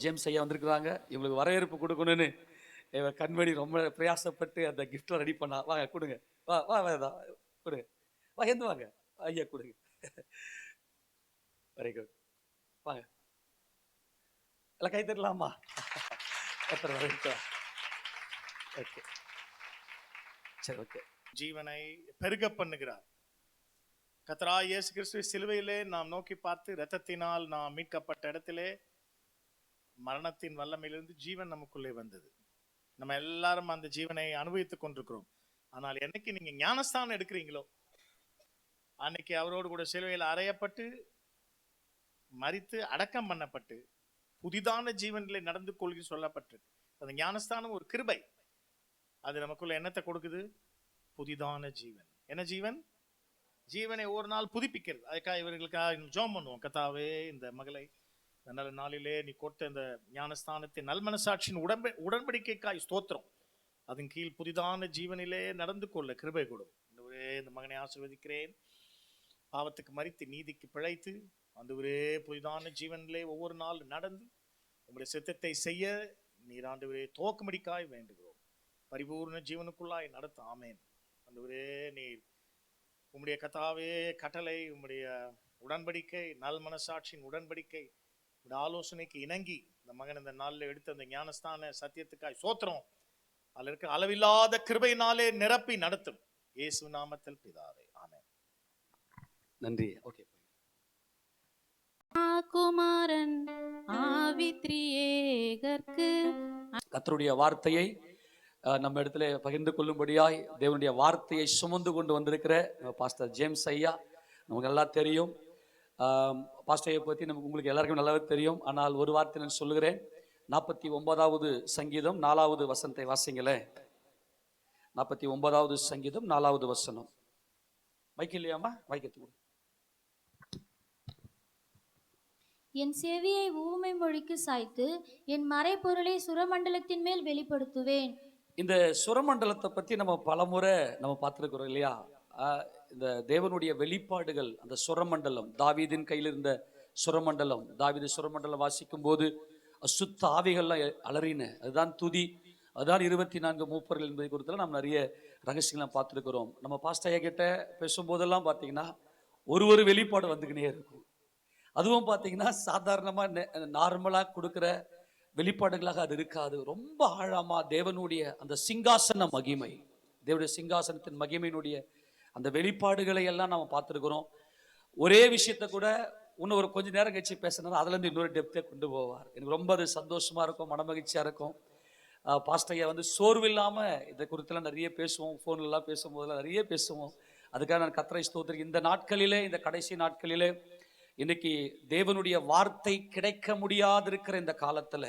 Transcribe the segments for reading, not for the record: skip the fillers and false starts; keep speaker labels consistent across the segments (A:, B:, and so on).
A: James ஐயா வந்திருக்கிறாங்க. இவங்களுக்கு வரவேற்பு கொடுக்கணும்னு கண்மணி ரொம்ப பிரயாசப்பட்டு அந்த கிஃப்ட்லாம் ரெடி பண்ணா. வாங்க கொடுங்க. வா வா வேதா கொடுங்க. வா எந்து வாங்க. ஐயா கொடுங்க. Very good. வாங்க. எல்லாம் கை தட்டலாமா? எத்தனை வரவேற்கா? ஓகே. சரி ஓகே.
B: ஜீவனை பெருக பண்ணுகிறார். கர்த்தராகிய இயேசு கிறிஸ்துவை சிலுவையிலே நாம் நோக்கி பார்த்து இரத்தத்தினால் நாம் மீட்கப்பட்ட இடத்திலே மரணத்தின் வல்லமையிலிருந்து ஜீவன் நமக்குள்ளே வந்தது. நம்ம எல்லாரும் அந்த ஜீவனை அனுபவித்துக் கொண்டிருக்கிறோம். ஆனால் என்னைக்கு நீங்க ஞானஸ்தானம் எடுக்கிறீங்களோ அன்னைக்கு அவரோடு கூட சிலுவையில் அறையப்பட்டு மரித்து அடக்கம் பண்ணப்பட்டு புதிதான ஜீவனிலே நடந்து கொள்கை சொல்லப்பட்டு அந்த ஞானஸ்தானம் ஒரு கிருபை. அது நமக்குள்ள என்னத்தை கொடுக்குது? புதிதான ஜீவன். என்ன ஜீவன்? ஜீவனை ஒரு நாள் புதுப்பிக்கிறது. அதுக்காக இவர்களுக்காக ஜெபம் பண்ணுவோம். கர்த்தாவே, இந்த மகளை நல்ல நாளிலே நீ கொடுத்த இந்த ஞானஸ்தானத்தை நல்மனசாட்சியின் உடன்படிக்கைக்காய் ஸ்தோத்திரம். அதன் கீழ் புதிதான ஜீவனிலே நடந்து கொள்ள கிருபை கொடும். இந்த மகனை ஆசீர்வதிக்கிறேன். பாவத்துக்கு மரித்து நீதிக்கு பிழைத்து அந்த ஒரே புதிதான ஜீவனிலே ஒவ்வொரு நாள் நடந்து உங்களுடைய சித்தத்தை செய்ய நீர் ஆண்டவரே துவக்கமடிக்காய் வேண்டுகிறோம். பரிபூர்ண ஜீவனுக்குள்ளாய் நடத்த. ஆமேன். ஆண்டவரே, நீர் உம்முடைய கர்த்தாவே கட்டளை, உம்முடைய உடன்படிக்கை, நல் மனசாட்சியின் உடன்படிக்கை, உம்முடைய ஆலோசனைக்கு இணங்கி இந்த மகன் இந்த நாளில் எடுத்த அந்த ஞானஸ்தான சத்தியத்துக்காய் சோத்திரம். அதில் இருக்க அளவில்லாத கிருபையினாலே நிரப்பி நடத்தும். இயேசு நாமத்தில் பிதாவே, ஆமென்.
A: நன்றி. ஓகே.
C: குமாரன் ஆவித்ரியேகர்க்கு
A: கர்த்தருடைய வார்த்தையை நம்ம இடத்துல பகிர்ந்து கொள்ளும்படியாய் தேவனுடைய வார்த்தையை சுமந்து கொண்டு வந்திருக்கிற பாஸ்டர் ஜேம்ஸ் ஐயா. நமக்கு நல்லா தெரியும். பாஸ்டர் ஐயா பற்றி உங்களுக்கு எல்லாருக்கும் நல்லாவே தெரியும். ஆனால் ஒரு வார்த்தை நான் சொல்லுகிறேன். 49வது சங்கீதம் 4வது வசனத்தை வாசிங்களேன். 49வது சங்கீதம் 4வது வசனம். மைக் இல்லையாமா? மைக்கத்து.
D: என் செவியை ஊமை மொழிக்கு சாய்த்து என் மறைப்பொருளை சுரமண்டலத்தின் மேல் வெளிப்படுத்துவேன்.
A: இந்த சுரமண்டலத்தை பற்றி நம்ம பலமுறை நம்ம பார்த்துருக்கிறோம் இல்லையா? இந்த தேவனுடைய வெளிப்பாடுகள், அந்த சுரமண்டலம், தாவீதின் கையில் இருந்த சுரமண்டலம், தாவீது சுரமண்டலம் வாசிக்கும் போது சுத்த ஆவிகள்லாம் அலறின. அதுதான் துதி, அதுதான் 24 மூப்பர்கள் என்பதை குறித்து நம்ம நிறைய ரகசியங்கள்லாம் பார்த்துருக்கிறோம். நம்ம பாஸ்டர் ஐயா கிட்ட பேசும்போதெல்லாம் பார்த்தீங்கன்னா ஒரு வெளிப்பாடு வந்துக்கினே இருக்கும். அதுவும் பார்த்தீங்கன்னா சாதாரணமாக நார்மலாக கொடுக்குற வெளிப்பாடுகளாக அது இருக்காது. ரொம்ப ஆழமாக தேவனுடைய அந்த சிங்காசன மகிமை, தேவனுடைய சிங்காசனத்தின் மகிமையினுடைய அந்த வெளிப்பாடுகளை எல்லாம் நம்ம பார்த்துருக்குறோம். ஒரே விஷயத்த கூட இன்னும் ஒரு கொஞ்சம் நேரம் கழிச்சு பேசினா அதுலேருந்து இன்னொரு டெப்த்தை கொண்டு போவார். எனக்கு ரொம்ப அது சந்தோஷமாக இருக்கும், மனமகிழ்ச்சியாக இருக்கும். பாஸ்டர் ஐயா சோர்வு இல்லாமல் இதை குறித்தெல்லாம் நிறைய பேசுவோம். ஃபோன்லலாம் பேசும்போதெல்லாம் நிறைய பேசுவோம். அதுக்காக நான் கர்த்தரை ஸ்தோத்திரிக்கிறேன். இந்த நாட்களிலே, இந்த கடைசி நாட்களிலே, இன்னைக்கு தேவனுடைய வார்த்தை கிடைக்க முடியாது இருக்கிற இந்த காலத்துல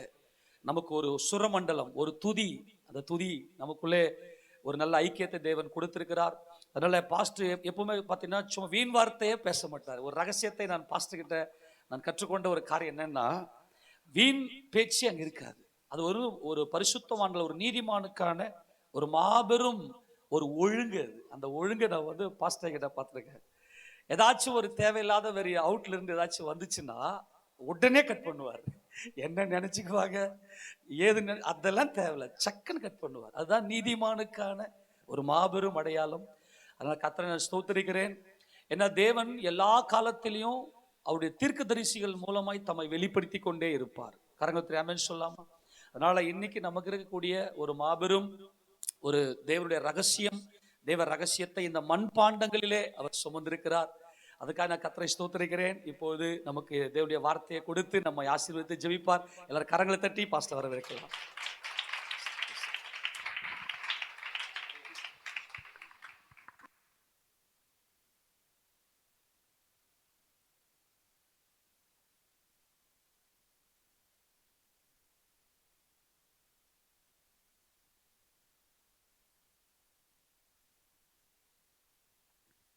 A: நமக்கு ஒரு சுரமண்டலம், ஒரு துதி, அந்த துதி நமக்குள்ளே ஒரு நல்ல ஐக்கியத்தை தேவன் கொடுத்திருக்கிறார். அதனால பாஸ்டர் எப்பவுமே பார்த்தீங்கன்னா சும்மா வீண் வார்த்தையே பேச மாட்டார். ஒரு ரகசியத்தை நான் பாஸ்டர் கிட்ட நான் கற்றுக்கொண்ட ஒரு காரியம் என்னன்னா, வீண் பேச்சு அங்கே இருக்காது. அது ஒரு பரிசுத்தவான்கள், ஒரு நீதிமானுக்கான ஒரு மாபெரும் ஒரு ஒழுங்கு. அந்த ஒழுங்கை நான் பாஸ்டர் கிட்ட பார்த்துருக்கேன். ஏதாச்சும் ஒரு தேவையில்லாத வேறு அவுட்ல இருந்து ஏதாச்சும் வந்துச்சுன்னா உடனே கட் பண்ணுவார். என்ன நினைச்சுக்குவாங்க, ஏது அதெல்லாம் தேவையில்ல, சக்குன்னு கட் பண்ணுவார். அதுதான் நீதிமானுக்கான ஒரு மாபெரும் அடையாளம். அதனால கர்த்தரை நான் ஸ்தோத்திரிக்கிறேன். ஏன்னா தேவன் எல்லா காலத்திலையும் அவருடைய தீர்க்கதரிசிகள் மூலமாய் தம்மை வெளிப்படுத்தி கொண்டே இருப்பார். கரங்கத்திலே ஆமென் சொல்லாமா? அதனால இன்னைக்கு நமக்கு இருக்கக்கூடிய ஒரு மாபெரும் ஒரு தேவனுடைய ரகசியம், தேவ ரகசியத்தை இந்த மண்பாண்டங்களிலே அவர் சுமந்திருக்கிறார். அதுக்காக நான் கர்த்தரை ஸ்தோத்திரிக்கிறேன். இப்போது நமக்கு தேவனுடைய வார்த்தையை கொடுத்து நம்ம ஆசீர்வதித்து ஜெபிப்பார். எல்லாரும் கரங்களை தட்டி பாஸ்டர் வரவேற்கலாம்.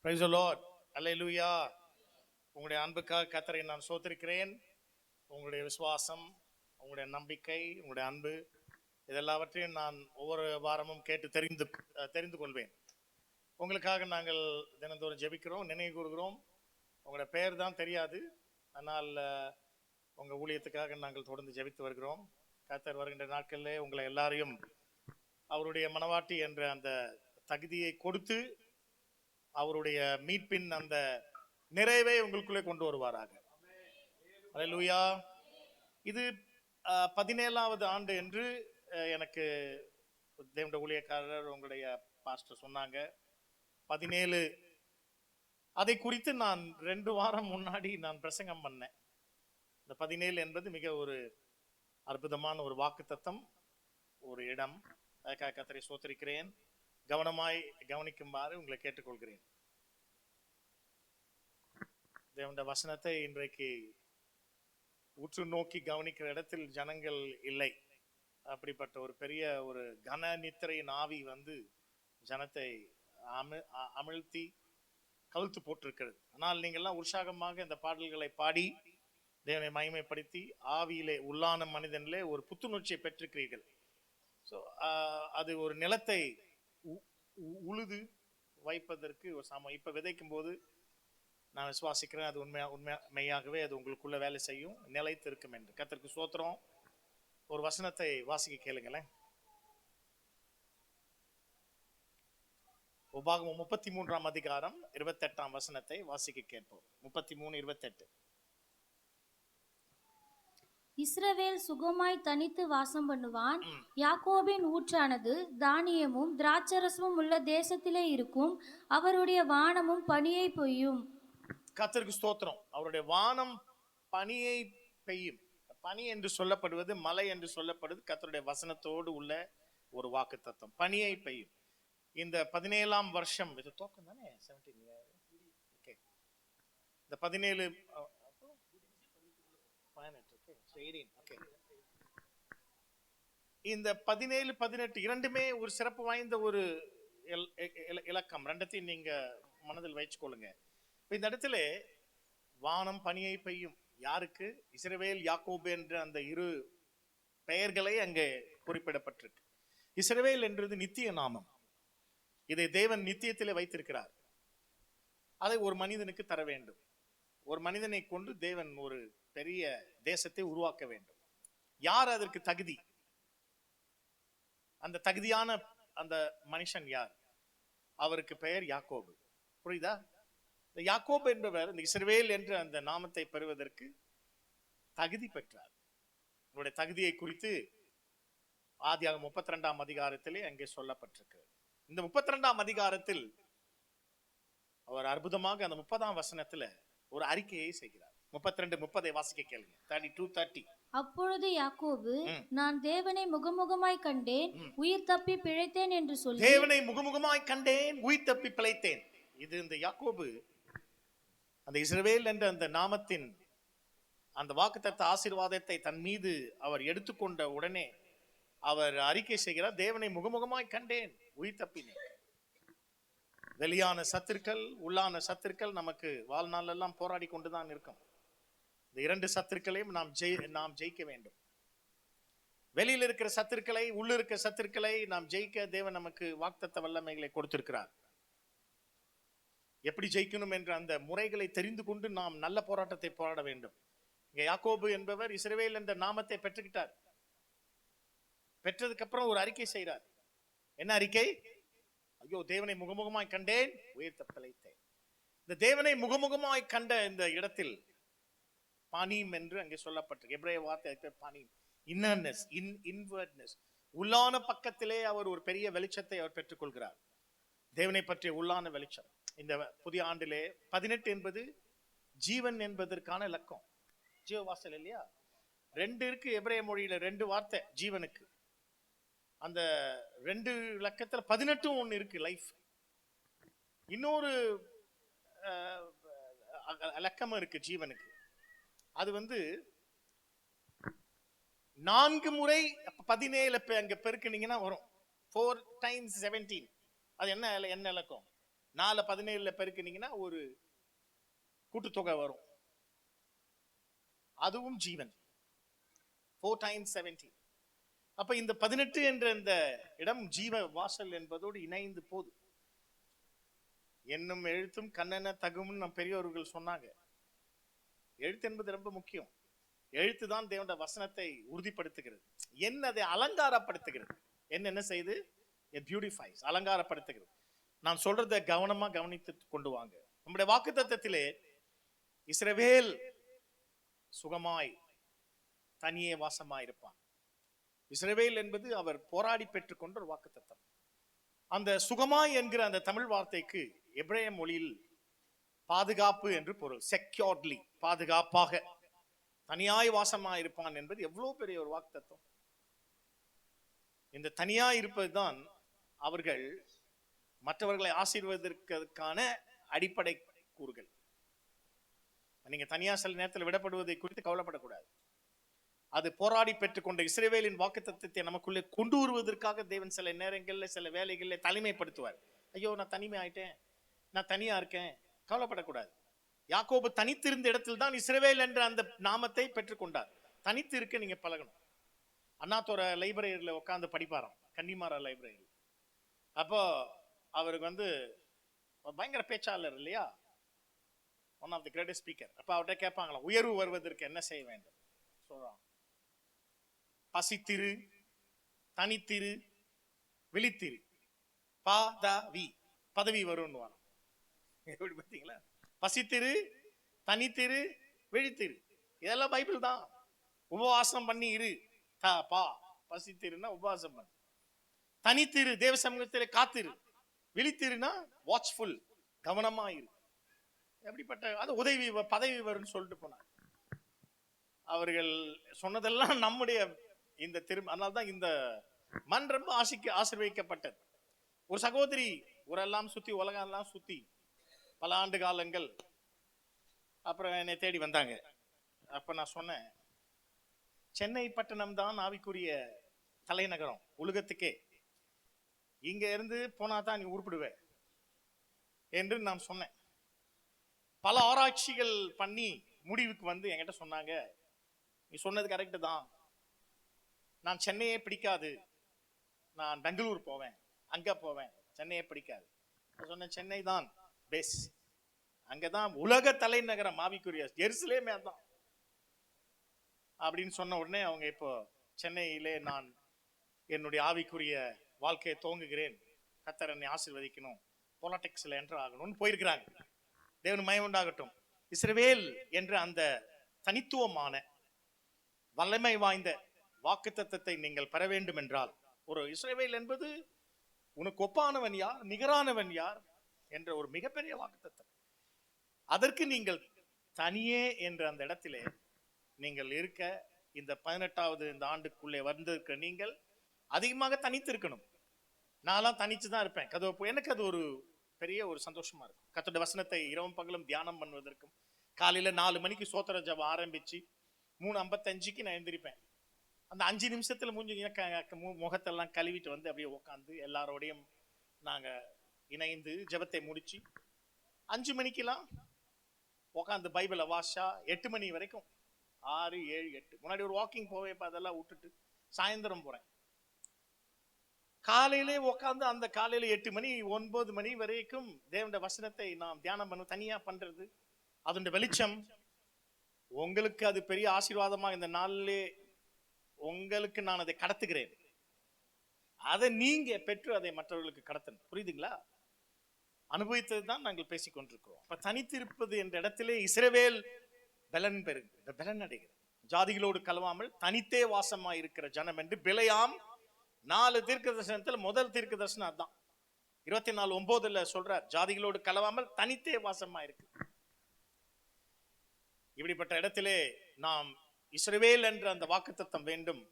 B: Praise the Lord. அல்லேலூயா. உங்களுடைய அன்புக்காக கர்த்தரை நான் ஸ்தோத்திரிக்கிறேன். உங்களுடைய விசுவாசம், உங்களுடைய நம்பிக்கை, உங்களுடைய அன்பு, இதெல்லாவற்றையும் நான் ஒவ்வொரு வாரமும் கேட்டு தெரிந்து கொள்வேன். உங்களுக்காக நாங்கள் தினந்தோறும் ஜெபிக்கிறோம், நினைவு கூறுகிறோம். உங்களுடைய பெயர் தான் தெரியாது, ஆனால் உங்க ஊழியத்துக்காக நாங்கள் தொடர்ந்து ஜெபித்து வருகிறோம். கர்த்தர் வருகின்ற நாட்களிலே உங்களை எல்லாரையும் அவருடைய மனவாட்டி என்ற அந்த தகுதியை கொடுத்து அவருடைய மீட்பின் அந்த நிறைவை உங்களுக்குள்ளே கொண்டு வருவாராக. அல்லேலூயா. இது 17வது ஆண்டு என்று எனக்கு தேவனுடைய ஊழியக்காரர் உங்களுடைய பாஸ்டர் சொன்னாங்க. 17 அதை குறித்து நான் 2 வாரம் முன்னாடி நான் பிரசங்கம் பண்ணேன். இந்த 17 என்பது மிக ஒரு அற்புதமான ஒரு வாக்குத்தத்தம், ஒரு இடம். அதுக்காக கர்த்தரை ஸ்தோத்திரிக்கிறேன். கவனமாய் கவனிக்குமாறு உங்களை கேட்டுக்கொள்கிறேன். தேவனுடைய வசனத்தை இன்றைக்கு உற்று நோக்கி கவனிக்கிற இடத்தில் ஜனங்கள் இல்லை. அப்படிப்பட்ட ஒரு பெரிய ஒரு கன நித்திரையின் ஆவி வந்து ஜனத்தை அமிழ்த்தி கழுத்து போட்டிருக்கிறது. ஆனால் நீங்கள்லாம் உற்சாகமாக இந்த பாடல்களை பாடி தேவனை மகிமைப்படுத்தி ஆவியிலே உள்ளான மனிதனிலே ஒரு புத்துணர்ச்சியை பெற்றிருக்கிறீர்கள். ஸோ அது ஒரு நிலத்தை உழுது வைப்பதற்கு ஒரு சமம். இப்போ விதைக்கும் போது நான் விசுவாசிக்கிறேன் அது உண்மையாகவே அது உங்களுக்குள்ள வேலை செய்யும், நிலைத்து இருக்கும் என்று. கர்த்தருக்கு ஸ்தோத்திரம். ஒரு வசனத்தை வாசிக்க கேளுங்களேன். உபாகமம் 33ஆம் அதிகாரம் 28ஆம் வசனத்தை வாசிக்க கேட்போம். 33:28.
D: இஸ்ரவேல் சுகமாய் தனித்து வாசம் பண்ணுவான். யாக்கோபின் ஊற்றானது தானியமும் திராட்சரசமும் உள்ள தேசத்திலே இருக்கும். அவருடைய வானமும் பனியை பெய்யும்.
B: கர்த்தருக்கு ஸ்தோத்திரம். அவருடைய வானம் பனியை பெய்யும். பனி என்று சொல்லப்படுவது, மலை என்று சொல்லப்படுவது கர்த்தருடைய வசனத்தோடு உள்ள ஒரு வாக்கு தத்துவம். பனியை பெய்யும். இந்த 17ஆம் வருஷம், இது தோக்கம் தானே 17. ஓகே, இந்த 17 இந்த 17, 18 இரண்டுமே ஒரு சிறப்பு வாய்ந்த ஒரு இலக்கம். ரெண்டத்தையும் நீங்க மனதில் வச்சுக்கொள்ளுங்க. இந்த இடத்துல வானம் பனியை பெய்யும். யாருக்கு? இஸ்ரவேல், யாக்கோபு என்ற அந்த இரு பெயர்களை அங்கே குறிப்பிடப்பட்டிருக்கு. இஸ்ரவேல் என்றது நித்திய நாமம். இதை தேவன் நித்தியத்திலே வைத்திருக்கிறார். அதை ஒரு மனிதனுக்கு தர வேண்டும். ஒரு மனிதனை கொண்டு தேவன் ஒரு பெரிய தேசத்தை உருவாக்க வேண்டும். யார் அதற்கு தகுதி? அந்த தகுதியான அந்த மனுஷன் யார்? அவருக்கு பெயர் யாக்கோபு. புரியுதா? யாக்கோபு என்பவர் இந்த இஸ்ரவேல் என்ற அந்த நாமத்தை பெறுவதற்கு தகுதி பெற்றார். அவருடைய தகுதியை குறித்து ஆதியாகமம் 32ஆம் அதிகாரத்திலே அங்கே சொல்லப்பட்டிருக்கிறது. இந்த 32ஆம் அதிகாரத்தில் அவர் அற்புதமாக அந்த 30ஆம் வசனத்துல ஒரு அறிக்கையை செய்கிறார். 32:30 வாசிக்க கேளுங்க. 32:30.
D: அப்பொழுது யாக்கோபு, நான் தேவனை முகமுகமாய் கண்டேன், உயிர் தப்பி பிழைத்தேன் என்று சொல்லி.
B: தேவனை முகமுகமாய் கண்டேன், உயிர் தப்பி பிழைத்தேன். இது இந்த யாக்கோபு அந்த இஸ்ரவேல் என்ற அந்த நாமத்தின் அந்த வாக்குத்தத்த ஆசீர்வாதத்தை தன் மீது அவர் எடுத்துக்கொண்ட உடனே அவர் அறிக்கை செய்கிறார், தேவனை முகமுகமாய் கண்டேன், உயிர் தப்பினேன். வெளியான சத்துருக்கள், உள்ளான சத்துருக்கள் நமக்கு வாழ்நாள் எல்லாம் போராடி கொண்டுதான் இருக்கும். இந்த இரண்டு சத்துருக்களையும் நாம் ஜெயிக்க வேண்டும். வெளியில் இருக்கிற சத்துருக்களை, உள்ள இருக்கிற சத்துருக்களை நாம் ஜெயிக்க தேவன் நமக்கு வாக்குத்தத்த வல்லமைகளை கொடுத்திருக்கிறார். எப்படி ஜெயிக்கணும் என்ற அந்த முறைகளை தெரிந்து கொண்டு நாம் நல்ல போராட்டத்தை போராட வேண்டும். இங்க யாக்கோபு என்பவர் இஸ்ரவேல் என்ற நாமத்தை பெற்றுக்கிட்டார். பெற்றதுக்கு அப்புறம் ஒரு அறிக்கை செய்கிறார். என்ன அறிக்கை? ஐயோ, தேவனை முகமுகமாய் கண்டேன், உயிர் தப்பிழைத்தேன். இந்த தேவனை முகமுகமாய் கண்ட இந்த இடத்தில் பானீம் என்று அங்கே சொல்லப்பட்டிருக்கு. எபிரேய வார்த்தை பானீம், இன்னர்னஸ், இன்வர்ட்னஸ். உள்ளான பக்கத்திலே அவர் ஒரு பெரிய வெளிச்சத்தை அவர் பெற்றுக்கொள்கிறார். தேவனை பற்றிய உள்ளான வெளிச்சம். இந்த புதிய ஆண்டிலே 18 என்பது ஜீவன் என்பதற்கான இலக்கம். ஜீவவாசல் இல்லையா? 2 இருக்கு எபிரேய மொழியில, 2 வார்த்தை ஜீவனுக்கு. அந்த 2 இலக்கத்துல 18 ஒண்ணு இருக்கு, லைஃப். இன்னொரு இலக்கம் இருக்கு ஜீவனுக்கு. அது 4 முறை 17 அங்க பெருக்குனீங்கன்னா வரும். 4 times 17. அது என்ன இலக்கம்? 4 17 பெருக்குனீங்கன்னா ஒரு கூட்டுத்தொகை வரும். அதுவும் ஜீவன். 4 times 17. அப்ப இந்த 18 என்ற இந்த இடம் ஜீவ வாசல் என்பதோடு இணைந்து போது. என்னும் எழுத்தும் கண்ணென தகும்னு நம் பெரியவர்கள் சொன்னாங்க. எழுத்து என்பது ரொம்ப முக்கியம். எழுத்து தான் தேவனுடைய வசனத்தை உறுதிப்படுத்துகிறது. அதை அலங்காரப்படுத்துகிறது. என்ன செய்து? பியூட்டிஃபைஸ், அலங்காரப்படுத்துகிறது. நான் சொல்றதை கவனமா கவனித்து கொண்டு வாங்க. நம்முடைய வாக்குத்தத்தத்திலே இஸ்ரவேல் சுகமாய் தனியே வாசமாய் இருப்பான். இஸ்ரவேல் என்பது அவர் போராடி பெற்றுக்கொண்ட ஒரு வாக்குத்தத்தம். அந்த சுகமாய் என்கிற அந்த தமிழ் வார்த்தைக்கு எபிரேய மொழியில் பாதுகாப்பு என்று பொருள். செக்யூர்ட்லி, பாதுகாப்பாக தனியாய் வாசமாய் இருப்பான் என்பது எவ்வளவு பெரிய ஒரு வாக்குத்தத்தம். இந்த தனியாய் இருப்பதுதான் அவர்கள் மற்றவர்களை ஆசீர்வதிப்பதற்கான அடிப்படை கூறுகள். நீங்க தனியா சில நேரத்தில் விடப்படுவதை குறித்து கவலைப்படக்கூடாது. அது போராடி பெற்றுக்கொண்ட இஸ்ரவேலின் வாக்குத்தத்தத்தை நமக்குள்ளே கொண்டு வருவதற்காக தேவன் சில நேரங்களில் சில வேலைகளில் தலைமைப்படுத்துவார். ஐயோ, நான் தனிமை ஆயிட்டேன், நான் தனியா இருக்கேன், கவலைப்படக்கூடாது. யாக்கோபு தனித்திருந்த இடத்தில் தான் இஸ்ரவேல் என்ற அந்த நாமத்தை பெற்றுக்கொண்டார். தனித்து இருக்க நீங்க பழகணும். அண்ணாத்தோர லைப்ரரியில உட்காந்து படிப்பாராம், கன்னிமாரா லைப்ரரியில். அப்போ அவருக்கு பயங்கர பேச்சாளர் இல்லையா, one of the greatest speaker. அப்ப அவர்கிட்ட கேட்பாங்களா, உயர்வு வருவதற்கு என்ன செய்ய வேண்டும்? சொல்றான், பசித்திரு, தனித்திரு, விழித்திரு, பதவி வரும்னு வரும். எப்படி பார்த்தீங்களா? பசித்திரு, தனித்திரு, விழித்திரு, இதெல்லாம் பைபிள் தான். உபவாசம் பண்ணி இரு, பசித்திருன்னா உபவாசம் பண்ணு. தனித்திரு, தேவ சமூகத்திலே காத்திரு. விழித்திருனா வாட்ச்ஃபுல், கவனமா இரு. எப்படிப்பட்ட அது உதவி பதவி வரும்னு சொல்லிட்டு போனார். அவர்கள் சொன்னதெல்லாம் நம்முடைய இந்த அதனால்தான் இந்த மண் ரொம்ப ஆசீர்வதிக்கப்பட்டது. ஒரு சகோதரி ஊரெல்லாம் சுத்தி, உலகம் எல்லாம் சுத்தி பல ஆண்டு காலங்கள் அப்புறம் என்னை தேடி வந்தாங்க. அப்ப நான் சொன்னேன், சென்னை பட்டணம் தான் ஆவிக்குரிய தலைநகரம் உலகத்துக்கே, இங்க இருந்து போனா தான் நீ உருப்பிடுவ என்று நான் சொன்னேன். பல ஆராய்ச்சிகள் பண்ணி முடிவுக்கு என்கிட்ட சொன்னாங்க, நீ சொன்னது கரெக்டு தான், நான் சென்னையே பிடிக்காது, நான் பெங்களூர் போவேன், அங்க போவேன், சென்னையே பிடிக்காது. சொன்னேன், சென்னை தான் பேஸ், அங்கதான் உலக தலைநகரம் ஆவிக்குரிய, எருசலேமே தான் அப்படின்னு சொன்ன உடனே அவங்க இப்போ சென்னையிலே நான் என்னுடைய ஆவிக்குரிய வாழ்க்கையை துவங்குகிறேன், கர்த்தர் என்னை ஆசீர்வதிக்கணும், பொலிட்டிக்ஸ்ல என்டர் ஆகணும்னு போயிருக்கிறாங்க. தேவன் மகிமை உண்டாகட்டும். இஸ்ரவேல் என்ற அந்த தனித்துவமான வல்லமை வாய்ந்த வாக்குத்தத்தத்தை நீங்கள் பெற வேண்டும் என்றால், ஒரு இஸ்ரவேல் என்பது உனக்கு ஒப்பானவன் யார், நிகரானவன் யார் என்ற ஒரு மிகப்பெரிய வாக்குத்தத்தம். அதற்கு நீங்கள் தனியே என்ற அந்த இடத்திலே நீங்கள் இருக்க, இந்த 18வது இந்த ஆண்டுக்குள்ளே வந்திருக்க நீங்கள் அதிகமாக தனித்து இருக்கணும். நான்லாம் தனிச்சு தான் இருப்பேன். எனக்கு அது ஒரு பெரிய ஒரு சந்தோஷமா இருக்கும். கர்த்தருடைய வசனத்தை இரவும் பகலும் தியானம் பண்ணுவதற்கும், காலையில 4 மணிக்கு சோத்திர ஜெபம் ஆரம்பிச்சு 3:55க்கு நான் எழுந்திருப்பேன். அந்த 5 நிமிஷத்துல முகத்தெல்லாம் கழுவிட்டு அப்படியே உட்காந்து எல்லாரோடையும் நாங்க இணைந்து ஜெபத்தை முடிச்சு 5 மணிக்கெல்லாம் உட்காந்து பைபிளை வாசா 8 மணி வரைக்கும், 6, 7, 8 முன்னாடி ஒரு வாக்கிங் போவேன், அதெல்லாம் விட்டுட்டு சாயந்தரம் போறேன். காலையிலே உட்காந்து அந்த காலையில 8 மணி 9 மணி வரைக்கும் தேவனுடைய வசனத்தை நாம் தியானம் பண்ண, தனியா பண்றது, அதனுடைய வெளிச்சம் உங்களுக்கு அது பெரிய ஆசீர்வாதமா இந்த நாளிலே உங்களுக்கு நான் அதை கடத்துகிறேன். அதை நீங்க பெற்று அதை மற்றவர்களுக்கு கடத்தணும். புரியுதுங்களா? அனுபவித்தது தான் நாங்கள் பேசிக் கொண்டிருக்கிறோம். அப்ப தனித்திருப்பது என்ற இடத்திலே இஸ்ரவேல் பலன் அடைகிறது. ஜாதிகளோடு கலவாமல் தனித்தே வாசமா இருக்கிற ஜனம் என்று பிலேயாம் 4 தீர்க்க தரிசனத்தில் முதல் தீர்க்க தரிசனம் அதுதான். 24:9 சொல்றார், ஜாதிகளோடு கலவாமல் தனித்தே வாசமா இருக்கு. இப்படிப்பட்ட இடத்திலே நாம் இஸ்ரவேல் என்ற அந்த வாக்குத்தத்தம் வேண்டும்,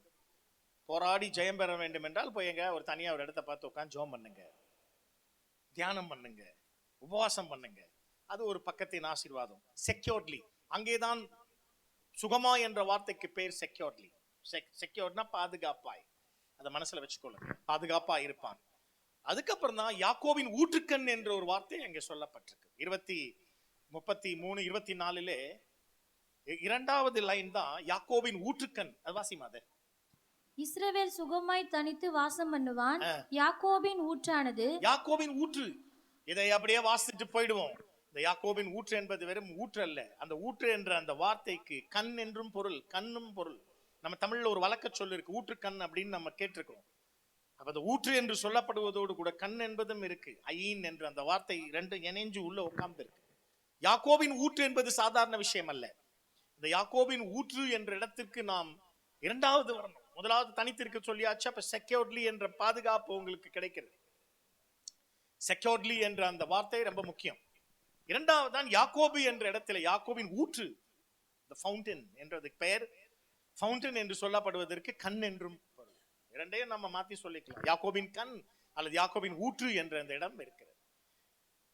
B: போராடி ஜெயம் பெற வேண்டும் என்றால் போயங்க ஒரு தனியா ஒரு இடத்தை பார்த்து உட்காந்து ஜெபம் பண்ணுங்க, தியானம் பண்ணுங்க, உபவாசம் பண்ணுங்க. அது ஒரு பக்கத்தின் ஆசீர்வாதம். செக்யூர்ட்லி, அங்கேதான் சுகமா என்ற வார்த்தைக்கு பேர் செக்யூர்ட்லி. செக்யூர்ட்னா பாதுகாப்பாய், அதை மனசுல வச்சுக்கொள்ளுங்க, பாதுகாப்பா இருப்பான். அதுக்கப்புறம் தான் யாக்கோபின் ஊற்றுக்கண் என்ற ஒரு வார்த்தை அங்கே சொல்லப்பட்டிருக்கு. 33, 24 2வது லைன் தான் யாக்கோபின் ஊற்றுக்கண். அது வாசிமாதே.
D: இஸ்ரவேல் சுகமாய் தனித்து வாசம் பண்ணுவான், யாக்கோபின் ஊற்றானது.
B: யாக்கோபின் ஊற்று, இதை அப்படியே வாசிட்டு போயிடுவோம். இந்த யாக்கோபின் ஊற்று என்பது வெறும் ஊற்று அல்ல. அந்த ஊற்று என்ற அந்த வார்த்தைக்கு கண் என்றும் பொருள், கண்ணும் பொருள். நம்ம தமிழ்ல ஒரு வழக்க சொல் இருக்கு, ஊற்று கண் அப்படின்னு நம்ம கேட்டிருக்கோம். அப்ப அந்த ஊற்று என்று சொல்லப்படுவதோடு கூட கண் என்பதும் இருக்கு. ஐயின் என்று அந்த வார்த்தை ரெண்டு இணைஞ்சு உள்ள உட்கார்ந்து இருக்கு. யாக்கோபின் ஊற்று என்பது சாதாரண விஷயம் அல்ல. இந்த யாக்கோபின் ஊற்று என்ற இடத்திற்கு நாம் இரண்டாவது வரணும். முதலாவது தனித்திருக்க சொல்லியாச்சு. அப்ப செக்யூர்ட்லி என்ற பாதுகாப்பு உங்களுக்கு கிடைக்கிறது. செக்யூர்ட்லி என்ற அந்த வார்த்தை ரொம்ப முக்கியம். இரண்டாவது தான் யாக்கோபு என்ற இடத்துல யாக்கோபின் ஊற்று, the fountain என்றதுக்கு பெயர். ஃபவுண்டன் என்று சொல்லப்படுவதற்கு கண் என்றும் பொருள். இரண்டையும் நம்ம மாத்தி சொல்லிக்கலாம். யாக்கோபின் கண் அல்லது யாக்கோபின் ஊற்று என்ற அந்த இடம் இருக்கிறது.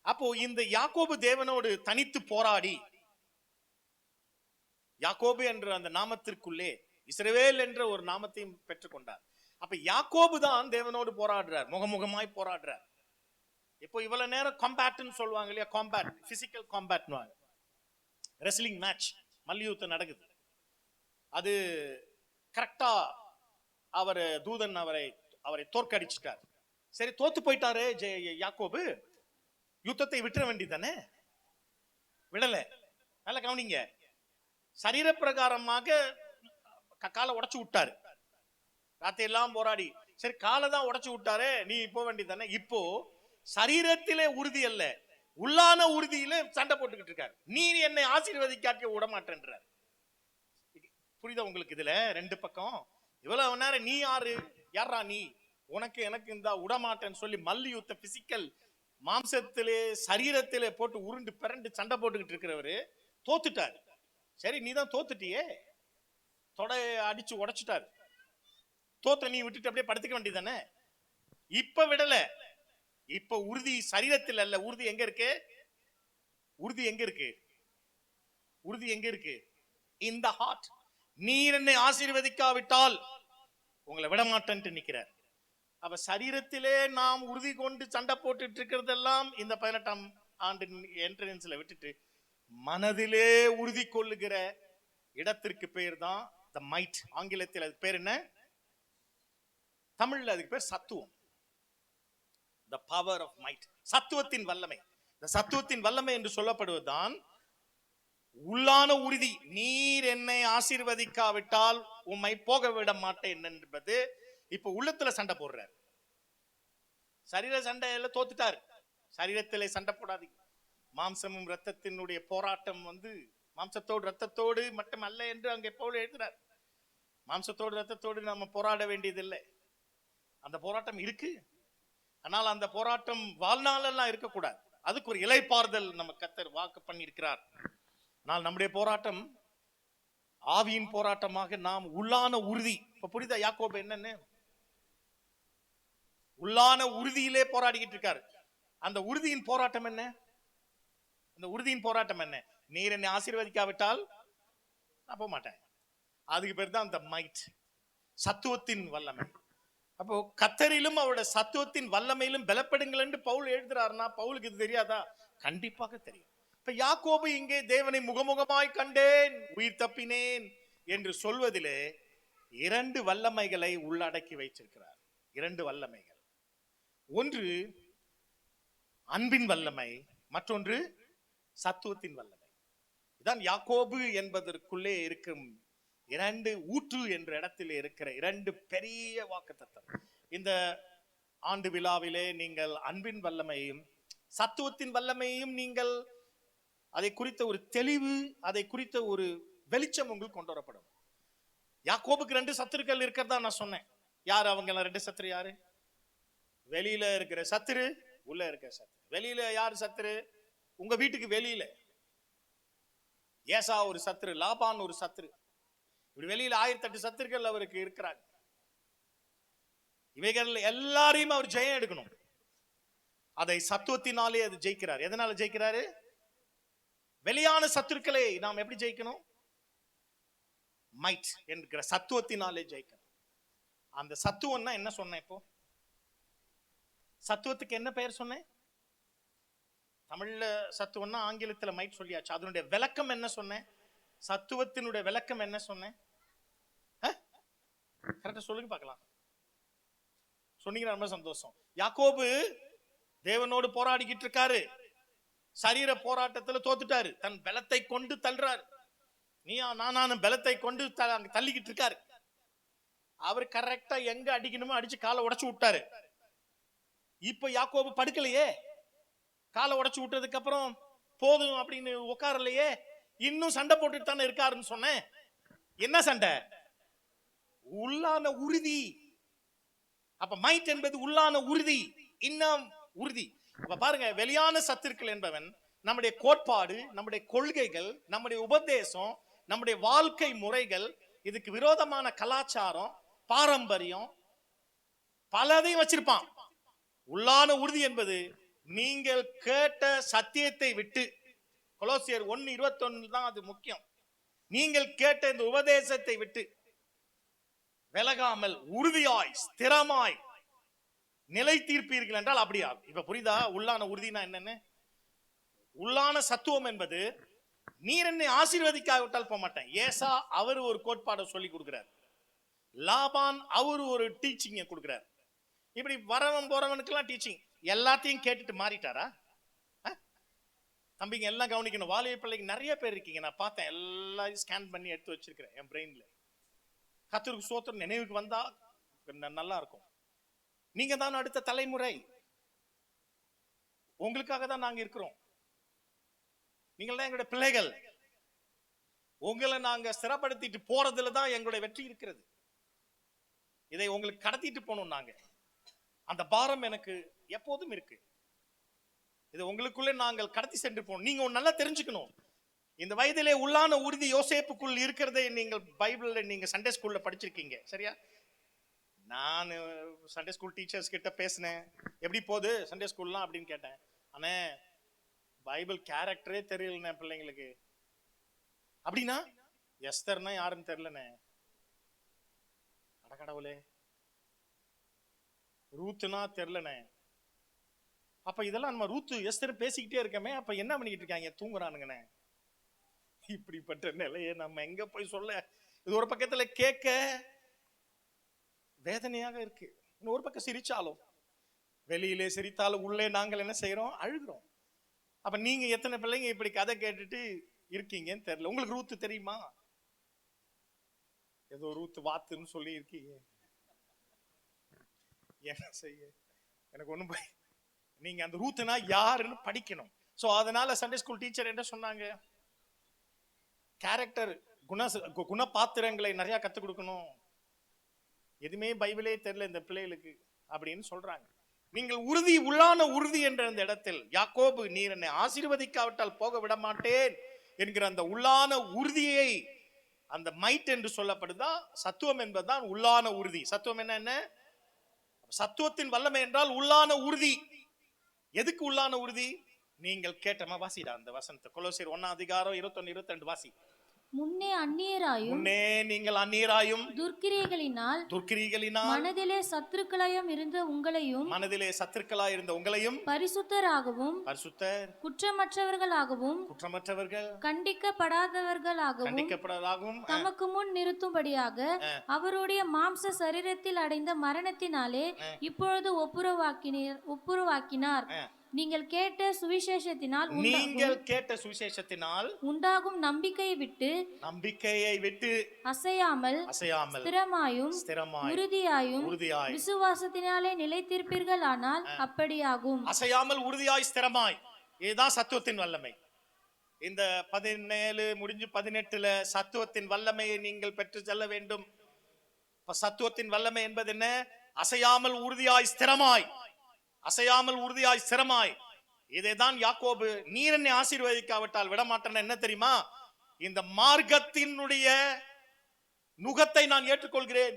B: அப்போ இந்த யாக்கோபு தேவனோடு தனித்து போராடி, யாக்கோபு என்ற அந்த நாமத்திற்குள்ளே இஸ்ரவேல் என்ற ஒரு நாமத்தையும் பெற்றுக்கொண்டார். அப்ப யாக்கோபு தான் தேவனோடு போராடுறார், முகமுகமாய் போராடுறார். இப்போ இவ்வளவு நேரம் காம்பேட்னு சொல்லுவாங்க இல்லையா, காம்பேட், பிசிக்கல் காம்பேட்னுவாங்க. ரெஸ்லிங் மேட்ச், மல்யுத்தம் நடக்குது. அது கரெக்டா அவர் தூதன் அவரை தோற்கடிச்சிட்டார். சரி, தோத்து போயிட்டாரு யாக்கோபு, யுத்தத்தை விட்டுற வேண்டியதானே? விடல. நல்ல கவனிங்க, சரீர பிரகாரமாக காலை உடைச்சு விட்டாரு. ராத்திரி எல்லாம் போராடி சரி காலை தான் உடைச்சு விட்டாரு, நீ போக வேண்டியதானே? இப்போ சரீரத்திலே உறுதி அல்ல, உள்ளான உறுதியில சண்டை போட்டுக்கிட்டு இருக்காரு. நீ என்னை ஆசீர்வதிக்காட்டி விட மாட்டேன்றார். புரியுதா உங்களுக்கு? இதுல ரெண்டு பக்கம். இவ்வளவு நேரம் நீ யாரா நீ, உனக்கு எனக்கு இந்த விடமாட்டேன்னு சொல்லி மல்யுத்த பிசிக்கல் மாம்சத்திலே சரீரத்திலே போட்டு உருண்டு பிறண்டு சண்டை போட்டுக்கிட்டு இருக்கிறவரு தோத்துட்டாரு. சரி, நீ தான் தோத்துட்டியே, தொடை அடிச்சு உடைச்சிட்டாரு. தோத்த நீ விட்டுட்டு அப்படியே படுத்துக்க வேண்டியதானே? இப்ப விடல. இப்ப உறுதி சரீரத்தில் அல்ல, உறுதி எங்க இருக்கு? உறுதி எங்க இருக்கு? உறுதி எங்க இருக்கு? இந்த ஹார்ட். நீர் என்னை ஆசீர்வதிக்காவிட்டால் உங்களை விட மாட்டேன்ட்டு நிக்கிறார். அப்ப சரீரத்திலே நாம் உறுதி கொண்டு சண்டை போட்டுட்டு இருக்கிறதெல்லாம் இந்த 18ஆம் ஆண்டு என்ட்ரன்ஸ்ல விட்டுட்டு மனதிலே உறுதி கொள்ளுகிற இடத்திற்கு பேர் தான் த மைட். ஆங்கிலத்தில் அதுக்கு பேர் என்ன? தமிழ்ல அதுக்கு பேர் சத்துவம். த பவர் ஆஃப் மைட், சத்துவத்தின் வல்லமை. இந்த சத்துவத்தின் வல்லமை என்று சொல்லப்படுவதுதான் உள்ளான உறுதி. நீர் என்னை ஆசீர்வதிக்காவிட்டால் உம்மை போக விட மாட்டேன் என்பது. இப்ப உள்ளத்துல சண்டை போடுறாரு. சரீர சண்டையில தோத்துட்டாரு. சரீரத்திலே சண்டை போடாதீங்க. மாம்சமும் ரத்தத்தினுடைய போராட்டம் மாம்சத்தோடு ரத்தத்தோடு மட்டும் அல்ல என்று அங்கே பவுல் எழுதுறார். மாம்சத்தோடு ரத்தத்தோடு நம்ம போராட வேண்டியதில்லை. அந்த போராட்டம் இருக்கு. ஆனால் அந்த போராட்டம் வாழ்நாளெல்லாம் இருக்கக்கூடாது. அதுக்கு ஒரு இலைப்பாறுதல் நம்ம கர்த்தர் வாக்கு பண்ணி இருக்கிறார். ஆனால் நம்முடைய போராட்டம் ஆவியின் போராட்டமாக நாம் உள்ளான உறுதி. இப்ப புரியுதா யாக்கோபு என்னன்னு? உள்ளான உறுதியிலே போராடிக்கிட்டு இருக்காரு. அந்த உறுதியின் போராட்டம் என்ன? அந்த உறுதியின் போராட்டம் என்ன? நீர் என்னை ஆசீர்வதிக்காவிட்டால் நான் போக மாட்டேன். அதுக்கு பேர் தான் அந்த மைட், சத்துவத்தின் வல்லமை. அப்போ கர்த்தரிலும் அவருடைய சத்துவத்தின் வல்லமையிலும் பலப்படுங்கள் என்று பவுல் எழுதுறாருன்னா பவுலுக்கு இது தெரியாதா? கண்டிப்பாக தெரியும். இப்ப யாக்கோபு இங்கே தேவனை முகமுகமாய் கண்டேன், உயிர் தப்பினேன் என்று சொல்வதிலே இரண்டு வல்லமைகளை உள்ளடக்கி வைச்சிருக்கிறார். இரண்டு வல்லமைகள். ஒன்று அன்பின் வல்லமை, மற்றொன்று சத்துவத்தின் வல்லமை. இதான் யாக்கோபு என்பதற்குள்ளே இருக்கும் இரண்டு ஊற்று என்ற இடத்தில் இருக்கிற இரண்டு பெரிய வாக்குத்தத்தம். இந்த ஆண்டு விழாவிலே நீங்கள் அன்பின் வல்லமையும் சத்துவத்தின் வல்லமையும் நீங்கள் அதை குறித்த ஒரு தெளிவு, அதை குறித்த ஒரு வெளிச்சம் உங்களுக்கு கொண்டு வரப்படும். யாக்கோபுக்கு ரெண்டு சத்துருக்கள் இருக்கிறதா நான் சொன்னேன். யாரு அவங்க ரெண்டு சத்துரு? யாரு? வெளியில இருக்கிற சத்துரு, உள்ள இருக்கிற சத்துரு. வெளியில யாரு சத்துரு? உங்க வீட்டுக்கு வெளியில ஏசா ஒரு சத்துரு, லாபான் ஒரு சத்துரு. இப்படி வெளியில 1008 சத்துருக்கள் அவருக்கு இருக்கிறாங்க. இவைகள் எல்லாரையும் அவர் ஜெயம் எடுக்கணும். அதை சத்துவத்தினாலே அது ஜெயிக்கிறார். எதனால ஜெயிக்கிறாரு? வெளியான சத்துருக்களை நாம் எப்படி ஜெயிக்கணும்? மைட் என்கிற சத்துவத்தினாலே ஜெயிக்கணும். அந்த சத்துவம்னா என்ன சொன்னேன்? இப்போ சத்துவத்துக்கு என்ன பெயர் சொன்னேன்? தமிழ்ல சத்துவம்னா ஆங்கிலத்துல மைட் சொல்லியாச்சு. அதனுடைய விளக்கம் என்ன சொன்னேன்? சத்துவத்தினுடைய விளக்கம் என்ன சொன்னேன்? கரெக்டா சொல்லுங்க பார்க்கலாம். சொன்னீங்கன்னா ரொம்ப சந்தோஷம். யாக்கோபு தேவனோடு போராடிக்கிட்டு இருக்காரு. சரீர போராட்டத்துல தோத்துட்டாரு, தன் பலத்தை கொண்டு தள்ளுறாரு. நீயா நானும் பலத்தை கொண்டு தள்ளிக்கிட்டு இருக்காரு. அவர் கரெக்டா எங்க அடிக்கணுமோ அடிச்சு காலை உடைச்சு விட்டாரு. இப்ப யாக்கோபு படுக்கலையே, காலை உடைச்சு விட்டதுக்கு அப்புறம் போதும் அப்படின்னு உட்காரலையே, இன்னும் சண்டை போட்டுட்டு தானே இருக்காருன்னு சொன்னேன். என்ன சண்டை? உள்ளான உறுதி. அப்ப மைட் என்பது உள்ளான உறுதி, இன்னும் உறுதி. அப்ப பாருங்க, வெளியான சத்துருக்கள் என்பவன் நம்முடைய கோட்பாடு, நம்முடைய கொள்கைகள், நம்முடைய உபதேசம், நம்முடைய வாழ்க்கை முறைகள், இதுக்கு விரோதமான கலாச்சாரம், பாரம்பரியம், பலதையும் வச்சிருப்பான். உள்ளான உறுதி என்பது நீங்கள் கேட்ட சத்தியத்தை விட்டு, கொலோசியர் 1:21 தான் அது முக்கியம். நீங்கள் கேட்ட இந்த உபதேசத்தை விட்டு விலகாமல் உறுதியாய் ஸ்திரமாய் நிலை தீர்ப்பீர்கள் என்றால் அப்படியா? இப்ப புரியுதா உள்ளான உறுதினா என்னன்னு? உள்ளான சத்துவம் என்பது, நீர் என்னை ஆசீர்வதிக்காவிட்டால் போக மாட்டேன். ஏசா அவர் ஒரு கோட்பாடை சொல்லி கொடுக்கிறார், லாபான் அவர் ஒரு டீச்சிங்க கொடுக்கிறார். இப்படி வரவன் போறவனுக்கெல்லாம் டீச்சிங். எல்லாத்தையும் கேட்டுட்டு மாறிட்டாரா? தம்பிங்க எல்லாம் கவனிக்கணும். வாலிப பிள்ளைக்கு நிறைய பேர் இருக்கீங்க, நான் பார்த்தேன், எல்லாரையும் ஸ்கேன் பண்ணி எடுத்து வச்சிருக்கிறேன் என் பிரெயின்ல. கர்த்தருக்கு ஸ்தோத்திரம், நினைவுக்கு வந்தா நல்லா இருக்கும். நீங்க தான் அடுத்த தலைமுறை, உங்களுக்காக தான் நாங்க இருக்கிறோம். நீங்கள் தான் எங்களுடைய பிள்ளைகள். உங்களை நாங்க ஸ்திரப்படுத்திட்டு போறதுல தான் எங்களுடைய வெற்றி இருக்கிறது. இதை உங்களுக்கு கடத்திட்டு போனோம் நாங்க. அந்த பாரம் எனக்கு எப்போதும் இருக்கு. இது உங்களுக்குள்ளே நாங்கள் கடத்தி சென்று போனோம். நீங்க நல்லா தெரிஞ்சுக்கணும், இந்த வயதிலே உள்ளான உறுதி யோசேப்புக்குள் இருக்கிறதை நீங்கள் பைபிள்ல நீங்க சண்டே ஸ்கூல்ல படிச்சிருக்கீங்க, சரியா? நான் சண்டே ஸ்கூல் டீச்சர்ஸ் கிட்ட பேசினேன், எப்படி போகுது சண்டே ஸ்கூல்லாம் அப்படின்னு கேட்டேன். ஆனா பைபிள் கேரக்டரே தெரியலண்ணே பிள்ளைங்களுக்கு. அப்படின்னா எஸ்தர்னா யாருன்னு தெரியலண்ணே. அடக்கடவுளே, ரூத்துனா தெரியலண்ணே. அப்ப இதெல்லாம் நம்ம ரூத்து எஸ்தர் பேசிக்கிட்டே இருக்கமே, அப்ப என்ன பண்ணிக்கிட்டு இருக்காங்க? தூங்குறானுங்கண்ணே. இப்படிப்பட்ட நிலையை நம்ம எங்க போய் சொல்ல? இது ஒரு பக்கத்துல கேட்க வேதனையாக இருக்கு, ஒரு பக்கம் சிரிச்சாலும், வெளியிலே சிரித்தாலும் உள்ளே நாங்கள் என்ன செய்யறோம்? அழுகிறோம். அப்ப நீங்க எத்தனை பிள்ளைங்க இப்படி கதை கேட்டுட்டு இருக்கீங்கன்னு தெரியல. உங்களுக்கு ரூத்து தெரியுமா? ஏதோ ரூத்து வாத்துன்னு சொல்லி இருக்கீங்க. என்ன செய்ய எனக்கு ஒண்ணும் நீங்க அந்த ரூத்துனா யாருன்னு படிக்கணும். சோ அதனால சண்டே ஸ்கூல் டீச்சர் என்ன சொன்னாங்க? கேரக்டர் குண பாத்திரங்களை நிறைய கத்துக் கொடுக்கணும். எதுவுமே பைபிளே தெரியல இந்த பிள்ளைகளுக்கு அப்படின்னு சொல்றாங்க. நீங்கள் உறுதி, உள்ளான உறுதி என்ற அந்த இடத்தில் யாக்கோபு, நீர் என்னை ஆசீர்வதிக்காவிட்டால் போக விட மாட்டேன் என்கிற அந்த உள்ளான உறுதியை, அந்த மைட் என்று சொல்லப்படுதா சத்துவம் என்பதுதான் உள்ளான உறுதி. சத்துவம் என்ன? சத்துவத்தின் வல்லமை என்றால் உள்ளான உறுதி. எதுக்கு உள்ளான உறுதி? நீங்கள் கேட்டமா வாசிடா அந்த வசனத்தை, கொலோசியர் 1:21-22 வாசி.
D: முன்னே அந்நியராயும்,
B: முன்னே நீங்கள் அந்நியராயும்,
D: துர்க்கிரியைகளினால் மனதிலே சத்துருக்களாயும் இருந்த உங்களையும் பரிசுத்தராகவும்
B: குற்றமற்றவர்கள்
D: கண்டிக்கப்படாதவர்களாகவும் தமக்கு முன் நிறுத்தும்படியாக அவருடைய மாம்ச சரீரத்தில் அடைந்த மரணத்தினாலே இப்பொழுது ஒப்புரவாக்கினார். நீங்கள் கேட்ட சுவிசேஷத்தினால் உண்டாகும் நம்பிக்கையை விட்டு அசையாமல் ஸ்திரமாயும் உறுதியாயும் விசுவாசத்தினாலே நிலைத்திருப்பீர்கள். ஆனால் அப்படியாகும்.
B: அசையாமல் உறுதியாய் ஸ்திரமாய், இதுதான் சத்துவத்தின் வல்லமை. இந்த 17 முடிஞ்சு 18 சத்துவத்தின் வல்லமையை நீங்கள் பெற்று செல்ல வேண்டும். சத்துவத்தின் வல்லமை என்பது என்ன? அசையாமல் உறுதியாய் ஸ்திரமாய், அசையாமல் உறுதியாய் ஸ்திரமாய். இதைதான் யாக்கோபு, நீர் என்னை ஆசீர்வதிக்காவிட்டால் விடமாட்டேன் என்ன தெரியுமா? இந்த மார்க்கத்தினுடைய நுகத்தை நான் ஏற்றுக்கொள்கிறேன்.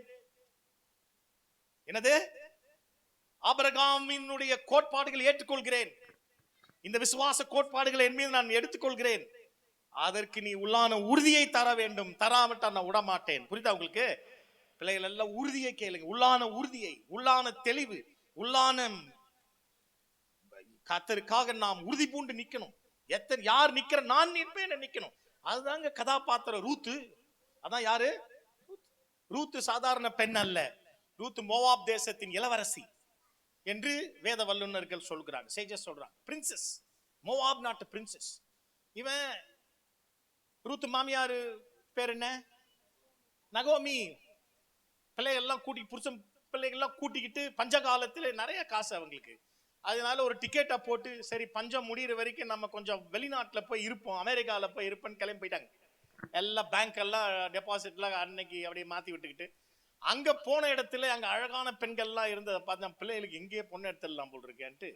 B: என்னது? ஆபிரகாமினுடைய கோட்பாடுகளை ஏற்றுக்கொள்கிறேன். இந்த விசுவாச கோட்பாடுகளை என் மீது நான் எடுத்துக்கொள்கிறேன். அதற்கு நீ உள்ளான உறுதியை தர வேண்டும், தராவிட்டால் நான் விடமாட்டேன். புரியுதா உங்களுக்கு? பிள்ளைகள் எல்லாம் உறுதியை கேளுங்க. உள்ளான உறுதியை, உள்ளான தெளிவு, உள்ளான கர்த்தருக்காக நாம் உறுதி பூண்டு நிக்கணும். யார் நிக்கிற? நான் நிற்பேன், நிக்கணும். அதுதாங்க கதாபாத்திரம் ரூத்து. அதான் யாரு? ரூத்து சாதாரண பெண் அல்ல. ரூத்து மோவாப் தேசத்தின் இளவரசி என்று வேத வல்லுநர்கள் சொல்கிறாங்க, சேஜஸ் சொல்றாங்க. பிரின்சஸ், மோவாப் நாட்டு பிரின்சஸ். இவன் ரூத் மாமியார் பேர் என்ன? நகோமி. பிள்ளைகள்லாம் கூட்டி, புருஷன் பிள்ளைகள்லாம் கூட்டிக்கிட்டு பஞ்ச காலத்துல நிறைய காசு அவங்களுக்கு. அதனால ஒரு டிக்கெட்டை போட்டு, சரி பஞ்சம் முடிகிற வரைக்கும் நம்ம கொஞ்சம் வெளிநாட்டுல போய் இருப்போம், அமெரிக்கால போய் இருப்போம்னு கிளம்பி போயிட்டாங்க. எல்லாம் பேங்க் எல்லாம் டெபாசிட்லாம் அன்னைக்கு அப்படியே மாத்தி விட்டுக்கிட்டு, அங்க போன இடத்துல அங்க அழகான பெண்கள்லாம் இருந்ததை பார்த்து பிள்ளைகளுக்கு எங்கேயே பொண்ணு எடுத்துடலாம் போல் இருக்கேன்ட்டு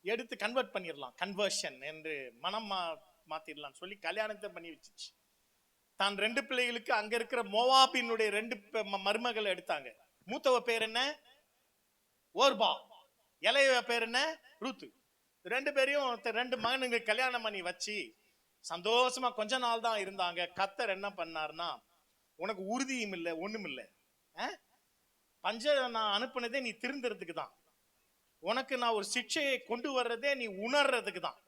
B: எடுத்து கன்வெர்ட் பண்ணிடலாம், கன்வர்ஷன் என்று மனம் மாத்திடலாம் சொல்லி கல்யாணத்தை பண்ணி வச்சிச்சு. தான் 2 பிள்ளைகளுக்கு அங்க இருக்கிற மோவாபினுடைய 2 மருமகளை எடுத்தாங்க. மூத்தவ பேர் என்ன? ஓர்பா. இளையவ பேர் என்ன? ரூத்து. 2 பேரையும் 2 மகனுங்க கல்யாணம் பண்ணி வச்சு சந்தோஷமா கொஞ்ச நாள் தான் இருந்தாங்க. கர்த்தர் என்ன பண்ணார்னா, உனக்கு உறுதியும் இல்லை ஒண்ணும் இல்லை, பஞ்ச நான் அனுப்புனதே நீ திருந்துறதுக்கு தான், உனக்கு நான் ஒரு சிக்ஷையை கொண்டு வர்றதே நீ உணர்றதுக்கு தான்,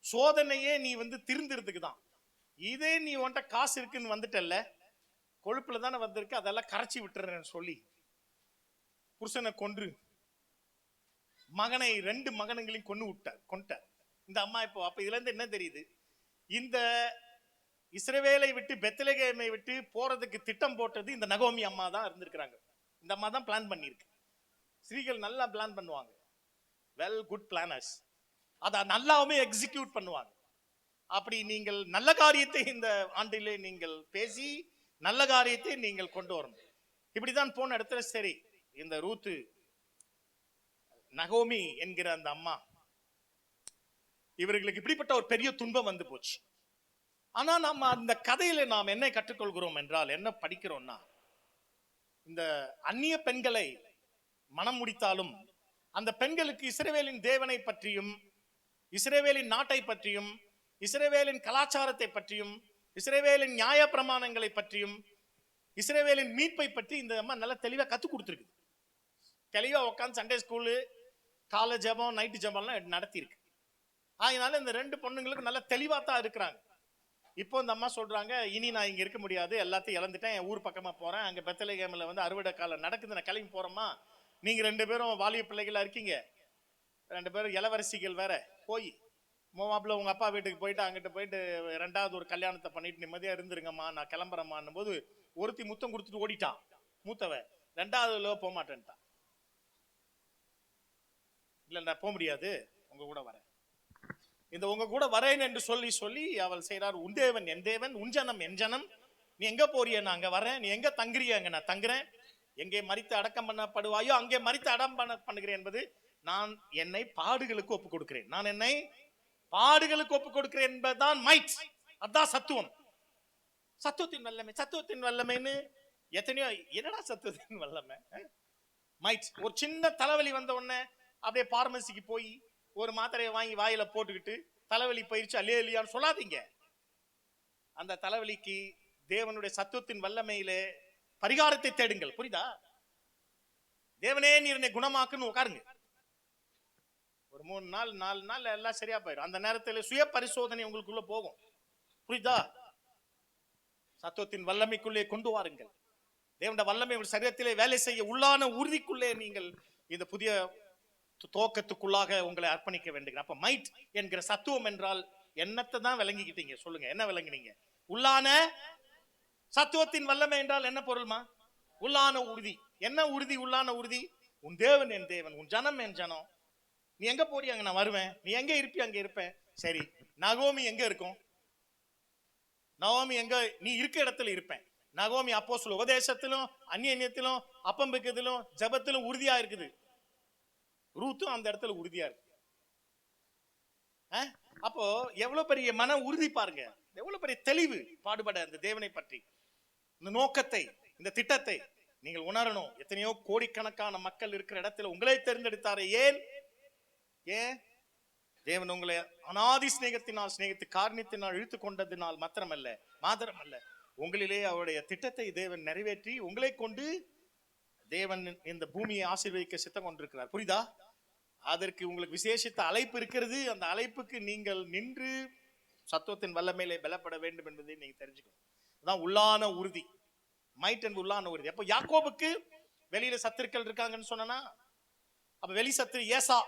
B: சோதனையே நீ திருந்துறதுக்கு தான். இதே நீ உன்கிட்ட காசு இருக்குன்னு வந்துட்டல்ல, கொழுப்புல தானே வந்திருக்கு, அதெல்லாம் கரைச்சி விட்டுறேன்னு சொல்லி புருஷனை கொன்று மகனை 2 மகன்களையும் கொண்டுட்டார் இந்த அம்மா. இப்போ அப்ப இதுல இருந்து என்ன தெரியுது? இந்த இஸ்ரவேலை விட்டு பெத்லகேமை விட்டு போறதுக்கு திட்டம் போட்டது இந்த நகோமி அம்மா தான் இருந்திருக்கிறாங்க. இந்த அம்மா தான் பிளான் பண்ணிருக்கு. ஸ்திரீகள் நல்லா பிளான் பண்ணுவாங்க, வெல் குட் பிளானர்ஸ். அதை நல்லாவே எக்ஸிக்யூட் பண்ணுவாங்க. அப்படி நீங்கள் நல்ல காரியத்தை இந்த ஆண்டிலே நீங்கள் பேசி நல்ல காரியத்தை நீங்கள் கொண்டு வரணும். இப்படிதான் போன இடத்துல சரி, இந்த ரூத்து நகோமி என்கிற அந்த அம்மா, இவர்களுக்கு இப்படிப்பட்ட ஒரு பெரிய துன்பம் வந்து போச்சு. ஆனா நம்ம அந்த கதையில நாம் என்ன கற்றுக்கொள்கிறோம் என்றால், என்ன படிக்கிறோம்னா, இந்த அந்நிய பெண்களை மனம் முடித்தாலும் அந்த பெண்களுக்கு இஸ்ரவேலின் தேவனை பற்றியும், இஸ்ரவேலின் நாட்டை பற்றியும், இஸ்ரவேலின் கலாச்சாரத்தை பற்றியும், இஸ்ரவேலின் நியாய பிரமாணங்களை பற்றியும், இஸ்ரவேலின் மீட்பை பற்றி இந்த அம்மா நல்லா தெளிவா கத்து கொடுத்துருக்கு. தெளிவா உட்காந்து சண்டே ஸ்கூலு, காலை ஜெபம், நைட்டு ஜெபம்லாம் நடத்தியிருக்கு. அதனால இந்த 2 பொண்ணுங்களுக்கு நல்ல தெளிவா தான் இருக்கிறாங்க. இப்போ இந்த அம்மா சொல்றாங்க, இனி நான் இங்க இருக்க முடியாது, எல்லாத்தையும் இழந்துட்டேன், என் ஊர் பக்கமா போறேன், அங்க பெத்லகேம்ல அறுவடை காலம் நடக்குது, நான் கிளம்பி போறேம்மா. நீங்க 2 பேரும் வாலிய பிள்ளைகளா இருக்கீங்க, 2 பேரும் இளவரசிகள் வேற, போய் மோவாப்ல உங்க அப்பா வீட்டுக்கு போயிட்டு அங்கிட்ட போயிட்டு 2வது ஒரு கல்யாணத்தை பண்ணிட்டு நிம்மதியா இருந்துருங்கம்மா, நான் கிளம்புறேம்மான்னும் போது ஒருத்தி முத்தம் கொடுத்துட்டு ஓடிட்டான் மூத்தவ. 2வது போக மாட்டேன்ட்டான். இல்ல நான் போக முடியாது, உங்க கூட வரேன். இந்த உங்க கூட வரேன் என்று சொல்லி சொல்லி அவள் செய்றார், உன் தேவன் என் தேவன், உன் ஜனம் என் ஜனம், நீ எங்க போறிய நான் அங்க வரேன், நீ எங்க தங்குறிய அங்க நான் தங்குறேன், எங்கே மரித்து அடக்கம் பண்ணப்படுவாயோ அங்கே மரித்து பண்ணுகிறேன் என்பது, நான் என்னை பாடுகளுக்கு ஒப்பு கொடுக்கிறேன், நான் என்னை பாடுகளுக்கு ஒப்பு கொடுக்கிறேன் என்பதுதான் மைட். அதான் சத்துவம். சத்துவத்தின் வல்லமை, சத்துவத்தின் வல்லமைன்னு எத்தனையோ, என்னடா சத்துவத்தின் வல்லமை? மைட். ஒரு சின்ன தலைவலி வந்த உடனே அப்படியே பார்மசிக்கு போய் ஒரு மாத்திரையை வாங்கி வாயில போட்டுக்கிட்டு தலைவலி பயிற்சி அல்லேலியான்னு சொல்லாதீங்க. அந்த தலைவலிக்கு தேவனுடைய சத்துவத்தின் வல்லமையிலே பரிகாரத்தை தேடுங்கள். புரியுதா? தேவனே நீர் என்னை குணமாக்குன்னு உட்காருங்க. ஒரு 3 நாள் 4 நாள் எல்லாம் சரியா போயிடும். அந்த நேரத்தில் சுய பரிசோதனை உங்களுக்குள்ள போகும். புரியுதா? சத்துவத்தின் வல்லமைக்குள்ளே கொண்டு வாருங்கள். தேவனுடைய வல்லமை உங்கள் சரீரத்திலே வேலை செய்ய உள்ளான உறுதிக்குள்ளே நீங்கள் இந்த புதிய துவக்கத்துக்குள்ளாக உங்களை அர்ப்பணிக்க வேண்டும். அப்ப மைட் என்கிற சத்துவம் என்றால் என்னத்தை தான் விளங்கிக்கிட்டீங்க? சொல்லுங்க, என்ன விளங்கினீங்க? உள்ளான சத்துவத்தின் வல்லமை என்றால் என்ன பொருள்மா? உள்ளான உறுதி. என்ன உறுதி? உள்ளான உறுதி. உன் தேவன் என் தேவன், உன் ஜனம் என் ஜனம், நீ எங்க போறிய அங்க நான் வருவேன், நீ எங்க இருப்பிய அங்க இருப்பேன். சரி, நகோமி எங்க இருக்கும்? நகோமி எங்க நீ இருக்க இடத்துல இருப்பேன். நகோமி அப்போஸ்தல உபதேசத்திலும் அந்நியத்திலும் அப்பம் வைக்கிறதிலும் ஜெபத்திலும் உறுதியா இருக்குது. ரூத்தும் அந்த இடத்துல உறுதியா இருக்கு. அப்போ எவ்வளவு பெரிய மன உறுதி பாருங்க, எவ்வளவு பெரிய தெளிவு பாடுபட அந்த தேவனை பற்றி, இந்த நோக்கத்தை, இந்த திட்டத்தை நீங்கள் உணரணும். எத்தனையோ கோடிக்கணக்கான மக்கள் இருக்கிற இடத்துல உங்களை தேர்ந்தெடுத்தாரே. ஏன்? ஏன்? தேவன் உங்களை அனாதி சிநேகத்து காரணத்தினால் இழுத்து கொண்டதினால் மாத்திரமல்ல, உங்களிலே அவருடைய திட்டத்தை தேவன் நிறைவேற்றி உங்களை கொண்டு தேவன் இந்த பூமியை ஆசீர்வதிக்க சித்தம் கொண்டிருக்கிறார். புரியுதா? அதற்கு உங்களுக்கு விசேஷித்த அழைப்பு இருக்கிறது. அந்த அழைப்புக்கு நீங்கள் நின்று சத்துவத்தின் வல்லமையிலே பலப்பட வேண்டும் என்பதை நீங்க தெரிஞ்சுக்கணும். அதான் உள்ளான உறுதி, மைட் அண்ட் உள்ளான உறுதி. அப்போ யாக்கோபுக்கு வெளியில சத்துருக்கள் இருக்காங்கன்னு சொன்னா, அப்ப வெளி சத்துரு ஏசா,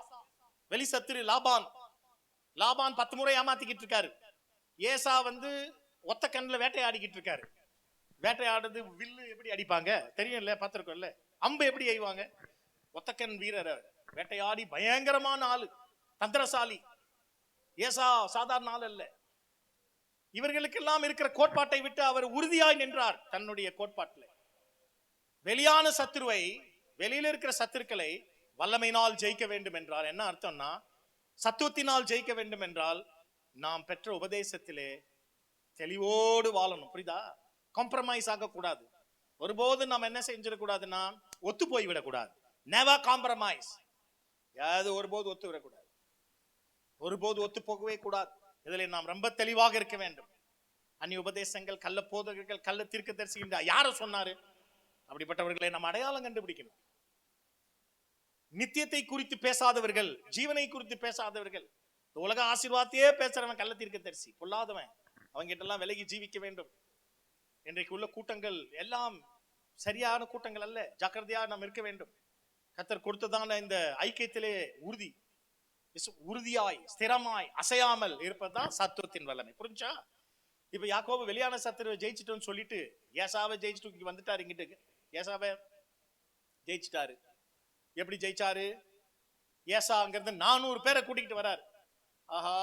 B: வெளி சத்துரு லாபான், லாபான் 10 முறை ஏமாத்திக்கிட்டு இருக்காரு. ஏசா வந்து ஒத்த கண்ணுல வேட்டையாடிக்கிட்டு இருக்காரு. வேட்டையாடுறது வில்லு எப்படி அடிப்பாங்க தெரியும்ல, பார்த்திருக்கோம்ல. அம்பு எப்படி எய்வாங்க? ஒத்தக்கன் வீரர் வேட்டையாடி பயங்கரமான ஆளு, தந்திரசாலி. ஏசா சாதாரண ஆள் அல்ல. இவர்களுக்கெல்லாம் இருக்கிற கோட்பாட்டை விட்டு அவர் உறுதியாய் நின்றார் தன்னுடைய கோட்பாட்டில். வெளியான சத்துருவை, வெளியில இருக்கிற சத்துருக்களை வல்லமையினால் ஜெயிக்க வேண்டும் என்றால் என்ன அர்த்தம்னா, சத்துவத்தினால் ஜெயிக்க வேண்டும் என்றால் நாம் பெற்ற உபதேசத்திலே தெளிவோடு வாழணும். புரியுதா? காம்ப்ரமைஸ் ஆகக்கூடாது. ஒருபோது நாம் என்ன செஞ்சிடக்கூடாதுன்னா, ஒத்து போய் விடக்கூடாது. Never compromise. யாவது ஒருபோது ஒத்து விடக்கூடாது, ஒருபோது ஒத்து போகவே கூடாது. இதில் நாம் ரொம்ப தெளிவாக இருக்க வேண்டும். அந்நிய உபதேசங்கள், கள்ள போதகர்கள், கள்ள தீர்க்கதரிசிகள் யார சொன்னாரு? அப்படிப்பட்டவர்களை நாம் அடையாளம் கண்டுபிடிக்கணும். நித்தியத்தை குறித்து பேசாதவர்கள், ஜீவனை குறித்து பேசாதவர்கள், உலக ஆசீர்வாதத்தையே பேசுறவன் கள்ள தீர்க்கதரிசி, பொல்லாதவன். அவங்க கிட்ட எல்லாம் விலகி ஜீவிக்க வேண்டும். இன்றைக்கு உள்ள கூட்டங்கள் எல்லாம் சரியான கூட்டங்கள் அல்ல. ஜாக்கிரதையா நாம் இருக்க வேண்டும். கர்த்தர் கொடுத்ததான இந்த ஐக்கியத்திலே உறுதியாய் ஸ்திரமாய் அசையாமல் இருப்பதுதான் சத்துவத்தின் வல்லமை. புரிஞ்சா? இப்ப யாக்கோபு வெளியான சத்துருவை ஜெயிச்சிட்டோன்னு சொல்லிட்டு ஏசாவை ஜெயிச்சுட்டு இங்க வந்துட்டாரு. இங்கிட்டு ஏசாவை ஜெயிச்சிட்டாரு. எப்படி ஜெயிச்சாரு? ஏசா அங்கிருந்து 400 பேரை கூட்டிகிட்டு வர்றாரு. ஆஹா,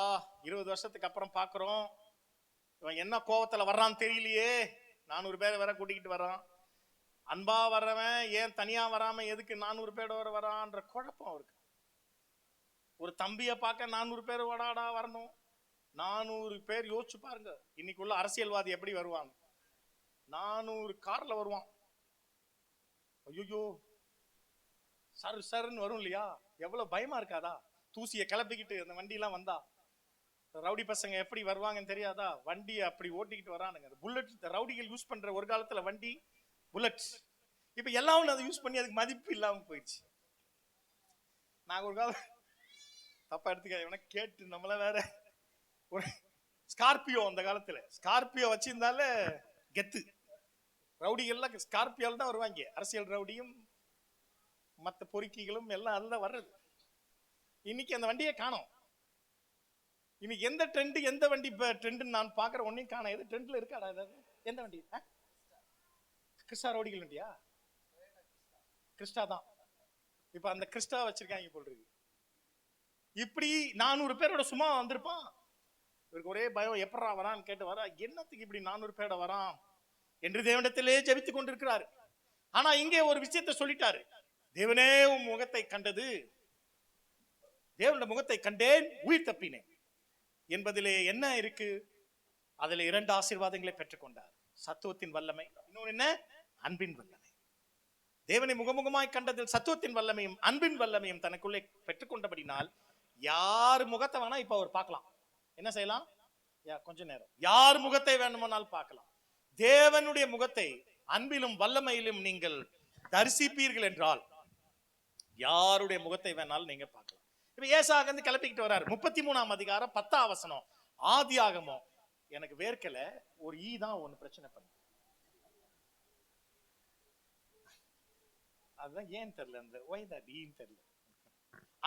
B: 20 வருஷத்துக்கு அப்புறம் பாக்குறோம், இவன் என்ன கோவத்துல வர்றான்னு தெரியலையே. 400 பேரை வேற கூட்டிக்கிட்டு வர்றான். அன்பா வர்றவன் ஏன் தனியா வராம எதுக்கு 400 பேரோட வரான்ற குழப்பம் அவருக்கு. ஒரு தம்பிய பார்க்க 400 பேர் வடாடா வரணும். 400 பேர் யோசிச்சு பாருங்க, இன்னைக்குள்ள அரசியல்வாதி எப்படி வருவாங்க. 400 கார்ல வருவான். ஐயோ, சரு சருன்னு வரும் இல்லையா? எவ்வளவு பயமா இருக்காதா? தூசியை கிளப்பிக்கிட்டு அந்த வண்டி எல்லாம் வந்தா ரவுடி பசங்க எப்படி வருவாங்கன்னு தெரியாதா? வண்டி அப்படி ஓட்டிக்கிட்டு வரானுங்க. புல்லட் ரவுடிகள் யூஸ் பண்ற ஒரு காலத்துல வண்டி புல்லட். இப்ப எல்லாம் அதை யூஸ் பண்ணி அதுக்கு மதிப்பு இல்லாம போயிடுச்சு. நாங்க ஒரு காலம் தப்பா எடுத்துக்க இவனை கேட்டு நம்மள வேற ஒரு ஸ்கார்பியோ, அந்த காலத்துல ஸ்கார்பியோ வச்சிருந்தாலே கெத்து. ரவுடிகள்லாம் ஸ்கார்பியோல தான் வருவாங்க. அரசியல் ரவுடியும் மற்ற பொறுக்கிகளும் எல்லாம் அதுதான் வர்றது. இன்னைக்கு அந்த வண்டியை காணோம். இன்னைக்கு எந்த ட்ரெண்ட், எந்த வண்டி ட்ரெண்ட் நான் பாக்குற ஒன்னையும் காணோம். எது ட்ரெண்ட்ல இருக்காடா? ஏதாவது எந்த வண்டி? கிறிஸ்டா ரவுடிகள் வண்டியா? கிறிஸ்டா தான். இப்ப அந்த கிறிஸ்டா வச்சிருக்காங்க போல் இருக்கு. இப்படி 400 பேரோட சும்மா வந்திருப்பான். இவருக்கு ஒரே பயம், எப்படா வரான்னு கேட்டு வரா. என்னத்துக்கு இப்படி 400 பேரோட வரான் என்று தேவனிடத்திலே ஜெபித்துக் கொண்டிருக்கிறார். ஆனா இங்கே ஒரு விஷயத்தை சொல்லிட்டாரு. தேவனே உன் முகத்தை கண்டது, தேவனுடைய முகத்தை கண்டேன், உயிர் தப்பினேன் என்பதிலே என்ன இருக்கு? அதில் 2 ஆசீர்வாதங்களை பெற்றுக்கொண்டார். சத்துவத்தின் வல்லமை, இன்னொன்னு என்ன? அன்பின் வல்லமை. தேவனை முகமுகமாய் கண்டதில் சத்துவத்தின் வல்லமையும் அன்பின் வல்லமையும் தனக்குள்ளே பெற்றுக்கொண்டபடினால் யார் முகத்தை வேணா இப்ப அவர் பார்க்கலாம். என்ன செய்யலாம்? கொஞ்ச நேரம் யார் முகத்தை வேணுமானால் பார்க்கலாம். தேவனுடைய முகத்தை அன்பிலும் வல்லமையிலும் நீங்கள் தரிசிப்பீர்கள் என்றால் யாருடைய முகத்தை வேணாலும் நீங்க பார்க்கலாம். இப்ப ஏசாக இருந்து கிளப்பிக்கிட்டு வர்றாரு. 33ஆம் அதிகாரம் 10ஆம் வசனம். ஆதியாகமம். எனக்கு வேர்க்கல, ஒரு ஈ தான் ஒண்ணு பிரச்சனை பண்ணு. அதுதான் ஏன் தெரியல, அந்த ஒய் தட் ஈன்னு தெரியல.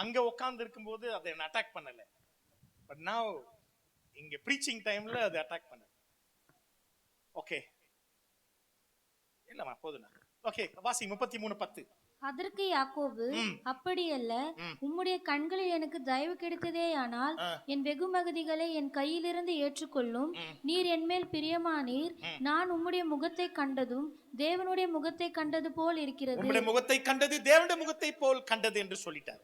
B: அங்க உட்கார்ந்து இருக்கும்போது அதை என்ன அட்டாக் பண்ணல, பட் நவ இங்க பிரீச்சிங் டைம்ல அதை அட்டாக் பண்ணல. ஓகே, இல்லமா போதுனா. ஓகே, வாசி 33:10.
D: அதற்கு யாக்கோபு, அப்படியல்ல, உம்முடைய கண்களில் எனக்கு தயவு கிடைத்ததேயானால் என் வெகுமகதிகளை என் கையிலிருந்து ஏற்றுக்கொள்ளும். நீர் என்மேல் பிரியமானீர். நான் உம்முடைய முகத்தை கண்டதும் தேவனுடைய முகத்தை கண்டது போல் இருக்கிறது.
B: உம்முடைய முகத்தை கண்டது தேவனுடைய முகத்தை போல் கண்டது என்று சொல்லிட்டார்.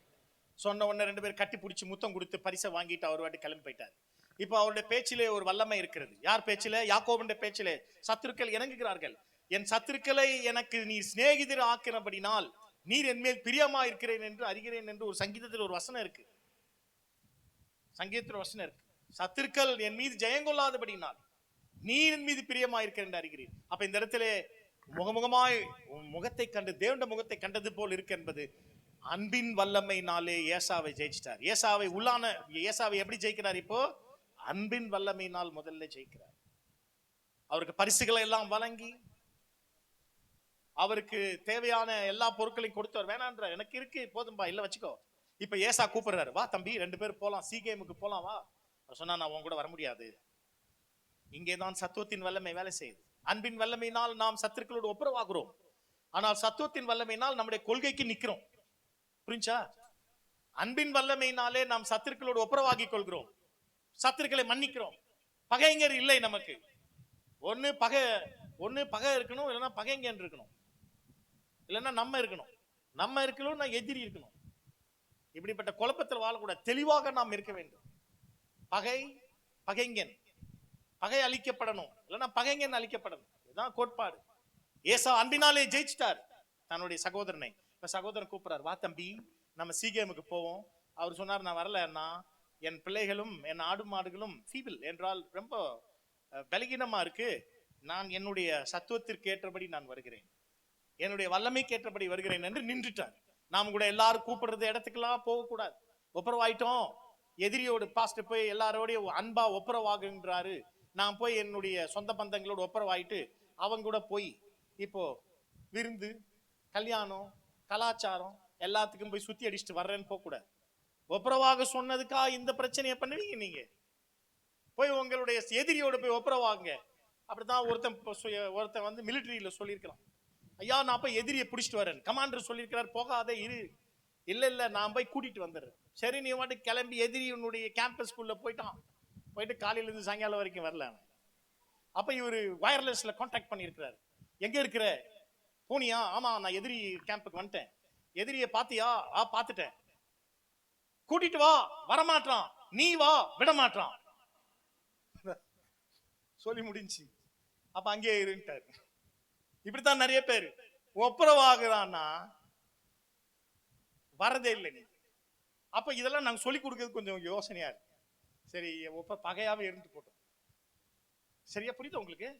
B: சொன்ன உடனே 2 பேர் கட்டி பிடிச்சி முத்தம் கொடுத்து பரிசை வாங்கிட்டு அவர் வாட்டி கிளம்பி போயிட்டார். இப்போ அவருடைய பேச்சிலே ஒரு வல்லமை இருக்கிறது. யார் பேச்சிலே? யாக்கோபுடைய பேச்சிலே. சத்துருக்கள் இறங்குகிறார்கள். என் சத்துருக்களை எனக்கு நீ சிநேகிதர் ஆக்கினபடினால் நீர் என் மேல் பிரியமா இருக்கிறேன் என்று அறிகிறேன் என்று ஒரு சங்கீதத்தில் ஒரு வசனம் இருக்கு. சங்கீதத்தில் வசனம் இருக்கு. சத்துருக்கள் என் மீது ஜெயங்கொள்ளாதபடினால் நீர் என் மீது பிரியமா இருக்கிறேன் என்று அறிகிறேன். அப்ப இந்த இடத்துல முகமுகமாய் முகத்தை கண்டு தேவனுடைய முகத்தை கண்டது போல் இருக்கு என்பது அன்பின் வல்லமையினாலே ஏசாவை ஜெயிச்சிட்டார். ஏசாவை எப்படி ஜெயிக்கிறார்? இப்போ அன்பின் வல்லமையினால் முதல்ல ஜெயிக்கிறார். அவருக்கு பரிசுகளை எல்லாம் வழங்கி அவருக்கு தேவையான எல்லா பொருட்களையும் கொடுத்தவர். வேணான்ற, எனக்கு இருக்கு போதும்பா, இல்ல வச்சுக்கோ. இப்ப ஏசா கூப்பிடுறாரு, வா தம்பி 2 பேரும் போலாம், சீகேமுக்கு போலாம் வா. அவர் சொன்னா, நான் உன் கூட வர முடியாது. இங்கேதான் சத்துவத்தின் வல்லமை வேலை செய்யுது. அன்பின் வல்லமையினால் நாம் சத்துருக்களோடு ஒப்புரவாகிறோம். ஆனால் சத்துவத்தின் வல்லமையினால் நம்முடைய கொள்கைக்கு நிக்கிறோம். புரிஞ்சா? அன்பின் வல்லமையினாலே நாம் சத்துருக்களோடு ஒப்புரவாகி கொள்கிறோம், சத்துருக்களை மன்னிக்கிறோம். பகைஞர் இல்லை நமக்கு. ஒண்ணு பகை இருக்கணும், இல்லைன்னா பகைஞன் இருக்கணும், இல்லைன்னா நம்ம இருக்கணும். நம்ம இருக்கணும், எதிரி இருக்கணும். இப்படிப்பட்ட குழப்பத்தில் வாழக்கூடாது. தெளிவாக நாம் இருக்க வேண்டும். பகைஞன், பகை அழிக்கப்படணும், இல்லைன்னா பகைஞன் அழிக்கப்படணும். இதுதான் கோட்பாடு. ஏசா அன்பினாலே ஜெயிச்சிட்டார் தன்னுடைய சகோதரனை. இப்ப சகோதரன் கூப்பிடுறார், வா தம்பி நம்ம சீகேமுக்கு போவோம். அவர் சொன்னார், நான் வரலன்னா என் பிள்ளைகளும் என் ஆடு மாடுகளும் ஃபீபிள் என்றால் ரொம்ப பலகீனமா இருக்கு. நான் என்னுடைய சத்துவத்திற்கு ஏற்றபடி நான் வருகிறேன், என்னுடைய வல்லமைக்கு ஏற்றபடி வருகிறேன் என்று நின்றுட்டார். நாம் கூட எல்லாரும் கூப்பிடுறது இடத்துக்கெல்லாம் போகக்கூடாது. ஒப்புரவாயிட்டோம், எதிரியோடு பாஸ்ட் போய் எல்லாரோடைய அன்பா ஒப்புரவாகுன்றாரு. நான் போய் என்னுடைய சொந்த பந்தங்களோடு ஒப்புரவாயிட்டு அவங்க கூட போய் இப்போ விருந்து, கல்யாணம், கலாச்சாரம் எல்லாத்துக்கும் போய் சுத்தி அடிச்சுட்டு வர்றேன்னு போக கூடாது. ஒப்புரவாக சொன்னதுக்கா இந்த பிரச்சனையை பண்ணுவீங்க? நீங்க போய் உங்களுடைய எதிரியோட போய் ஒப்புரவாங்க. அப்படித்தான் ஒருத்தன் வந்து மிலிட்டரியில சொல்லியிருக்கலாம், ஐயா நான் போய் எதிரியை பிடிச்சிட்டு வரேன். கமாண்டர் சொல்லியிருக்கிறார், போகாத இரு. இல்ல நான் போய் கூட்டிட்டு வந்துடுறேன். சரி, நீ வாட்டி கிளம்பி எதிரியுடைய கேம்பஸ்குள்ள போயிட்டு காலையில இருந்து சாயங்காலம் வரைக்கும் வரல. அப்ப இவரு வயர்லெஸ்ல கான்டாக்ட் பண்ணியிருக்கிறார், எங்க இருக்கிற? போனியா? ஆமா, நான் எதிரி கேம்புக்கு வந்துட்டேன். எதிரியை பாத்தியா? பாத்துட்டேன். கூட்டிட்டு வா. வரமாட்டான். நீ வா, விட மாட்டான். சொல்லி முடிஞ்சு. அப்ப அங்கே இருந்துட்டாரு. இப்படித்தான் நிறைய பேர் ஒப்புரவாகிறான்னா வரதே இல்லை. நீ அப்ப இதெல்லாம் நாங்க சொல்லி கொடுக்கறது கொஞ்சம் யோசனையா இருக்கு. சரி, பகையாவே இருந்து போட்டோம். சரியா புரியுது உங்களுக்கு?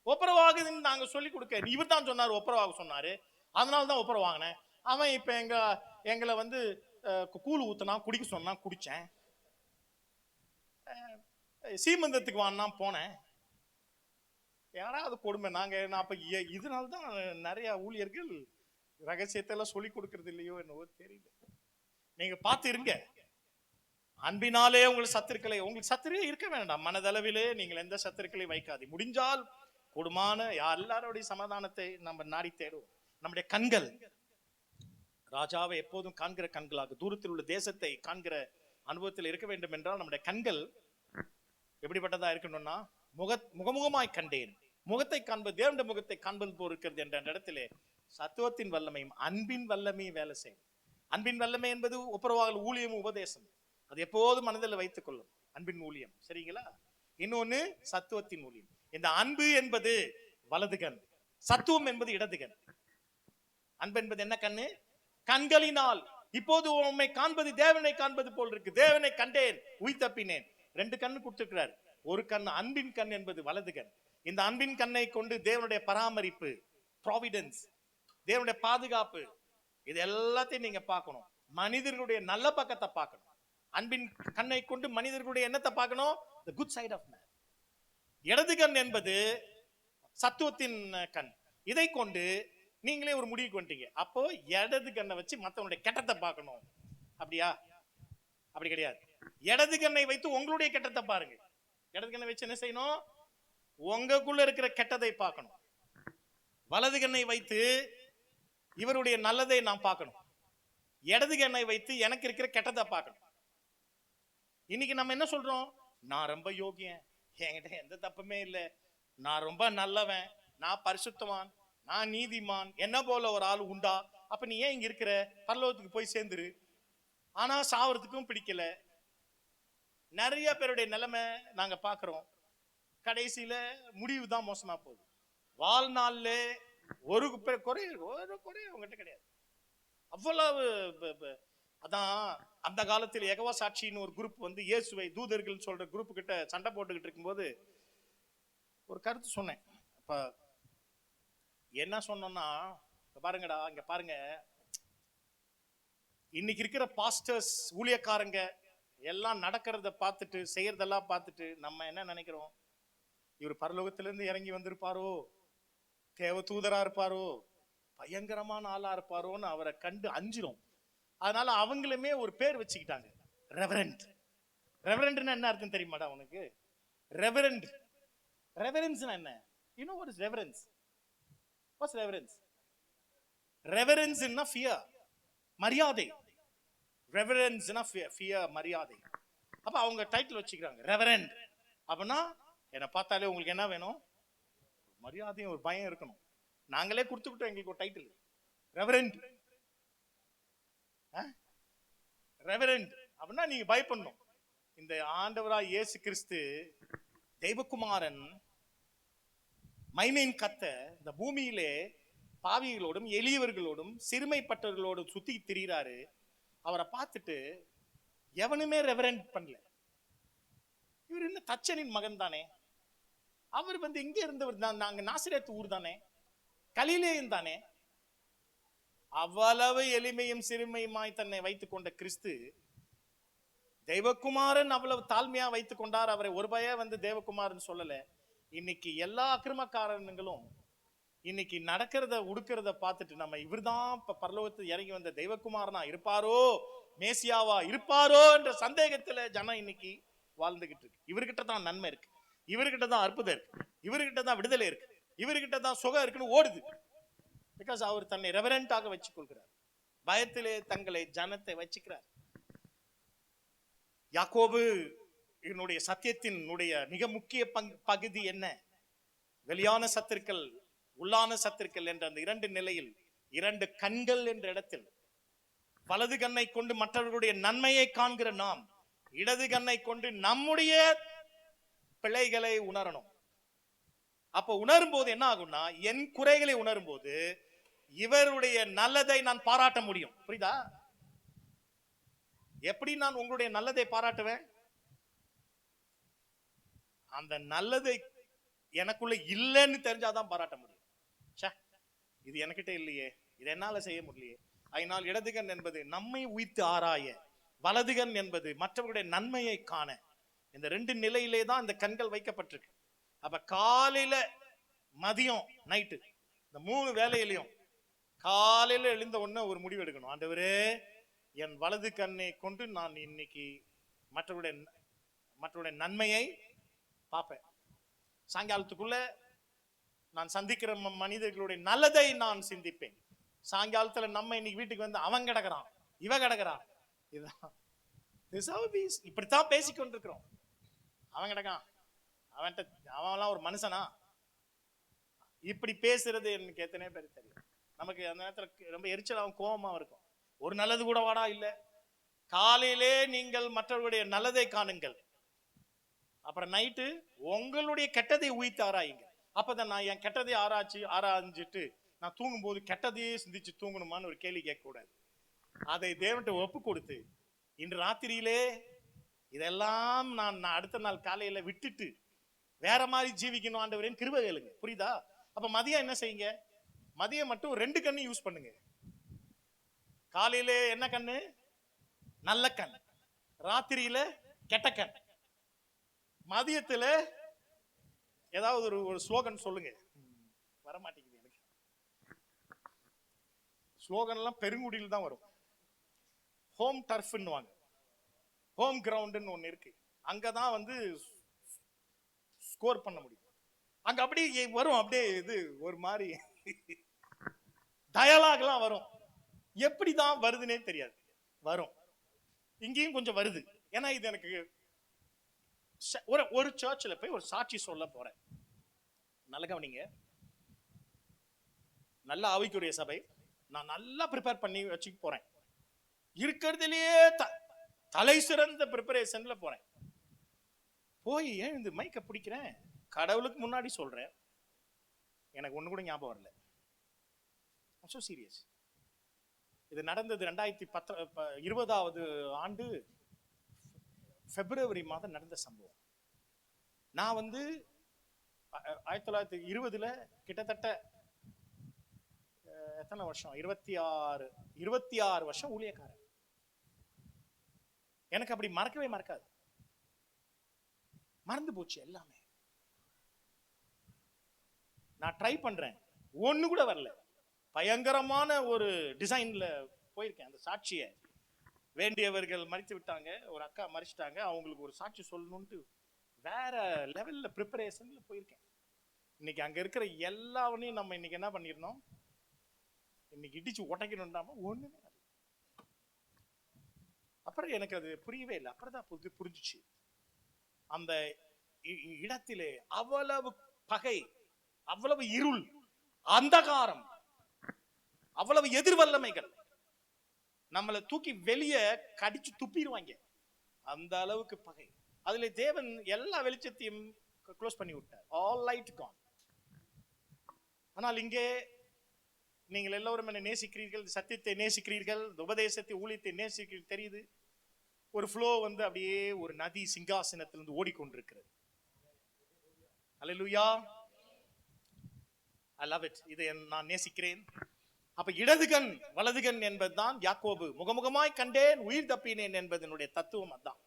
B: ஒப்புரவாகுதுன்னு நாங்க சொல்லி கொடுக்க, இவர் தான் சொன்னாரு, ஒப்புரவாக சொன்னாரு, அதனாலதான் ஒப்புரவாங்கினேன். அவன் இப்ப எங்களை வந்து கூழ் ஊத்துனா குடிக்க சொன்னா குடிச்சேன், சீமந்தத்துக்கு வான்னா போனேன். யாராவது கொடுமை. நான் அப்ப இதனால்தான் நிறைய ஊழியர்கள் ரகசியத்தை எல்லாம் சொல்லி கொடுக்கறது இல்லையோ என்னவோ தெரியல. நீங்க பார்த்து இருங்க. அன்பினாலே உங்களுக்கு சத்துருவே இருக்க வேண்டாம். மனதளவிலே நீங்கள் எந்த சத்துருக்களை வைக்காது. முடிஞ்சால் கொடுமான எல்லாரோடைய சமாதானத்தை நம்ம நாடி தேடுவோம். நம்முடைய கண்கள் ராஜாவை எப்போதும் காண்கிற கண்களாக, தூரத்தில் உள்ள தேசத்தை காண்கிற அனுபவத்தில் இருக்க வேண்டும் என்றால் நம்முடைய கண்கள் எப்படிப்பட்டதா இருக்கணும்னா, முகமுகமாய் கண்டேன், முகத்தை காண்பது, தேவனுடைய முகத்தை காண்பது போல் இருக்கிறது என்ற இடத்திலே சத்துவத்தின் வல்லமையும் அன்பின் வல்லமையும் வேலை செய்யும். அன்பின் வல்லமை என்பது ஒப்புரவாகல், ஊழியம், உபதேசம். அது எப்போதும் மனதில் வைத்துக் கொள்ளும். அன்பின் ஊழியம், சரிங்களா? இன்னொன்னு சத்துவத்தின் ஊழியம். இந்த அன்பு என்பது வலது கண், சத்துவம் என்பது இடது கண். அன்பு என்பது என்ன கண்ணு? கண்களினால். இப்போது உண்மை காண்பது தேவனை காண்பது போல் இருக்கு. தேவனை கண்டேன், உயிர் தப்பினேன். 2 கண்ணு கொடுத்திருக்கிறார். ஒரு கண் அன்பின் கண் என்பது வலது கண். இந்த அன்பின் கண்ணை கொண்டு தேவனுடைய பராமரிப்பு, ப்ராவிடன்ஸ், தேவனுடைய பாதுகாப்பு, இது எல்லாத்தையும் நீங்க பார்க்கணும். மனிதர்களுடைய நல்ல பக்கத்தை பார்க்கணும். அன்பின் கண்ணை கொண்டு மனிதர்களுடைய எண்ணத்தை பார்க்கணும், the good side of man. இடது கண் என்பது சத்துவத்தின் கண். இதை கொண்டு நீங்களே ஒரு முடிவுக்கு வந்துட்டீங்க. அப்போ இடது கண்ணை வச்சு மற்றவனுடைய கெட்டத்தை பார்க்கணும். அப்படியா? அப்படி கிடையாது. இடது கண்ணை வைத்து உங்களுடைய கெட்டத்தை பாருங்க. இடது கண்ணை வச்சு என்ன செய்யணும்? உங்களுக்குள்ள இருக்கிற கெட்டதை பார்க்கணும். வலது கண்ணை வைத்து இவருடைய நல்லதை நாம் பார்க்கணும். இடது கண்ணை வைத்து எனக்கு இருக்கிற கெட்டதை பார்க்கணும். இன்னைக்கு நம்ம என்ன சொல்றோம்? நான் ரொம்ப யோகியன், என்கிட்ட எந்த தப்புமே இல்லை, நான் ரொம்ப நல்லவன், நான் பரிசுத்தவான், நான் நீதிமான், என்ன போல ஒரு ஆள் உண்டா? அப்ப நீ ஏன் இங்க இருக்கிற? பரலோகத்துக்கு போய் சேர்ந்துரு. ஆனா சாவறதுக்கும் பிடிக்கல. நிறைய பேருடைய நிலைமை நாங்க பாக்குறோம். கடைசியில முடிவு தான் மோசமா போகுது. வாழ்நாள்ல ஒரு குறை உங்ககிட்ட கிடையாது. அவ்வளவு. அதான் அந்த காலத்தில் யெகோவா சாட்சின்னு ஒரு குரூப் வந்து இயேசுவை தூதர்கள் சொல்ற குரூப் கிட்ட சண்டை போட்டுக்கிட்டு இருக்கும்போது ஒரு கருத்து சொன்னேன். அப்ப என்ன சொன்னோம்னா, பாருங்கடா, இங்க பாருங்க, இன்னைக்கு இருக்கிற பாஸ்டர்ஸ், ஊழியக்காரங்க எல்லாம் நடக்கிறத பார்த்துட்டு, செய்யறதெல்லாம் பார்த்துட்டு நம்ம என்ன நினைக்கிறோம்? இவர் பரலோகத்திலிருந்து இறங்கி வந்திருப்பாரோ, தேவ தூதரா இருப்பாரோ, பயங்கரமான ஆளா இருப்பாரோன்னு அவரை கண்டு அஞ்சிரும். அதனால அவங்களுமே ஒரு பேர் வச்சுக்கிட்டாங்க, ரெவரண்ட். ரெவரண்ட்னா என்ன அர்த்தம் தெரியுமாடா உனக்கு? ரெவரண்ட், ரெவரன்ஸ்னா என்ன? You know what is reverence? What's reverence? ரெவரன்ஸ்னா ஃபியர், மரியாதை. ரெவரன்ஸ்னா ஃபியர், மரியாதை. அப்ப அவங்க டைட்டில் வச்சுக்கிறாங்க ரெவரண்ட். அப்படின்னா என்னை பார்த்தாலே உங்களுக்கு என்ன வேணும்? மரியாதையும் ஒரு பயம் இருக்கணும். நாங்களே கொடுத்துக்கிட்டோம் எங்களுக்கு ஒரு டைட்டில், ரெவரண்ட். ரெவரண்ட் அப்படின்னா நீங்க பயப்படணும். இந்த ஆண்டவராய் இயேசு கிறிஸ்து தெய்வகுமாரன் மைமேன் கத்த இந்த பூமியிலே பாவிகளோடும் எளியவர்களோடும் சிறுமைப்பட்டவர்களோடும் சுத்தி திரிகிறாரு. அவரை பார்த்துட்டு எவனுமே ரெவரண்ட் பண்ணல. இவர் என்ன தச்சனின் மகன் தானே, அவர் இங்க இருந்தவர் தான், நாங்க நாசிரேத்து ஊர் தானே, கலிலேயன் தானே. அவ்வளவு எளிமையும் சிறுமையுமாய் தன்னை வைத்துக் கொண்ட கிறிஸ்து தெய்வகுமாரன் அவ்வளவு தாழ்மையா வைத்துக் கொண்டார். அவரை ஒரு பய தேவகுமாரன் சொல்லல. இன்னைக்கு எல்லா அக்கிரமக்காரங்களும் இன்னைக்கு நடக்கிறத உடுக்கிறத பார்த்துட்டு நம்ம இவர்தான் பரலோகத்தில் இறங்கி வந்த தெய்வகுமாரனா இருப்பாரோ, மேசியாவா இருப்பாரோ என்ற சந்தேகத்துல ஜனம் இன்னைக்கு வாழ்ந்துகிட்டு இருக்கு. இவர்கிட்ட தான் நன்மை இருக்கு, இவர்கிட்ட தான் அற்புதம் இருக்கு, இவர்கிட்ட தான் விடுதலை இருக்கு, இவர்கிட்ட தான் சுகம் இருக்குன்னு ஓடுது. பிகாஸ் அவர் தன்னை ரெவரண்டாக வச்சுக் கொள்கிறார், பயத்திலே தங்களை ஜனத்தை வச்சுக்கிறார். யாக்கோபு என்னுடைய சத்தியத்தின் மிக முக்கிய பகுதி என்ன? வெளியான சத்துருக்கள், உள்ளான சத்துருக்கள் என்ற அந்த இரண்டு நிலையில், இரண்டு கண்கள் என்ற இடத்தில் வலது கண்ணை கொண்டு மற்றவர்களுடைய நன்மையை காண்கிற நாம், இடது கண்ணை கொண்டு நம்முடைய பிழைகளை உணரணும். அப்ப உணரும் போது என்ன ஆகும்னா, என் குறைகளை உணரும் போது இவருடைய நல்லதை நான் பாராட்ட முடியும். புரியுதா? எப்படி நான் உங்களுடைய நல்லதை பாராட்டுவேன்? அந்த நல்லதை எனக்குள்ள இல்லைன்னு தெரிஞ்சாதான் பாராட்ட முடியும். இது எனக்கிட்ட இல்லையே, இது என்னால செய்ய முடியலையே. அதனால் இடதுகன் என்பது நம்மை உய்த்து ஆராய, வலதுகன் என்பது மற்றவர்களுடைய நன்மையை காண. இந்த ரெண்டு நிலையிலே தான் இந்த கண்கள் வைக்கப்பட்டிருக்கு. அப்ப காலையில, மதியம், நைட்டு, இந்த மூணு வேலையிலையும் காலையில எழுந்த உடனே ஒரு முடிவு எடுக்கணும். ஆண்டவரே, என் வலது கண்ணை கொண்டு நான் இன்னைக்கு மற்றவருடைய நன்மையை பார்ப்பேன். சாயங்காலத்துக்குள்ள நான் சந்திக்கிற மனிதர்களுடைய நல்லதை நான் சிந்திப்பேன். சாயங்காலத்துல நம்ம இன்னைக்கு வீட்டுக்கு வந்து அவன் கிடக்குறான், இவ கிடக்குறான், இதுதான் இப்படித்தான் பேசிக்கொண்டிருக்கிறோம். அவன் கிடக்கான், அவன்லாம் ஒரு மனுஷனா? இப்படி பேசுறது எனக்கு எத்தனை பேர் தெரியும். நமக்கு அந்த நேரத்துல ரொம்ப எரிச்சலாகவும் கோபமாவும் இருக்கும். ஒரு நல்லது கூட வாடா இல்ல. காலையிலே நீங்கள் மற்றவர்களுடைய நல்லதை காணுங்கள், அப்புறம் நைட்டு உங்களுடைய கெட்டதை உயிர்த்து ஆராயுங்க. அப்பதான் நான் என் கெட்டதை ஆராய்ஞ்சிட்டு நான் தூங்கும் போது கெட்டதையே சிந்திச்சு தூங்கணுமான்னு ஒரு கேள்வி கேட்க கூடாது. அதை தேவன்கிட்ட ஒப்பு கொடுத்து, இன்று ராத்திரியிலே இதெல்லாம் நான் அடுத்த நாள் காலையில விட்டுட்டு வேற மாதிரி ஜீவிக்கணும் ஆண்டவரேன்னு கிருபை கேளுங்க. புரியுதா? அப்ப மதியம் என்ன செய்யுங்க? மதியம் மட்டும் 2 கண்ணு யூஸ் பண்ணுங்க. காலையில என்ன கண்ணு? நல்ல கண். ராத்திரியில கெட்ட கண். மதியத்துல ஏதாவது ஒரு ஸ்லோகன் சொல்லுங்க. வரமாட்டேங்குது எனக்கு. ஸ்லோகன் எல்லாம் பெருங்குடியில் தான் வரும். ஹோம் டர்ஃப்னு வாங்க, ஹோம் கிரவுண்டுன்னு ஒண்ணு இருக்கு. அங்கதான் ஸ்கோர் பண்ண முடியும். அங்க அப்படியே வரும், அப்படியே இது ஒரு மாதிரி டயலாக்லாம் வரும். எப்படிதான் வருதுன்னே தெரியாது, வரும். இங்கேயும் கொஞ்சம் வருது. ஏன்னா இது எனக்கு ஒரு சர்ச்சில் போய் ஒரு சாட்சி சொல்ல போறேன். நல்ல கவனிங்க. நல்ல ஆவிக்குரிய சபை, நான் நல்லா ப்ரிப்பேர் பண்ணி வச்சுக்க போறேன். இருக்கிறதுலயே தலை சிறந்த ப்ரிப்பரேஷன்ல போறேன். போய் ஏன் இந்த மைக்க பிடிக்கிறேன், கடவுளுக்கு முன்னாடி சொல்றேன். எனக்கு ஒண்ணு கூட ஞாபகம் வரல. so serious. இது நடந்தது 2020 ஆண்டு பிப்ரவரி மாதம் நடந்த சம்பவம். நான் 1920 கிட்டத்தட்ட எத்தனை வருஷம், 26 வருஷம் ஊழியக்காரன். எனக்கு அப்படி மறக்கவே மறக்காது. மறந்து போச்சு எல்லாமே. நான் ட்ரை பண்றேன், ஒண்ணு கூட வரல. பயங்கரமான ஒரு டிசைன்ல போயிருக்கேன். அந்த சாட்சியை வேண்டியவர்கள் மறித்து விட்டாங்க, ஒரு அக்கா மறிச்சிட்டாங்க, அவங்களுக்கு ஒரு சாட்சி சொல்லணும்ட்டு வேற லெவல்ல ப்ரிப்பரேஷன்ல போயிருக்கேன். இன்னைக்கு அங்க இருக்கிற எல்லாவனையும் நம்ம இன்னைக்கு என்ன பண்ணிடணும், இன்னைக்கு இடிச்சு உடைக்கணும்டாம ஒண்ணுமே இல்லை. அப்புறம் எனக்கு அது புரியவே இல்லை. அப்புறம் தான் புரிஞ்சுச்சு, அந்த இடத்திலே அவ்வளவு பகை, அவ்வளவு இருள், அந்தகாரம், அவ்வளவு எதிர்வல்லமைகள், நம்மளை தூக்கி வெளியே கடிச்சு துப்பிடுவாங்க, அந்த அளவுக்கு பகை. அதுல தேவன் எல்லா வெளிச்சத்தையும் க்ளோஸ் பண்ணி விட்டார். All light gone. ஆனால் இங்கே நீங்கள் எல்லோரும் என்ன நேசிக்கிறீர்கள், சத்தியத்தை நேசிக்கிறீர்கள், உபதேசத்தை, ஊழியத்தை நேசிக்கிறீர்கள் தெரியுது. ஒரு ஃப்ளோ வந்து அப்படியே ஒரு நதி சிங்காசனத்திலிருந்து ஓடிக்கொண்டிருக்கிறது. அல்லேலூயா, I love it. இதை நான் நேசிக்கிறேன். அப்ப இடதுகண் வலதுகண் என்பதுதான் யாக்கோபு முகமுகமாய் கண்டேன் உயிர் தப்பினேன் என்பதனுடைய தத்துவம் அதான்.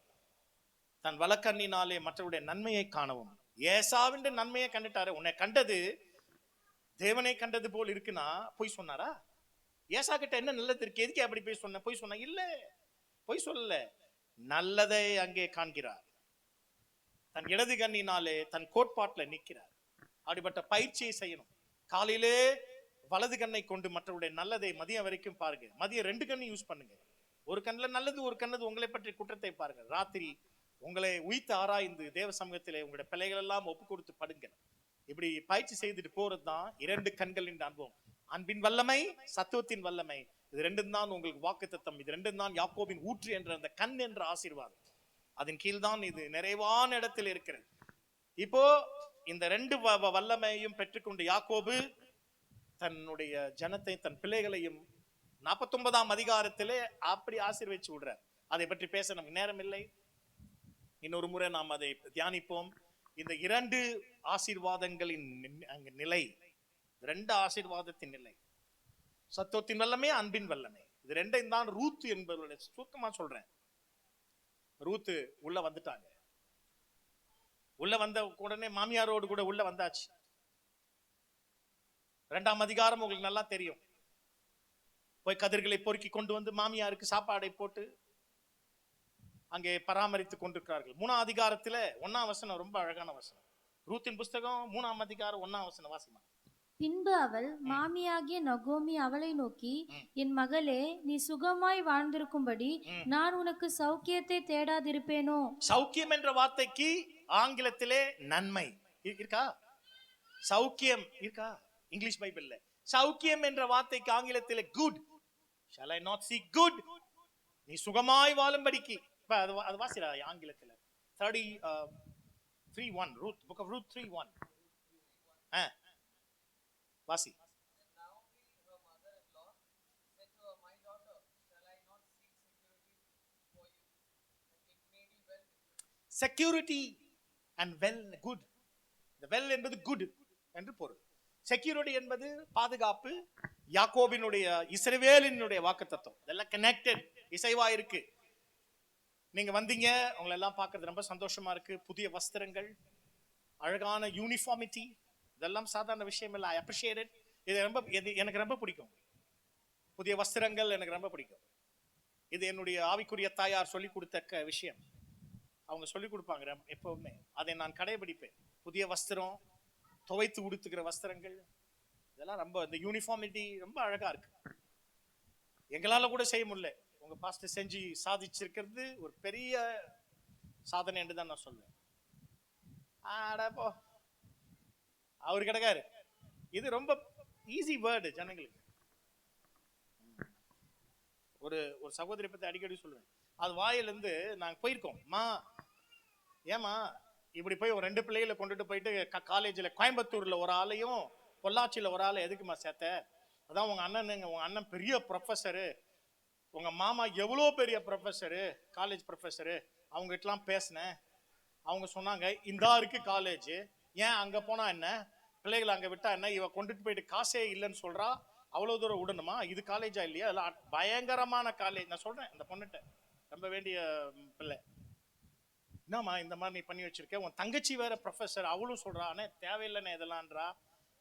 B: தன் வலக்கண்ணினாலே மற்றவருடைய நன்மையை காணவும். ஏசாவின் நன்மையை கண்டுட்டாரு. உன்னை கண்டது தேவனை கண்டது போல் இருக்குன்னா பொய் சொன்னாரா? ஏசா கிட்ட என்ன நல்லது இருக்கு, எதுக்கு அப்படி போய் சொன்ன? பொய் சொன்ன இல்ல, பொய் சொல்லல, நல்லதை அங்கே காண்கிறார். தன் இடது கண்ணினாலே தன் கோட்பாட்டுல நிற்கிறார். அப்படிப்பட்ட பயிற்சியை செய்யணும். காலையிலே வலது கண்ணை கொண்டு மற்றவருடைய நல்லதை மதியம் வரைக்கும் பாருங்க. மதியம் 2 கண்ணை யூஸ் பண்ணுங்க. ஒரு கண்ணில் நல்லது, ஒரு கண்ணது உங்களை பற்றி குற்றத்தை பாருங்க. ராத்திரி உங்களை உயிர்த்து ஆராய்ந்து தேவ சமூகத்திலே உங்களுடைய பிள்ளைகள் எல்லாம் ஒப்பு கொடுத்து படுங்க. இப்படி பயிற்சி செய்துட்டு போறது தான் 2 கண்களின் அனுபவம். அன்பின் வல்லமை, சத்துவத்தின் வல்லமை, இது 2 தான் உங்களுக்கு வாக்குத்தத்தம். இது 2 தான் யாக்கோபின் ஊற்று என்ற அந்த கண் என்ற ஆசீர்வாதம். அதன் கீழ்தான் இது நிறைவான இடத்தில் இருக்கிறது. இப்போ இந்த 2 வல்லமையும் பெற்றுக்கொண்டு யாக்கோபு தன்னுடைய ஜனத்தை, தன் பிள்ளைகளையும் 49ஆம் அதிகாரத்திலே அப்படி ஆசீர்வதிச்சு விடுறார். அதை பற்றி பேச நமக்கு நேரம் இல்லை. இன்னொரு முறை நாம் அதை தியானிப்போம். இந்த 2 ஆசீர்வாதங்களின் நிலை, 2 ஆசீர்வாதத்தின் நிலை, சத்துவத்தின் வல்லமே, அன்பின் வல்லமே, இது 2 தான் ரூத் என்பவருடைய சுருக்கமா சொல்றேன். ரூத் உள்ள வந்துட்டாங்க. உள்ள வந்த உடனே மாமியாரோடு கூட உள்ள வந்தாச்சு. 2ஆம் அதிகாரம் உங்களுக்கு நல்லா தெரியும். போய் கதிர்களை பொறுக்கி கொண்டு வந்து மாமியாருக்கு சாப்பாடை போட்டு அங்கே பராமரித்துக் கொண்டிருக்கிறார்கள். 3ஆம் அதிகாரத்துல 1ஆம் வசனம் ரொம்ப அழகான வசனம். ரூத்தின் புஸ்தகம் 3ஆம் அதிகாரம் 1ஆம் வசனம் வாசிமா.
D: பின்பு அவள் மாமியாகிய நகோமி அவளை நோக்கி, என் மகளே, நீ சுகமாய் வாழ்ந்திருக்கும்படி நான் உனக்கு சௌக்கியத்தை தேடாதிருப்பேனோ?
B: சௌக்கியம் என்ற வார்த்தைக்கு ஆங்கிலத்திலே நன்மை இருக்கா? சௌக்கியம் இருக்கா இங்கிலீஷ் பைபிள்ல? சௌக்கியம் என்ற வார்த்தைக்கு ஆங்கிலத்திலே good. shall I not seek good? நீ சுகமாய் வாழும்படிக்கு. அது வாசிடா ஆங்கிலத்துல 33:1 ரூத், book of Ruth 3:1 வாசி. Security and well, good. இந்த வெல் என்பது குட் என்று பொருள். செக்யூரிட்டி என்பது பாதுகாப்பு. யாக்கோபினுடைய, இஸ்ரவேலினுடைய வாக்குத்தத்தம் இதெல்லாம் கனெக்டட், இசைவா இருக்கு. நீங்க வந்தீங்க, உங்களை எல்லாம் பார்க்கறது ரொம்ப சந்தோஷமா இருக்கு. புதிய வஸ்திரங்கள், அழகான யூனிஃபார்மிட்டி, இதெல்லாம் சாதாரண விஷயம் இல்லை. I appreciate it. இது எனக்கு ரொம்ப பிடிக்கும். புதிய வஸ்திரங்கள் எனக்கு ரொம்ப பிடிக்கும். இது என்னுடைய ஆவிக்குரிய தாயார் சொல்லிக் கொடுத்த விஷயம். அவங்க சொல்லிக் கொடுப்பாங்க எப்பவுமே, அதை நான் கடைபிடிப்பேன். புதிய வஸ்திரம், துவைத்து உடுத்துக்கிற வஸ்திரங்கள், இதெல்லாம் ரொம்ப, இந்த யூனிஃபார்மிட்டி ரொம்ப அழகா இருக்கு. எங்களால கூட செய்ய முடியல, உங்க பாஸ்டர் செஞ்சு சாதிச்சிருக்கிறது ஒரு பெரிய சாதனை என்று தான் நான் சொல்லுவேன். ஆடப்போ அவரு கிடக்காரு. இது ரொம்ப ஈஸி வேர்டு ஜனங்களுக்கு. ஒரு சகோதரி பத்தி அடிக்கடி சொல்லுவேன். அது வாயிலிருந்து நாங்க போயிருக்கோம். மா ஏமா இப்படி போய் ஒரு 2 பிள்ளைகளை கொண்டுட்டு போயிட்டு காலேஜில் கோயம்புத்தூர்ல ஒரு ஆளையும் பொள்ளாச்சியில ஒரு ஆளை எதுக்குமா சேர்த்த? அதான் உங்க அண்ணனுங்க, உங்க அண்ணன் பெரிய ப்ரொஃபஸரு, உங்க மாமா எவ்வளோ பெரிய ப்ரொஃபஸரு, காலேஜ் ப்ரொஃபஸரு. அவங்க கிட்டலாம் பேசினேன். அவங்க சொன்னாங்க, இந்தா இருக்கு காலேஜ், ஏன் அங்க போனா என்ன, பிள்ளைகளை அங்க விட்டா என்ன, இவ கொண்டுட்டு போயிட்டு காசே இல்லைன்னு சொல்றா, அவ்வளவு தூரம் விடணுமா, இது காலேஜா இல்லையா? அதெல்லாம் பயங்கரமான காலேஜ். நான் சொல்றேன் இந்த பொண்ணுட்ட, ரொம்ப வேண்டிய பிள்ளை, என்னம்மா இந்த மாதிரி நீ பண்ணி வச்சிருக்க, உன் தங்கச்சி வேற ப்ரொஃபஸர், அவளும் சொல்றா, அண்ணே தேவையில்லைண்ணே இதெல்லாம்ன்றா.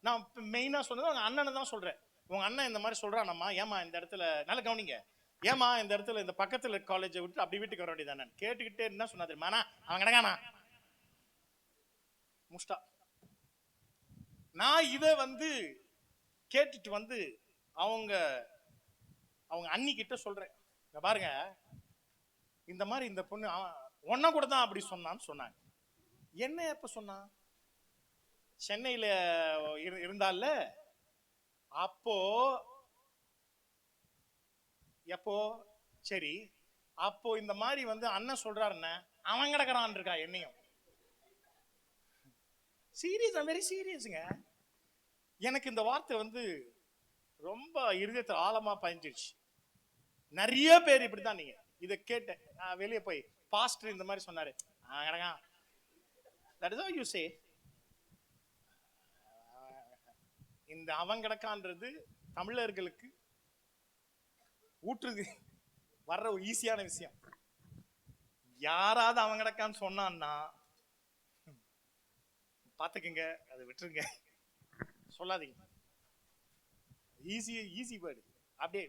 B: நான் மெயினா சொன்னது உங்க அண்ணனை தான் சொல்றேன். உங்க அண்ணன் இந்த மாதிரி சொல்றானம்மா, ஏமா இந்த இடத்துல, நல்ல கவனிங்க, ஏமா இந்த இடத்துல இந்த பக்கத்துல காலேஜை விட்டு அப்படி வீட்டுக்கு வர வேண்டியதானே கேட்டுக்கிட்டே என்ன சொன்னா தெரியுமா, அவன் கிடக்கானா முஸ்டா. நான் இதை கேட்டுட்டு அவங்க அவங்க அண்ணி கிட்ட சொல்றேன், இங்க பாருங்க இந்த மாதிரி இந்த பொண்ணு ஒன்ன கூட தான் அப்படி சொன்னான்னு சொன்னாங்க. என்ன எப்ப சொன்னா? சென்னையில இருந்தால அப்போ எப்போ சரி அப்போ இந்த மாதிரி அண்ணன் சொல்றாருன்னு அவன் கிடக்கிறான் இருக்கா என்னையும். சீரியஸ், வெரி சீரியஸ்ங்க. எனக்கு இந்த வார்த்தை ரொம்ப இருதயத்தில் ஆழமா பதிஞ்சிருச்சு. நிறைய பேர் இப்படித்தான். நீங்க இதை கேட்டேன் வெளியே போய் பாஸ்டர் இந்த மாதிரி சொன்னாரு, that is how you say. இந்த அவன் கிடக்கான்றது தமிழர்களுக்கு ஊற்றுது வர்ற ஒரு ஈஸியான விஷயம். யாராவது அவன் கிடக்கான்னு சொன்னான்னா பாத்துக்குங்க, அதை விட்டுருங்க, சொல்லாதீங்க. ஈஸி வேர்டு, அப்படியே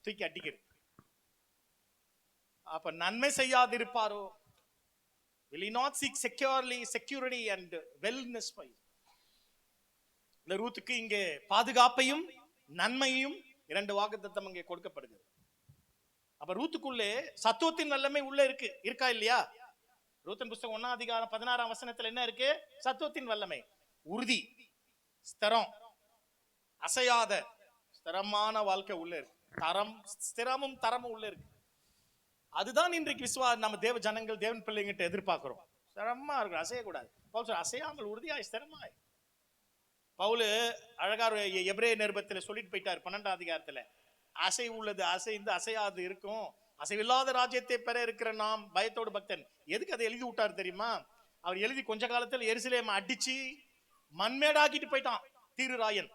B: தூக்கி அடிக்கிறது. அப்ப நன்மை செய்யாதிருப்பாரோ, will he not seek security and wellness for you? இந்த ரூத்துக்கு இங்கே பாதுகாப்பையும் நன்மையும் 2 வாக்குத்தத்தம் இங்கே கொடுக்கப்படுகிறது. அப்ப ரூத்துக்குள்ளே சத்துவத்தின் வல்லமை உள்ள இருக்கா இல்லையா? ரூத்தின் புஸ்தகம் 1ஆம் அதிகாரம் 16ஆம் வசனத்துல என்ன இருக்கு? சத்துவத்தின் வல்லமை, உறுதி, ஸ்திரம், அசையாத ஸ்திரமான வாழ்க்கை உள்ள இருக்கு. ஸ்திரமும் தரமும் உள்ள இருக்கு. அதுதான் இன்றைக்கு நம்ம தேவ ஜனங்கள் தேவன் பிள்ளைங்கிட்ட எதிர்பார்க்கிறோம். ஸ்திரமா இருக்கும், அசையக்கூடாது. பவுல் அசையாமல் உறுதியாய் ஸ்திரமாய். பவுல் அழகா எபிரேய நிருபத்தில் சொல்லிட்டு போயிட்டார் 12ஆம் அதிகாரத்துல, அசை உள்ளது அசைந்து அசையாது இருக்கும், அசைவில்லாத ராஜ்யத்தை பெற இருக்கிற நாம் பயத்தோடு பக்தன். எதுக்கு அதை எழுதி விட்டார் தெரியுமா? அவர் எழுதி கொஞ்ச காலத்தில் எருசலேம் அடிச்சு மண்மேடாக்கிட்டு போயிட்டான் தீருராயன்.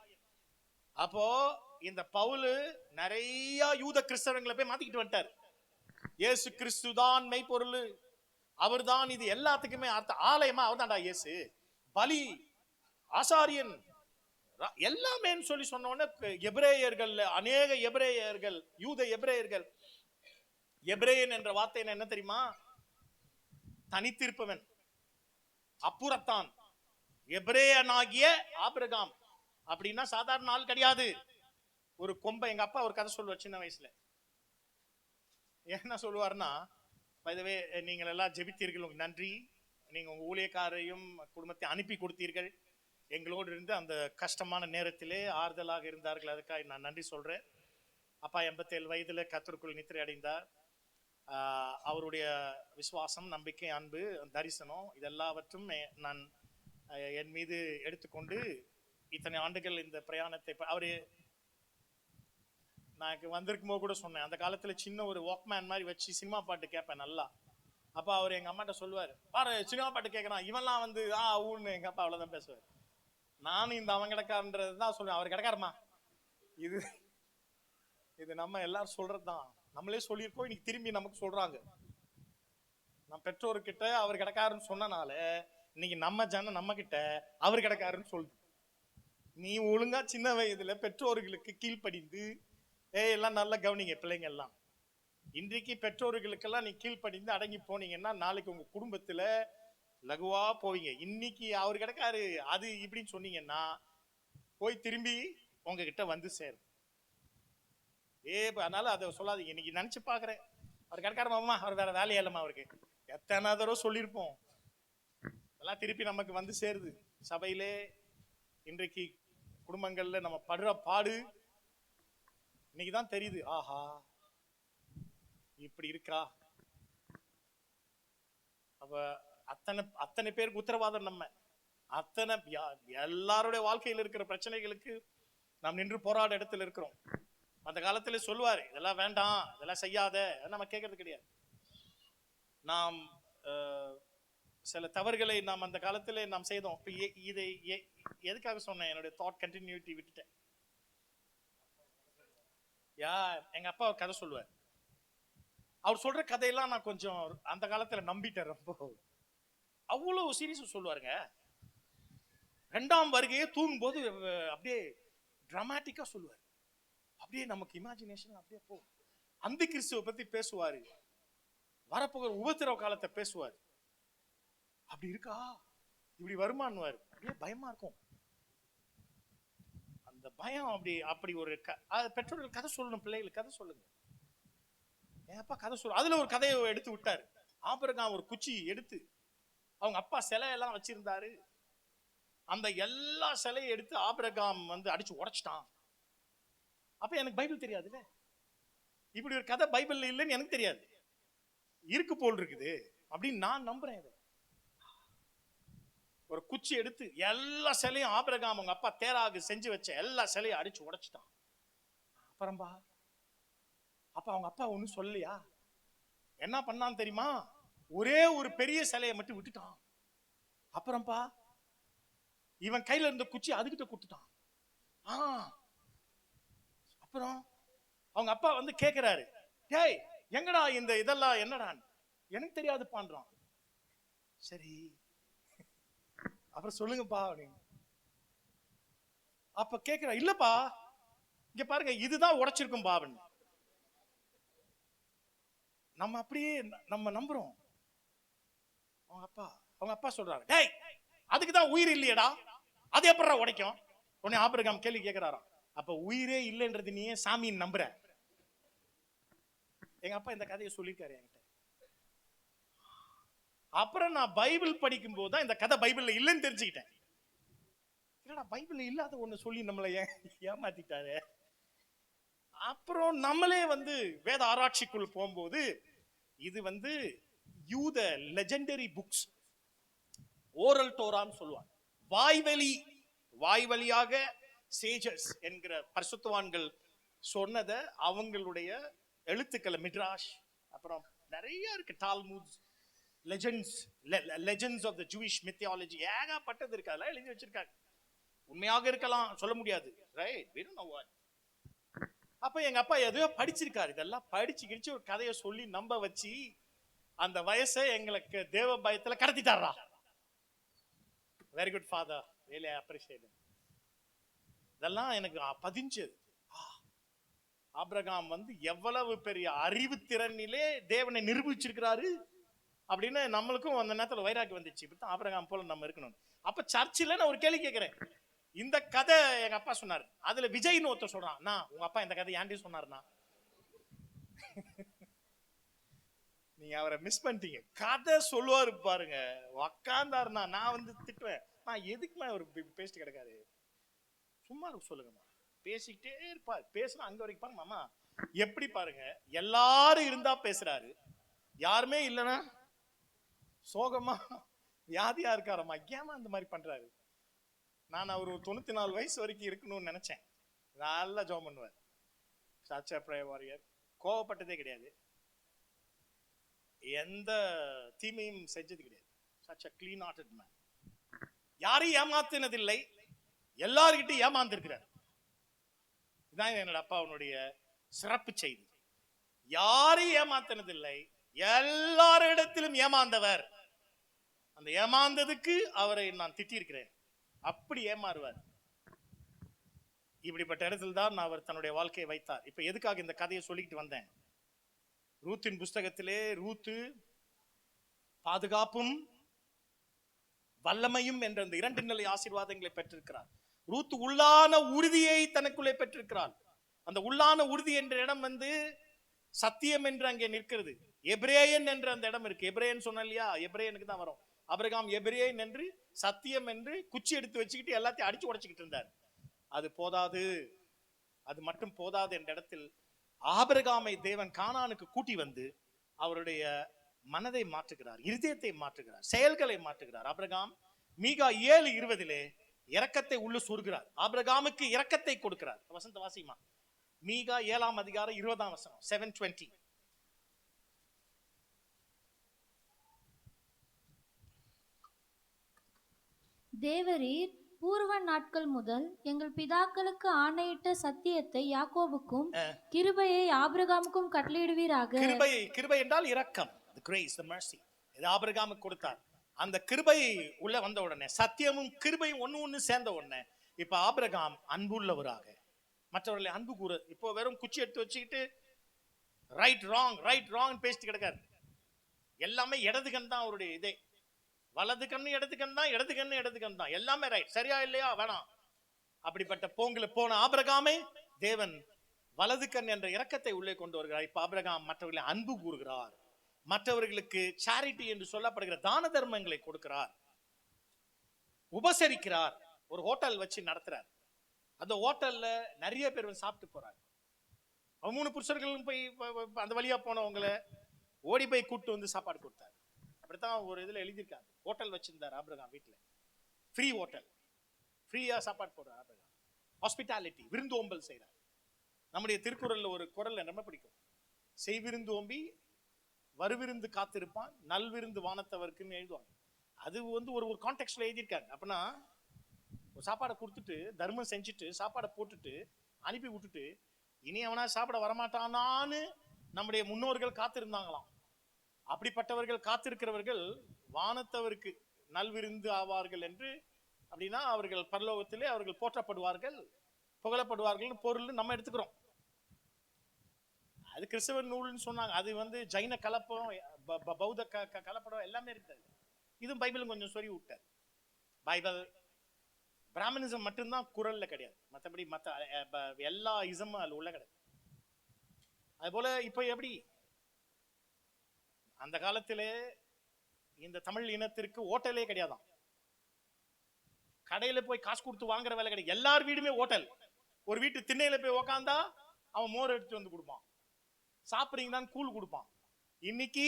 B: அப்போ இந்த பவுல் நிறைய யூத கிறிஸ்தவங்களை போய் மாத்திக்கிட்டு வந்துட்டார். இயேசு கிறிஸ்து தான் மெய்ப்பொருள், அவர் தான் இது எல்லாத்துக்குமே ஆலயமா அவர் தான்டா இயேசு, பலி, ஆசாரியன், எல்லாமே சொல்லி சொன்ன உடனே எபிரேயர்கள், அநேக எபிரேயர்கள், யூத எபிரேயர்கள், எபிரேயன் என்ற வார்த்தை என்ன தெரியுமா? தனித்திருப்பவன், அப்புறத்தான். எபிரேயனாகிய ஆபிரகாம் அப்படின்னா சாதாரண ஆள் கிடையாது. ஒரு கொம்பை, எங்க அப்பா ஒரு கதை சொல்லுவார் சின்ன வயசுல. என்ன சொல்லுவார்னா, பைதவே நீங்கள் எல்லாம் ஜெபித்தீர்கள், உங்களுக்கு நன்றி, நீங்க உங்க ஊழியக்காரையும் குடும்பத்தை அனுப்பி கொடுத்தீர்கள், எங்களோடு இருந்து அந்த கஷ்டமான நேரத்திலே ஆறுதலாக இருந்தார்கள், அதுக்காக நான் நன்றி சொல்றேன். அப்பா 87 வயதுல கர்த்தருக்குள் நித்திரை அடைந்தார். அவருடைய விசுவாசம், நம்பிக்கை, அன்பு, தரிசனம் இதெல்லாவற்றும் நான் என் மீது எடுத்துக்கொண்டு இத்தனை ஆண்டுகள் இந்த பிரயாணத்தை அவரு நான் வந்திருக்கும் போது கூட சொன்னேன், அந்த காலத்துல சின்ன ஒரு வாக்மேன் மாதிரி வச்சு சினிமா பாட்டு கேட்பேன் நல்லா. அப்பா அவர் எங்க அம்மாட்ட சொல்லுவார், பாரு சினிமா பாட்டு கேட்கறான் இவன்லாம் ஊன்னு எங்க அப்பா அவ்வளவுதான் பேசுவார். நானும் இந்த அவன் கிடக்காருன்றது தான் சொல்லுவேன். அவர் கிடக்காருமா, இது நம்ம எல்லாரும் சொல்றதுதான், நம்மளே சொல்லியிருக்கோம், இன்னைக்கு திரும்பி நமக்கு சொல்றாங்க. நம்ம பெற்றோர்கிட்ட அவர் கிடக்காருன்னு சொன்னனால இன்னைக்கு நம்ம கிட்ட அவர் கிடக்காருன்னு சொல்லுது. நீ ஒழுங்கா சின்ன வயதுல பெற்றோர்களுக்கு கீழ்ப்படிந்து எல்லாம் நல்லா கவனிங்க பிள்ளைங்க எல்லாம். இன்றைக்கு பெற்றோர்களுக்கெல்லாம் நீ கீழ்ப்படிந்து அடங்கி போனீங்கன்னா நாளைக்கு உங்க குடும்பத்துல லகுவா போவீங்க. இன்னைக்கு அவர் கிடக்காரு அது இப்படின்னு சொன்னீங்கன்னா போய் திரும்பி உங்ககிட்ட சேரும். அதனால அதை சொல்லாதீங்க. இன்னைக்கு நினைச்சு பாக்குறேன், அவர் கிடக்காரு மாமா, அவர் வேற வேலையே இல்லமா, அவருக்கு எத்தனை தடவை சொல்லியிருப்போம், அதெல்லாம் திருப்பி நமக்கு சேருது. சபையிலே இன்றைக்கு குடும்பங்கள்ல நம்ம படுற பாடு இன்னைக்குதான் தெரியுது. ஆஹா இப்படி இருக்கா. அப்ப அத்தனை பேருக்கு உத்தரவாதம் நம்ம அத்தனை எல்லாருடைய வாழ்க்கையில் இருக்கிற பிரச்சனைகளுக்கு நாம் நின்று போராட இடத்துல இருக்கிறோம். அந்த காலத்துல சொல்லுவாரு, இதெல்லாம் வேண்டாம், இதெல்லாம் செய்யாத, நம்ம கேட்கறது கிடையாது. நாம் சில தவறுகளை நாம் அந்த காலத்துல நாம் செய்தோம். இதை எதுக்காக சொன்னேன், என்னுடைய தாட் கண்டினியூட்டி விட்டுட்டேன். எங்க அப்பா ஒரு கதை சொல்லுவார். அவர் சொல்ற கதையெல்லாம் நான் கொஞ்சம் அந்த காலத்துல நம்பிட்டேன். ரொம்ப அவ்வளவு சீரியஸா சொல்லுவாருங்க. 2ஆம் வருகையே தூங்கும் போது அப்படியே டிராமாட்டிக்கா சொல்லுவார். அப்படியே நமக்கு இமேஜினேஷன் அப்படியே போகும். அந்த கிறிஸ்துவ பத்தி பேசுவாரு, வரப்போகிற உபத்திரவ காலத்தை பேசுவாரு. அப்படி இருக்கா, இப்படி வருமானுவாரு. அப்படியே பயமா இருக்கும். அந்த பயம் அப்படி ஒரு பெற்றோர்கள் கதை சொல்லணும், பிள்ளைகளுக்கு கதை சொல்லுங்க. என் அப்பா கதை சொல்ல, அதுல ஒரு கதையை எடுத்து விட்டாரு. ஆபிரகாம் ஒரு குச்சி எடுத்து, அவங்க அப்பா சிலை எல்லாம் வச்சிருந்தாரு, அந்த எல்லா சிலையை எடுத்து ஆபிரகாம் வந்து அடிச்சு உடைச்சிட்டான். அப்ப எனக்கு பைபிள் தெரியாதுல்ல, இப்படி ஒரு கதை பைபிள்ல இல்லைன்னு எனக்கு தெரியாது, இருக்கு போல் இருக்குது அப்படின்னு நான் நம்புறேன். ஒரு குச்சி எடுத்து எல்லா சிலையும் ஆபிரகாம் அவங்க அப்பா தேராகு செஞ்சு வச்ச எல்லா சிலையும் அடிச்சு உடைச்சிட்டான். அப்புறம்பா அப்ப அவங்க அப்பா ஒன்னும் சொல்லலையா? என்ன பண்ணான்னு தெரியுமா? ஒரே ஒரு பெரிய சிலையை மட்டும் விட்டுட்டான். அப்புறம்பா இவன் கையில இருந்த குச்சி அதுகிட்ட கொடுத்துட்டான். அப்புறம் அவங்க அப்பா வந்து கேக்குறாரு, டேய் எங்கடா இந்த இதெல்லாம் என்னடா? எனக்கு தெரியாது பண்றான். சரி அப்புறம் சொல்லுங்கப்பா அப்படின்னு. அப்ப கேக்குற, இல்லப்பா இங்க பாருங்க இதுதான் உடைச்சிருக்கும் பாவன். நம்ம அப்படியே நம்ம நம்புறோம். அவங்க அப்பா சொல்றாரு, டேய் அதுக்குதான் உயிர் இல்லையடா, அது எப்படா உடைக்கும்? உடனே ஆபிரகாம் கேள்வி கேட்கிறாராம், அப்ப உயிரே இல்லைன்றது நீ ஏன் சாமின்னு நம்புற? எங்க அப்பா இந்த கதையை சொல்லியிருக்காரு என்கிட்ட. அப்புறம் நான் பைபிள் படிக்கும் போதுதான் இந்த கதை பைபிள்ல இல்லைன்னு தெரிஞ்சுக்கிட்டேன். இல்லடா பைபிள்ல இல்லாத ஒண்ணு சொல்லி நம்மளை ஏமாத்திட்டாரு. அப்புறம் நம்மளே வந்து வேத ஆராய்ச்சிக்குள் போகும்போது இது வந்து யூத லெஜெண்டரி புக்ஸ், ஓரல் டோரான்னு சொல்லுவாங்க. வாய்வழியாக சேஜஸ் என்கிற பரிசுத்தவான்கள் சொன்னதை அவங்களுடைய எழுத்துக்களை, மிட்ராஷ், அப்புறம் நிறைய இருக்கு, Talmud, legends of the Jewish மித்தியாலஜி, ஏகப்பட்டது இருக்கு, அதெல்லாம் எழுதி வச்சிருக்காங்க. உண்மையாக இருக்கலாம், சொல்ல முடியாது, right? we don't know what. அப்ப எங்க அப்பா எதையோ படிச்சிருக்காரு, இதெல்லாம் படிச்சு கிடிச்சு ஒரு கதையை சொல்லி நம்ப வச்சு அந்த வயசை எங்களுக்கு தேவ பயத்துல கடத்திட்டாரா. Very good father, really appreciate. இதெல்லாம் எனக்கு பதிஞ்சது. ஆபிரகாம் வந்து எவ்வளவு பெரிய அறிவு திறனிலே தேவனை நிரூபிச்சிருக்கிறாரு அப்படின்னு நம்மளுக்கும் அந்த நேரத்தில் வைராக்கி வந்துச்சு. இப்படித்தான் ஆபிரகாம் போல நம்ம இருக்கணும். அப்ப சர்ச்சில் நான் ஒரு கேள்வி கேட்கிறேன், இந்த கதை எங்க அப்பா சொன்னாரு, அதுல விஜய்னு ஒருத்தர் சொல்றான், நான் உங்க அப்பா இந்த கதை ஏன்டி சொன்னாருன்னா? நீங்க அவரை மிஸ் பண்ணிட்டீங்க. கதை சொல்லுவாரு பாருங்க, உக்காந்தாருன்னா நான் வந்து திட்டுவேன், நான் எதுக்குமா ஒரு பேசிட்டு கிடக்காரு, சும்மா சொல்லுங்கம்மா, பேசிக்கிட்டே இருப்பாரு. பேசுனா அங்க வரைக்கும் பாருங்க மாமா, எப்படி பாருங்க, எல்லாரும் இருந்தா பேசுறாரு, யாருமே இல்லைன்னா சோகமா வியாதியா இருக்காரம்மா, ஏமா அந்த மாதிரி பண்றாரு? நான் அவர் ஒரு 94 வயசு வரைக்கும் இருக்கணும்னு நினைச்சேன். நல்லா ஜெபம் பண்ணுவார், சச் எ பிரேயர் வாரியர், கோவப்பட்டதே கிடையாது, எந்த தீமையும் செஞ்சது கிடையாது, such a clean hearted man, யாரையும் ஏமாத்தினதில்லை, எல்லார்கிட்டையும் ஏமாந்திருக்கிறார். இதுதான் என்னோட அப்பாவுடைய சிறப்பு செய்தி. யாரையும் ஏமாத்தினதில்லை, எல்லாரிடத்திலும் ஏமாந்தவர். அந்த ஏமாந்ததுக்கு அவரை நான் திட்டிருக்கிறேன், அப்படி ஏமாறுவார். இப்படிப்பட்ட இடத்துல தான் அவர் தன்னுடைய வாழ்க்கையை வைத்தார். இப்ப எதுக்காக இந்த கதையை சொல்லிக்கிட்டு வந்தேன்? ரூத்தின் புஸ்தகத்திலே ரூத்து பாதுகாப்பும் வல்லமையும் என்ற அந்த 2 நிலை ஆசீர்வாதங்களை பெற்றிருக்கிறார். ரூத்து உள்ளான உறுதியை தனக்குள்ளே பெற்றிருக்கிறார். அந்த உள்ளான உறுதி என்ற இடம் வந்து சத்தியம் என்று அங்கே நிற்கிறது. எபிரேயன் என்ற அந்த இடம் இருக்கு. எபிரேயன் சொன்ன இல்லையா, எபிரேயனுக்கு தான் வரும். ஆபிரகாம் எபிரேயன் என்று, சத்தியம் என்று குச்சி எடுத்து வச்சுக்கிட்டு எல்லாத்தையும் அடிச்சு உடைச்சுக்கிட்டு இருந்தார். அது போதாது, அது மட்டும் போதாது என்ற இடத்தில் ஆபிரகாமை தேவன் கானானுக்கு கூட்டி வந்து அவருடைய மனதை மாற்றுகிறார், இருதயத்தை மாற்றுகிறார், செயல்களை மாற்றுகிறார். ஆபிரகாம் மீகா 7:20 இரக்கத்தை உள்ள சொருகிறார். ஆபிரகாமுக்கு இரக்கத்தை கொடுக்கிறார். வசந்த வாசிமா, மீகா 7:20 7:20.
D: தேவரீர் பூர்வ நாட்கள் முதல் எங்கள் பிதாக்களுக்கு ஆணையிட்ட சத்தியத்தை யாக்கோபுக்கும் கிருபையை ஆபிரகாமுக்கும் கட்டளையிடுவீராக.
B: கிருபை என்றால் இரக்கம், the grace, the mercy. இது ஆபிரகாமுக்கு கொடுத்தார். அந்த கிருபை உள்ள வந்த உடனே சத்தியமும் கிருபையும் ஒண்ணு சேர்ந்த உடனே இப்ப ஆபிரகாம் அன்புள்ளவராக மற்றவர்களை அன்பு கூற. இப்போ வெறும் குச்சி எடுத்து வச்சுக்கிட்டு ரைட் ராங் பேசிட்டு கிடக்காரு. எல்லாமே இடது கண் தான் அவருடைய இதே. வலது கண்ணு இடது கண் தான், இடது கண் தான், எல்லாமே ரைட். சரியா இல்லையா வேணாம். அப்படிப்பட்ட போங்கில போன ஆபிரகாமை தேவன் வலது கண் என்ற இரக்கத்தை உள்ளே கொண்டு வருகிறார். இப்ப ஆபிரகாம் மற்றவர்களை அன்பு கூறுகிறார், மற்றவர்களுக்கு சாரிட்டி என்று சொல்லப்படுகிற தான தர்மங்களை கொடுக்கிறார், உபசரிக்கிறார். ஒரு ஹோட்டல் வச்சு நடத்துறார். அந்த ஹோட்டல்ல நிறைய பேர் வந்து சாப்பிட்டு போறாங்க. 3 புருஷர்களும் போய் அந்த வழியா போனவங்களை ஓடி போய் கூட்டு வந்து சாப்பாடு கொடுத்தாரு. அப்படித்தான் ஒரு இதுல எழுதியிருக்காங்க. ஹோட்டல் வச்சிருந்தார் ஆபிரகாம் வீட்டுல, ஃப்ரீ ஹோட்டல், ஃப்ரீயா சாப்பாடு போடுறார் ஆபிரகாம். ஹாஸ்பிட்டாலிட்டி, விருந்தோம்பல் செய்யறார். நம்முடைய திருக்குறள்ல ஒரு குறள் ரொம்ப பிடிக்கும். செய்விருந்து ஓம்பி வருவிருந்து காத்திருப்பான், நல்விருந்து வானத்தவர்க்குன்னு எழுதுவாங்க. அது வந்து ஒரு கான்டெக்ட்ல எழுதியிருக்காங்க. அப்படின்னா ஒரு சாப்பாடை கொடுத்துட்டு தர்மம் செஞ்சுட்டு சாப்பாடை போட்டுட்டு அனுப்பி விட்டுட்டு இனி அவனா சாப்பிட வரமாட்டானான்னு நம்முடைய முன்னோர்கள் காத்திருந்தாங்களாம். அப்படிப்பட்டவர்கள் காத்திருக்கிறவர்கள் வானத்தவருக்கு நல்விருந்து ஆவார்கள் என்று. அப்படின்னா அவர்கள் பரலோகத்திலே அவர்கள் போற்றப்படுவார்கள், புகழப்படுவார்கள் பொருள் நம்ம எடுத்துக்கிறோம். அது கிறிஸ்தவ நூல்னு சொன்னாங்க. அது வந்து ஜைன கலப்பம், பௌத்த கலப்படம் எல்லாமே இருக்காது. இதுவும் பைபிளும் கொஞ்சம் சொல்லி விட்டார். பைபிள் பிராமணிசம் மட்டும்தான் குரல்ல கிடையாது, மற்றபடி மற்ற எல்லா இசமும் அதுல உள்ள கிடையாது. அது போல இப்ப எப்படி அந்த காலத்திலே இந்த தமிழ் இனத்திற்கு ஓட்டலே கிடையாதான். கடையில போய் காசு கொடுத்து வாங்குற வேலை கிடையாது. எல்லார் வீடுமே ஓட்டல். ஒரு வீட்டு திண்ணையில போய் உக்காந்தா அவன் மோர் எடுத்து வந்து கொடுப்பான், சாப்பிடுறீங்கன்னு கூழ் கொடுப்பான். இன்னைக்கு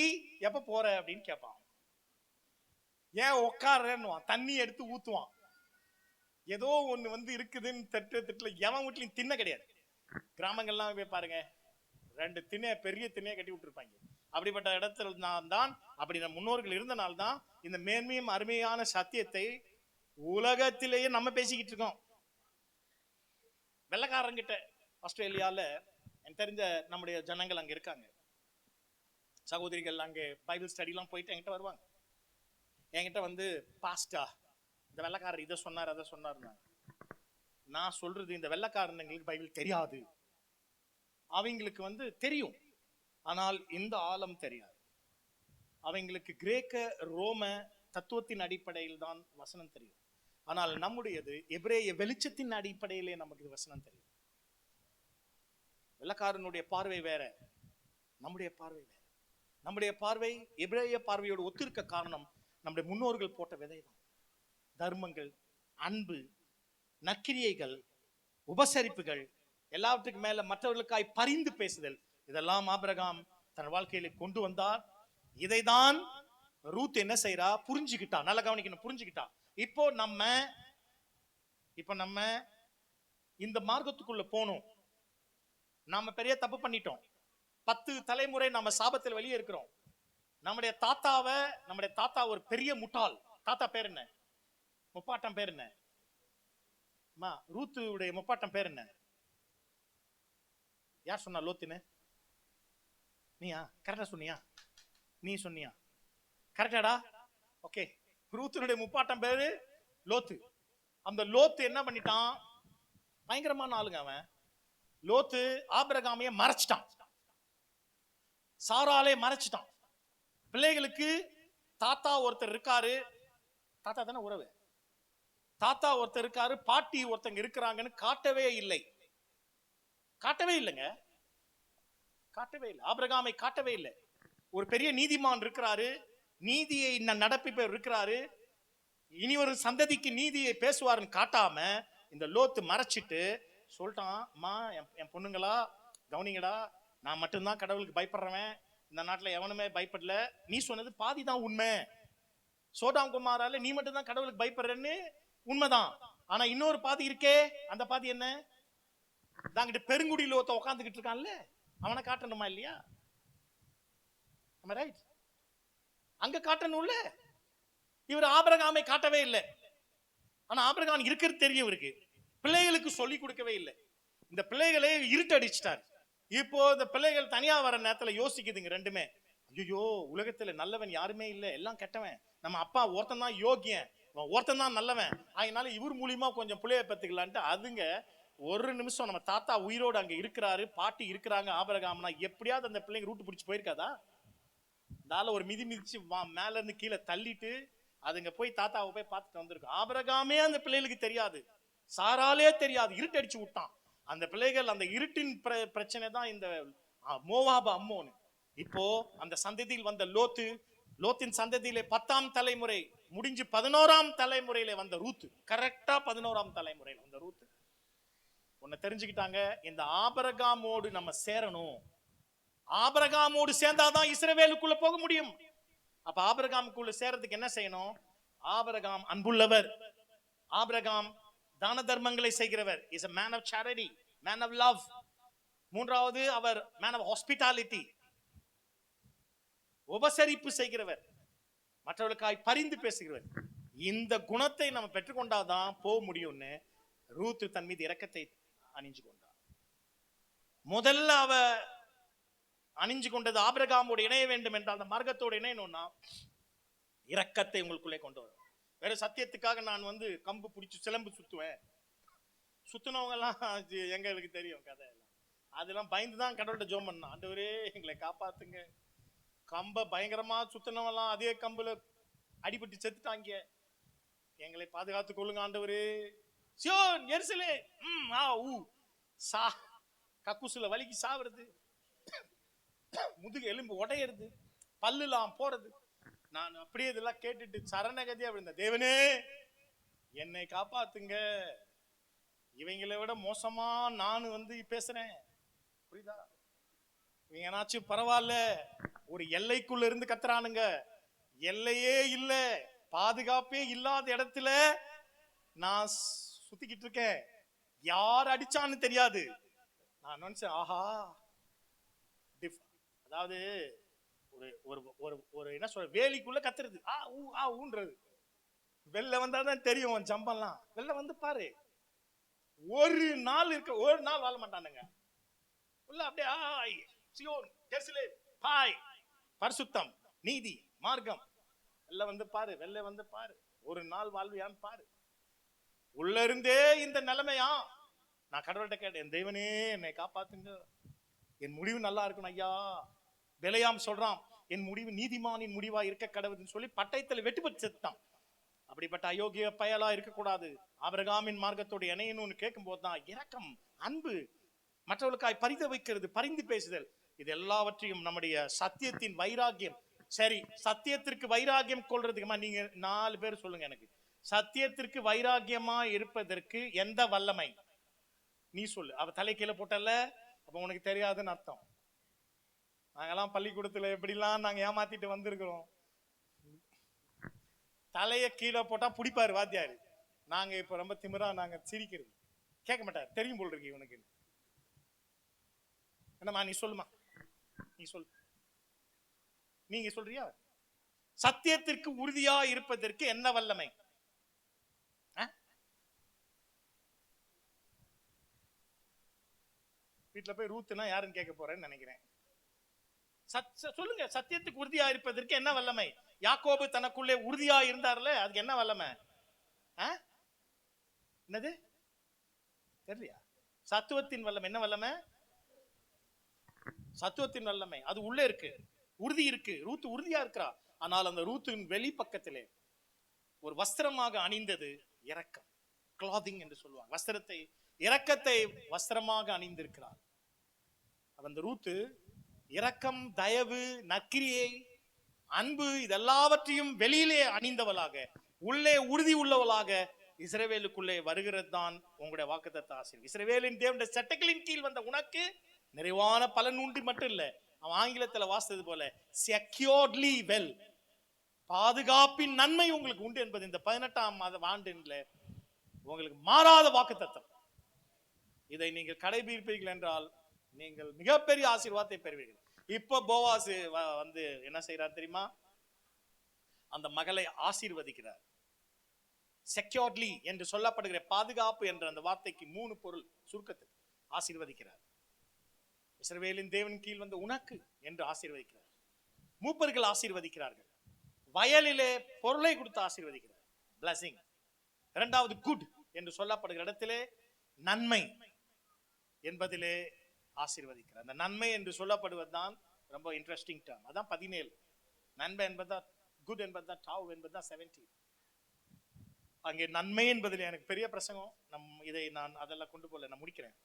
B: எப்ப போற அப்படின்னு கேட்பான், ஏன் உட்கார்றேன்னு தண்ணி எடுத்து ஊத்துவான். ஏதோ ஒண்ணு வந்து இருக்குதுன்னு திட்டுல எவன் வீட்லயும் திண்ணை கிடையாது. கிராமங்கள்லாம் போய் பாருங்க, 2 திண்ணை, பெரிய திண்ணையை கட்டி விட்டுருப்பாங்க. அப்படிப்பட்ட இடத்துல தான், அப்படி நம்ம முன்னோர்கள் இருந்தனால்தான் இந்த மேன்மையும் அருமையான சத்தியத்தை உலகத்திலேயே நம்ம பேசிக்கிட்டு இருக்கோம். வெள்ளக்காரங்கிட்ட ஆஸ்திரேலியால எனக்கு தெரிஞ்ச நம்முடைய ஜனங்கள் அங்க இருக்காங்க, சகோதரிகள். அங்கே பைபிள் ஸ்டடி எல்லாம் போயிட்டு என்கிட்ட வருவாங்க. என்கிட்ட வந்து பாஸ்டா இந்த வெள்ளக்காரர் இதை சொன்னார் அதை சொன்னார். நான் சொல்றது இந்த வெள்ளக்காரங்களுக்கு பைபிள் தெரியாது, அவங்களுக்கு வந்து தெரியும், ஆனால் இந்த ஆழம் தெரியாது. அவங்களுக்கு கிரேக்க ரோம தத்துவத்தின் அடிப்படையில் தான் வசனம் தெரியும். ஆனால் நம்முடையது எபிரேய வெளிச்சத்தின் அடிப்படையிலே நமக்கு வசனம் தெரியும். வெள்ளக்காரனுடைய பார்வை வேற, நம்முடைய பார்வை வேற. நம்முடைய பார்வை எபிரேய பார்வையோடு ஒத்திருக்க காரணம் நம்முடைய முன்னோர்கள் போட்ட விதைதான். தர்மங்கள், அன்பு, நற்கிரியைகள், உபசரிப்புகள், எல்லாவற்றுக்கு மேல மற்றவர்களுக்காய் பரிந்து பேசுதல், இதெல்லாம் ஆபிரகாம் தன் வாழ்க்கையில கொண்டு வந்தார். இதைதான் ரூத் என்ன செய்யறா, புரிஞ்சுக்கிட்டா. நல்லா கவனிக்கணும், புரிஞ்சுக்கிட்டா. இப்போ நம்ம இந்த மார்க்கத்துக்குள்ள போனோம். நாம பெரிய தப்பு பண்ணிட்டோம். 10 தலைமுறை நம்ம சாபத்தில் வெளியே இருக்கிறோம். நம்முடைய தாத்தா ஒரு பெரிய முட்டாள். தாத்தா பேர் என்ன, முப்பாட்டம் பேர் என்ன? ரூத்துடைய முப்பாட்டம் பேர் என்ன? யார் சொன்னா? லோத்துன்னு. நீயா? கரெக்டா சொன்னியா? நீ சொன்னியா? கரெக்டாடா? ஓகே. ரூத்துனுடைய முப்பாட்டம் பேரு லோத்து. அந்த லோத்து என்ன பண்ணிட்டான்? பயங்கரமான ஆளுங்க அவன். லோத்து ஆபிரகாமைய மறைச்சிட்டான், சாராலே மறைச்சிட்டான். பிள்ளைகளுக்கு தாத்தா ஒருத்தர் இருக்காரு, தாத்தா தானே உறவு, தாத்தா ஒருத்தர் இருக்காரு, பாட்டி ஒருத்தங்க இருக்கிறாங்கன்னு காட்டவே இல்லைங்க, காட்டவே இல்லை. ஆபிரகாமை காட்டவே இல்லை. ஒரு பெரிய நீதிமான் இருக்கிறாரு, நீதியை நடப்பிப்பவர் இருக்கிறாரு, இனி ஒரு சந்ததிக்கு நீதியை பேசுவாருன்னு காட்டாம இந்த லோத்து மறைச்சிட்டு சொல்லிட்டான், அம்மா என் பொண்ணுங்களா கவனிங்கடா, நான் மட்டும்தான் கடவுளுக்கு பயப்படுறவன், இந்த நாட்டுல எவனுமே பயப்படல. நீ சொன்னது பாதி தான் உண்மை. சோடாம் குமாரால நீ மட்டும் தான் கடவுளுக்கு பயப்படுறன்னு உண்மைதான். ஆனா இன்னொரு பாதி இருக்கே, அந்த பாதி என்ன? தாங்கிட்ட பெருங்குடியில ஒருத்த உட்காந்துக்கிட்டு இருக்கான்ல, அவனை காட்டணுமா இல்லையா? ரைட், அங்க காட்டணும்ல. இவர் ஆபிரகாமை காட்டவே இல்லை. ஆனா ஆபிரகாம் இருக்கிறது தெரியும் இவருக்கு, பிள்ளைகளுக்கு சொல்லி கொடுக்கவே இல்லை. இந்த பிள்ளைகளே இருட்டடிச்சிட்டார். இப்போ இந்த பிள்ளைகள் தனியா வர நேரத்துல யோசிக்குதுங்க ரெண்டுமே, ஐயோ உலகத்துல நல்லவன் யாருமே இல்லை, எல்லாம் கெட்டவன், நம்ம அப்பா ஒருத்தன் தான் யோகியன், ஒருத்தன் தான் நல்லவன், அதனால இவர் மூலியமா கொஞ்சம் பிள்ளைய பத்துக்கலான்ட்டு அதுங்க ஒரு நிமிஷம் நம்ம தாத்தா உயிரோடு அங்க இருக்கிறாரு, பாட்டி இருக்கிறாங்க ஆபிரகாம்னா, எப்படியாவது அந்த பிள்ளைங்க ரூட்டு பிடிச்சு போயிருக்காதா? தால ஒரு மிதி மிதிச்சு மேல இருந்து கீழே தள்ளிட்டு அதுங்க போய் தாத்தாவை போய் பார்த்துட்டு வந்திருக்கும். ஆபிரகாமே அந்த பிள்ளைகளுக்கு தெரியாது, சாராலே தெரியாது, இருட்டடிச்சு விட்டான். அந்த பிள்ளைகள் அந்த இருட்டின் பிரச்சனை தான் இந்த மோவாபு அம்மோன். இப்போ அந்த சந்ததியில் வந்த லோத்து, லோத்தின் சந்ததியிலே 10ஆம் தலைமுறை முடிஞ்சு 11ஆம் தலைமுறையில வந்த ரூத்து, கரெக்டா 11ஆம் தலைமுறையில வந்த ரூத்து ஒன்னு தெரிஞ்சுக்கிட்டாங்க, இந்த ஆபிரகாமோடு நம்ம சேரணும், ஆபிரகாமோடு சேர்ந்தாதான் இஸ்ரவேலுக்குள்ள போக முடியும். அப்ப ஆபிரகாமுக்குள்ள சேர்றதுக்கு என்ன செய்யணும்? ஆபிரகாம் அன்புள்ளவர், ஆபிரகாம் தான தர்மங்களை செய்கிறவர், is a man of charity, man of love. மூன்றாவது அவர் man of hospitality, உபசரிப்பு செய்கிறவர், மற்றவர்களுக்காய் பரிந்து பேசுகிறவர். இந்த குணத்தை நம்ம பெற்றுக்கொண்டாதான் போக முடியும்னு ரூத் தன் மீது இரக்கத்தை அணிஞ்சு கொண்டார். முதல்ல அவ அணிஞ்சு கொண்டது ஆபிரகாமோடு இணைய வேண்டும் என்றால், அந்த மார்க்கத்தோடு இணையணும்னா இரக்கத்தை உங்களுக்குள்ளே கொண்டு வரும். வேற சத்தியத்துக்காக நான் கம்பு பிடிச்சி சிலம்பு சுத்துவேன், சுத்தினவங்க எல்லாம் எங்களுக்கு தெரியும் கதை எல்லாம், அதெல்லாம் பயந்துதான் கடவுள்கிட்ட ஜெபம் பண்ணா, ஆண்டவரே எங்களை காப்பாத்துங்க. கம்ப பயங்கரமா சுத்தினவெல்லாம் அதே கம்புல அடிபட்டு செத்துட்டாங்க, எங்களை பாதுகாத்து கொள்ளுங்க ஆண்டவரே. சியோன் எருசலேம் சா கக்குசுல வலிக்கு சாவுறது, முதுகு எலும்பு உடையிறது, பல்லுலாம் போறது. நான் அப்படியே இதெல்லாம் கேட்டுட்டு சரணகதியா விழுந்த, தேவனே என்னை காப்பாத்துங்க, இவங்களை விட மோசமா நான் பேசுறேன், புரியுதா? இவங்கனாச்சும் பரவாயில்ல, ஒரு எல்லைக்குள்ள இருந்து கத்துறானுங்க, எல்லையே இல்ல, பாதுகாப்பே இல்லாத இடத்துல நான் சுத்திக்கிட்டு இருக்கேன், யார் அடிச்சான்னு தெரியாது. நான் நினைச்சேன், ஆஹா, அதாவது ஒரு ஒரு ஒரு என்ன சொல்ற, வேலிக்குள்ள கத்துறது, ஊன்றது, வெளில வந்தாதான் தெரியும் ஜம்பெல்லாம். வெளில பாரு, ஒரு நாள் வாழ மாட்டானுங்க உள்ள, அப்படியே சியோன் எருசலேம் பாய் பரிசுத்தம் நீதி மார்க்கம், வெளில பாரு, வெளில பாரு, ஒரு நாள் வாழ்வியான்னு பாரு. உள்ள இருந்தே இந்த நிலைமையா? நான் கடவுள்கிட்ட கேட்டேன், தேவனே என்னை காப்பாத்துங்க, என் முடிவு நல்லா இருக்கணும் ஐயா. பெலயாம் சொல்றான், என் முடிவு நீதிமானின் முடிவா இருக்க கடவுள்னு சொல்லி பட்டயத்துல வெட்டுப்பட்டு செத்தான். அப்படிப்பட்ட அயோக்கிய பயலா இருக்கக்கூடாது, ஆபிரகாமின் மார்க்கத்தோடு இணையணும்னு கேட்கும் போதுதான் இரக்கம், அன்பு, மற்றவர்களுக்காய் பரிதவிக்கிறது, பரிந்து பேசுதல், இது எல்லாவற்றையும் நம்முடைய சத்தியத்தின் வைராக்கியம். சரி, சத்தியத்திற்கு வைராக்கியம் கொள்றதுக்குமா நீங்க 4 பேர் சொல்லுங்க எனக்கு, சத்தியத்திற்கு வைராக்கியமா இருப்பதற்கு எந்த வல்லமை? நீ சொல்லு. அவ தலை கீழே போட்டல, அப்ப உனக்கு தெரியாதுன்னு அர்த்தம். நாங்கெல்லாம் பள்ளிக்கூடத்துல எப்படிலாம் நாங்க ஏமாத்திட்டு வந்திருக்கிறோம். தலைய கீழே போட்டா பிடிப்பாரு வாத்தியாரு, நாங்க இப்ப ரொம்ப திமிரா நாங்க சிரிக்கிறது, கேட்க மாட்டார், தெரியும் போல் இருக்கு இவனுக்கு. என்னம்மா நீ சொல்லுமா, நீ சொல்லு, நீங்க சொல்றியா? சத்தியத்திற்கு உறுதியா இருப்பதற்கு என்ன வல்லமை? வீட்டுல போய் ரூத்துனா யாருன்னு கேட்க போறேன்னு நினைக்கிறேன். சொல்லுங்க, சத்தியத்துக்கு உறுதியா இருப்பதற்கு என்ன வல்லமை? யாக்கோபு தனக்குள்ளே உறுதியா இருந்தார்ல, அதுக்கு என்ன வல்லமை? என்னது தெரியலையா? சத்துவத்தின் வல்லமை. என்ன வல்லமை? சத்துவத்தின் வல்லமை அது உள்ளே இருக்கு, உறுதி இருக்கு. ரூத்து உறுதியா இருக்கிறா. ஆனால் அந்த ரூத்தின் வெளிப்பக்கத்திலே ஒரு வஸ்திரமாக அணிந்தது இரக்கம், கிளாதிங் என்று சொல்லுவாங்க. வஸ்திரத்தை, இரக்கத்தை வஸ்திரமாக அணிந்திருக்கிறார். அந்த ரூத்து இரக்கம், தயவு, நற்கிரியை, அன்பு, இதெல்லாவற்றையும் வெளியிலே அணிந்தவளாக, உள்ளே உறுதி உள்ளவளாக இஸ்ரவேலுக்குள்ளே வருகிறது தான் உங்களுடைய வாக்குத்தத்த ஆசீர்வாதம். இஸ்ரவேலின் தேவனுடைய சட்டங்களின் கீழ் வந்த உனக்கு நிறைவான பலன் உண்டு மட்டும் இல்ல, அவன் ஆங்கிலத்துல வாசித்தது போல செக்யூர்ட்லி வெல், பாதுகாப்பின் நன்மை உங்களுக்கு உண்டு என்பது இந்த 18ஆம் ஆண்டில் உங்களுக்கு மாறாத வாக்குத்தத்தம். இதை நீங்கள் கடைபிடிப்பீர்கள் என்றால் நீங்கள் மிகப்பெரிய ஆசீர்வாதத்தை பெறுவீர்கள். இப்ப போவாஸ் என்ன செய்யறார் தெரியுமா? அந்த மகளை ஆசீர்வதிக்கிறார். செக்யூர்ட்லி என்று சொல்லப்படுகிற பாதுகாப்பு என்ற அந்த வார்த்தைக்கு 3 பொருள் சுருக்கத்தில். ஆசீர்வதிக்கிறார், இஸ்ரவேலின் தேவன் கீழ் வந்த உனக்கு என்று ஆசீர்வதிக்கிறார். மூப்பர்கள் ஆசீர்வதிக்கிறார்கள், வயலிலே பொருளை கொடுத்து ஆசீர்வதிக்கிறார், பிளஸிங். இரண்டாவது குட் என்று சொல்லப்படுகிற இடத்திலே நன்மை, என்பதிலே ஆசீர்வதிக்கிறார். அந்த நன்மை என்று சொல்லப்படுவதுதான் ரொம்ப இன்ட்ரெஸ்டிங் டேர்ம். அதான் 17. நன்மை என்பதுதான், குட் என்பதுதான், டாவ் என்பதுதான் 17. அங்கே நன்மை என்பதில் எனக்கு பெரிய பிரசங்கம். இதை நான் அதெல்லாம் கொண்டு போல, நான் முடிக்கிறேன்.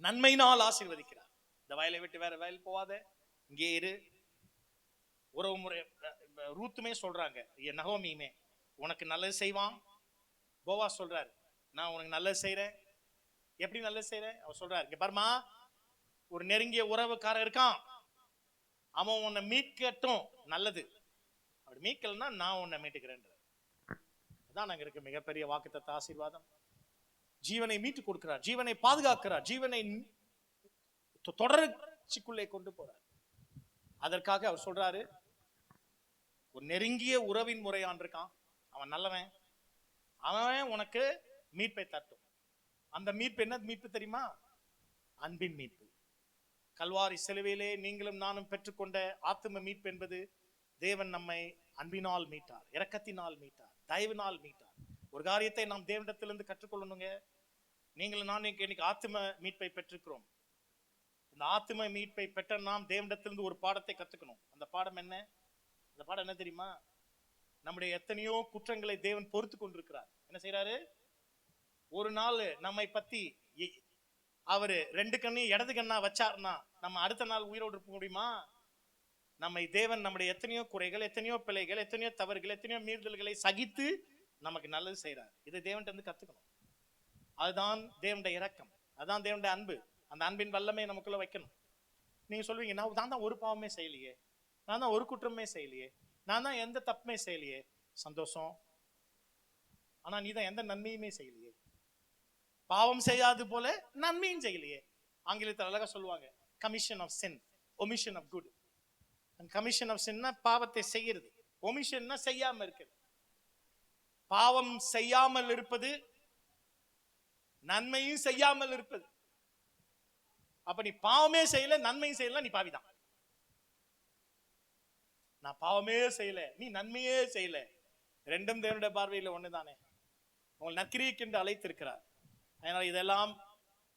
B: நன்மையினால் ஆசீர்வதிக்கிறார். இந்த வயலை விட்டு வேற வயல் போவாத, இங்கே இரு. உறவு முறை ரூத்துமே சொல்றாங்க, நகோமியுமே உனக்கு நல்லது செய்வான். போவாஸ் சொல்றாரு, நான் உனக்கு நல்லது செய்யறேன். எப்படி நல்லது செய்யறேன்? அவர் சொல்றாரு, இங்க பாருமா, ஒரு நெருங்கிய உறவுக்காரன் இருக்கான், அவன் உன்னை மீட்கட்டும், நல்லது. அப்படி மீட்கலன்னா நான் உன்னை மீட்டுக்கிறேன். அதான் நாங்க இருக்க மிகப்பெரிய வாக்குத்தத்த ஆசீர்வாதம். ஜீவனை மீட்டு கொடுக்கிறார், ஜீவனை பாதுகாக்கிறார், ஜீவனை தொடர்ச்சிக்குள்ளே கொண்டு போறார். அதற்காக அவர் சொல்றாரு, ஒரு நெருங்கிய உறவின் முறையான் இருக்கான், அவன் நல்லவன், அவன் உனக்கு மீட்பை தட்டும். அந்த மீட்பு என்ன மீட்பு தெரியுமா? அன்பின் மீட்பு. கல்வாரி சிலுவையிலே நீங்களும் நானும் பெற்றுக்கொண்ட ஆத்தும மீட்பு என்பது தேவன் நம்மை அன்பினால் மீட்டார், இரக்கத்தினால் மீட்டார், தயவினால் மீட்டார். ஒரு காரியத்தை நாம் தேவனிடத்திலிருந்து கற்றுக்கொள்ளணுங்க. நீங்களும் நான் இன்னைக்கு ஆத்தும மீட்பை பெற்றிருக்கிறோம். இந்த ஆத்தும மீட்பை பெற்ற நாம் தேவனிடத்திலிருந்து ஒரு பாடத்தை கத்துக்கணும். அந்த பாடம் என்ன? அந்த பாடம் என்ன தெரியுமா? நம்முடைய எத்தனையோ குற்றங்களை தேவன் பொறுத்து கொண்டிருக்கிறார். என்ன செய்யறாரு? ஒரு நாள் நம்மை பத்தி அவரு 2 கண்ணையும் இடது கண்ணா வச்சார்னா நம்ம அடுத்த நாள் உயிரோடு இருக்க முடியுமா? நம்மை தேவன் நம்முடைய எத்தனையோ குறைகள், எத்தனையோ பிழைகள், எத்தனையோ தவறுகள், எத்தனையோ மீறுதல்களை சகித்து நமக்கு நல்லது செய்யறார். இதை தேவன்கிட்ட இருந்து கத்துக்கணும். அதுதான் தேவனுடைய இரக்கம், அதுதான் தேவனுடைய அன்பு. அந்த அன்பின் வல்லமை நமக்குள்ள வைக்கணும். நீங்க சொல்வீங்க, நான் தான் ஒரு பாவமே செய்யலையே, நான் தான் ஒரு குற்றமே செய்யலையே, நான் தான் எந்த தப்புமே செய்யலையே. சந்தோஷம். ஆனா நீ தான் எந்த நன்மையுமே செய்யலையே. பாவம் செய்யாது போல நன்மையும் செய்யலையே. ஆங்கிலத்தில் அழகா சொல்லுவாங்க, commission of sin, omission of good. Commission of சின்னா பாவத்தை செய்யறது, ஒமிஷன்னா செய்யாம இருக்கிறது. பாவம் செய்யாமல் இருப்பது, நன்மையும் செய்யாமல் இருப்பது. அப்ப நீ பாவமே செய்யல, நன்மையும் செய்யல, நீ பாவிதான். நான் பாவமே செய்யல, நீ நன்மையே செய்யல, ரெண்டும் தேவனுடைய பார்வையில் ஒண்ணுதானே. உங்கள் நற்கிரியைக்கென்று அழைத்திருக்கிறார். அதனால இதெல்லாம்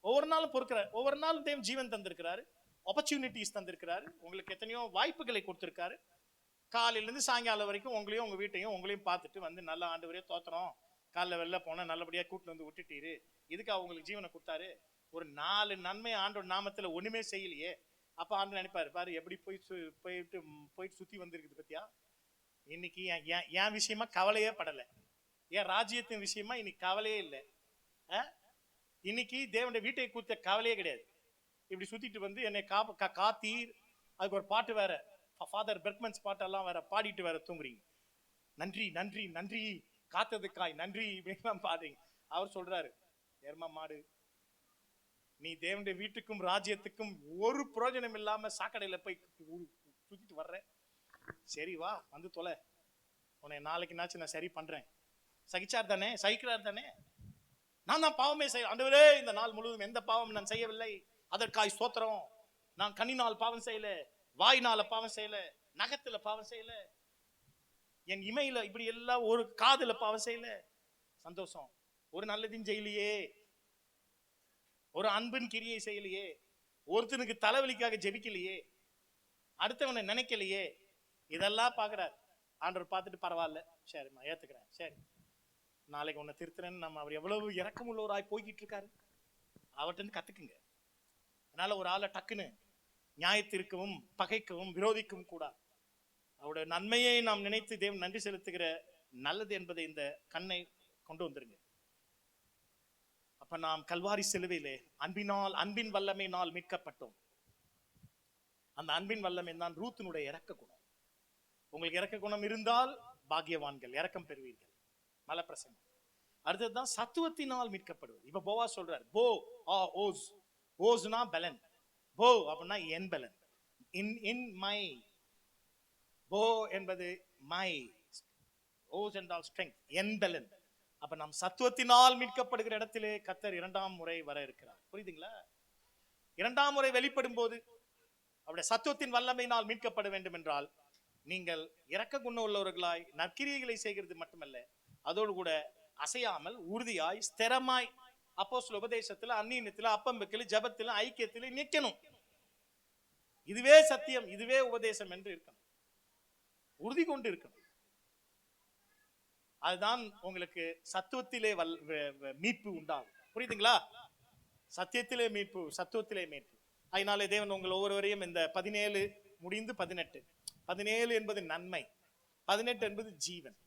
B: ஒவ்வொரு நாளும் பொறுக்கிறார். ஒவ்வொரு நாளும் தேவன் ஜீவன் தந்திருக்கிறாரு, ஆப்பர்ச்சுனிட்டிஸ் தந்திருக்கிறாரு, உங்களுக்கு எத்தனையோ வாய்ப்புகளை கொடுத்திருக்காரு. காலையிலேருந்து சாயங்காலம் வரைக்கும் உங்களையும் உங்க வீட்டையும் உங்களையும் பார்த்துட்டு வந்து நல்ல ஆண்டவரே தோத்திரம், காலைல வெளில போனா நல்லபடியா கூட்டிட்டு வந்து விட்டுட்டீரு, இதுக்கு அவங்களுக்கு ஜீவனை கொடுத்தாரு. ஒரு 4 நன்மை ஆண்டவர் நாமத்துல ஒண்ணுமே செய்யலையே. அப்ப ஆண்டு நினைப்பாரு, பாரு எப்படி போயிட்டு சுத்தி வந்திருக்குது பத்தியா. இன்னைக்கு என் விஷயமா கவலையே படலை, என் ராஜ்யத்தின் விஷயமா இன்னைக்கு கவலையே இல்லை. இன்னைக்கு தேவனுடைய வீட்டை குறித்த கவலையே கிடையாது. இப்படி சுத்திட்டு வந்து என்னை காத்தீர். அதுக்கு ஒரு பாட்டு வேற, ஃபாதர் பெர்க்மன்ஸ் பாட்டெல்லாம் வேற பாடிட்டு வேற தூங்குறீங்க. நன்றி நன்றி நன்றி, காத்ததுக்காய் நன்றி இப்படிலாம் பாடுறீங்க. அவர் சொல்றாரு, ஏர்மா மாடு, நீ தேவனுடைய வீட்டுக்கும் ராஜ்யத்துக்கும் ஒரு பிரயோஜனம் இல்லாம சாக்கடையில போய் சுத்திட்டு வர்ற. சரி வா, வந்து தொலை, உன்னை நாளைக்குனாச்சும் நான் சரி பண்றேன். சகிச்சார் தானே, சகிக்கிறார் தானே. நான் தான் பாவமே செய்ய, ஆண்டவரே இந்த நாள் முழுவதும் எந்த பாவம் நான் செய்யவில்லை, அதற்காய் ஸ்தோத்திரம். நான் கண்ணினால் பாவம் செய்யல, வாயினால பாவம் செய்யல, நகத்துல பாவம் செய்யல, என் இமையில இப்படி எல்லாம் ஒரு காதுல பாவம் செய்யல. சந்தோஷம். ஒரு நல்லதையும் செய்யலையே, ஒரு அன்பின் கிரியை செய்யலையே, ஒருத்தனுக்கு தலைவலிக்காக ஜெபிக்கலையே, அடுத்தவனை நினைக்கலையே. இதெல்லாம் பாக்குறாரு ஆண்டவர். பார்த்துட்டு பரவாயில்ல, சரிம்மா ஏத்துக்கிறேன், சரி நாளைக்கு உன்னை திருத்துறேன்னு நம்ம அவர் எவ்வளவு இரக்கம் உள்ளவராய் போய்கிட்டு இருக்காரு. அவர்கிட்ட கத்துக்குங்க. அதனால ஒரு ஆளை டக்குன்னு நியாயத்திற்கவும் பகைக்கவும் விரோதிக்கவும் கூடாது. அவருடைய நன்மையை நாம் நினைத்து தேவன் நன்றி செலுத்துகிற நல்லது என்பதை இந்த கண்ணை கொண்டு வந்துருங்க. அப்ப நாம் கல்வாரி சிலுவையிலே அன்பின் வல்லமையினால் மீட்கப்பட்டோம். அந்த அன்பின் வல்லமை தான் ரூத்தினுடைய இரக்க குணம். உங்களுக்கு இரக்க குணம் இருந்தால் பாக்கியவான்கள், இரக்கம் பெறுவீர்கள். மலப்பிரசங்கம். அடுத்ததுதான் சத்துவத்தினால் மீட்கப்படுவது. இப்ப போவா சொல்றார், போ ஓஸ், ஓஸ்னா பலன், போ அப்படின்னா என் பலன், இன் மை, போ என்பது மை, ஓஸ் என்றால் ஸ்ட்ரெங்க், என் பலன். அப்ப நாம் சத்துவத்தினால் மீட்கப்படுகிற இடத்திலே கர்த்தர் 2ஆம் முறை வர இருக்கிறார். புரியுதுங்களா? 2ஆம் முறை வெளிப்படும் போது அவருடைய சத்துவத்தின் வல்லமையினால் மீட்கப்பட வேண்டும் என்றால் நீங்கள் இரக்க குணம் உள்ளவர்களாய் நற்கிரியைகளை செய்கிறது மட்டுமல்ல, அதோடு கூட அசையாமல் உறுதியாய் ஸ்திரமாய் அப்போஸ்தல உபதேசத்துல, அந்நியத்துல, அப்பம் வைக்கல, ஜெபத்துல, ஐக்கியத்துல நிக்கணும். இதுவே சத்தியம், இதுவே உபதேசம் என்று இருக்கணும், உறுதி கொண்டு இருக்கணும். அதுதான் உங்களுக்கு சத்துவத்திலே மீட்பு உண்டாகும். புரியுதுங்களா? சத்தியத்திலே மீட்பு, சத்துவத்திலே மீட்பு. அதனாலே தேவன் உங்கள் ஒவ்வொருவரையும் இந்த 17 முடிந்து 17 என்பது நன்மை, 18 என்பது ஜீவன்.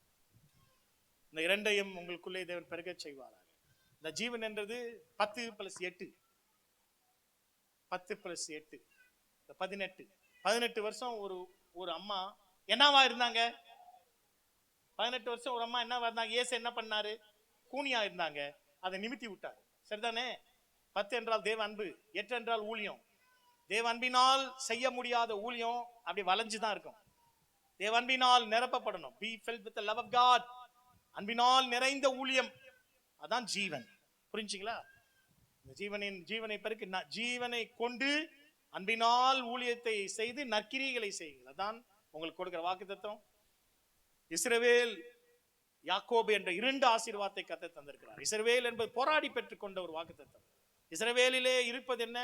B: இந்த இரண்டையும் உங்களுக்குள்ளே தேவன் பெருக செய்வாராக. இந்த ஜீவன் என்றது 10 + 8, 10 + 8 18 வருஷம் ஒரு அம்மா என்னவா இருந்தாங்க? 18 வருஷம் ஒரு அம்மா என்னவா இருந்தாங்க? இயேசு என்ன பண்ணாரு? கூனியா இருந்தாங்க, அதை நிமித்தி விட்டார். சரிதானே? 10 என்றால் தேவ அன்பு, 8 என்றால் ஊழியம். தேவ அன்பினால் செய்ய முடியாத ஊழியம் அப்படி வளைஞ்சுதான் இருக்கும். தேவ அன்பினால் நிரப்பப்படணும். Be filled with the love of God. அன்பினால் நிறைந்த ஊழியம், அதான் ஜீவன். புரிஞ்சுங்களா? இந்த ஜீவனை பெருக்கு, ஜீவனை கொண்டு அன்பினால் ஊழியத்தை செய்து நற்கிரியைகளை செய்யுங்கள். அதான் உங்களுக்கு கொடுக்கிற வாக்குத்தத்தம். இஸ்ரவேல், யாக்கோபு என்ற 2 ஆசீர்வாதத்தை கர்த்தர் தந்திருக்கிறார். இஸ்ரவேல் என்பது போராடி பெற்றுக் கொண்ட ஒரு வாக்குத்தத்தம். இஸ்ரவேலிலே இருப்பது என்ன?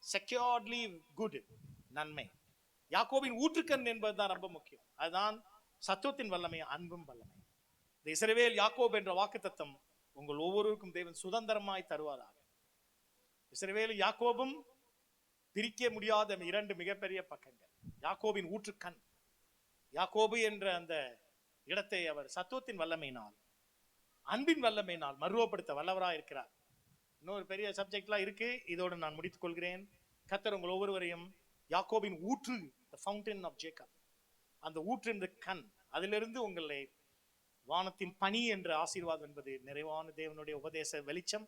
B: செக்யூர்ட்லி குட், நன்மை. யாக்கோபின் ஊற்றுக்கண் என்பதுதான் ரொம்ப முக்கியம். அதுதான் சத்துவத்தின் வல்லமை, அன்பும் வல்லமை. இந்த இஸ்ரவேல், யாக்கோபு என்ற வாக்குத்தத்தம் உங்கள் ஒவ்வொருவருக்கும் தேவன் சுதந்திரமாய் தருவாராக. இஸ்ரவேலும் யாக்கோபும் பிரிக்க முடியாத 2 மிகப்பெரிய பக்கங்கள். யாக்கோபின் ஊற்றுக்கண், யாக்கோபு என்ற அந்த இடத்தை அவர் சத்துவத்தின் வல்லமையினால், அன்பின் வல்லமையினால் மறுவப்படுத்த வல்லவராக இருக்கிறார். இன்னொரு பெரிய சப்ஜெக்ட்லாம் இருக்கு, இதோடு நான் முடித்துக் கொள்கிறேன். கர்த்தர் உங்கள் ஒவ்வொருவரையும் யாக்கோபின் ஊற்று, the fountain of Jacob, அந்த ஊற்றின் கண், அதிலிருந்து உங்களை வானத்தின் பனி என்ற ஆசீர்வாதம் என்பது நிறைவான தேவனுடைய உபதேச வெளிச்சம்.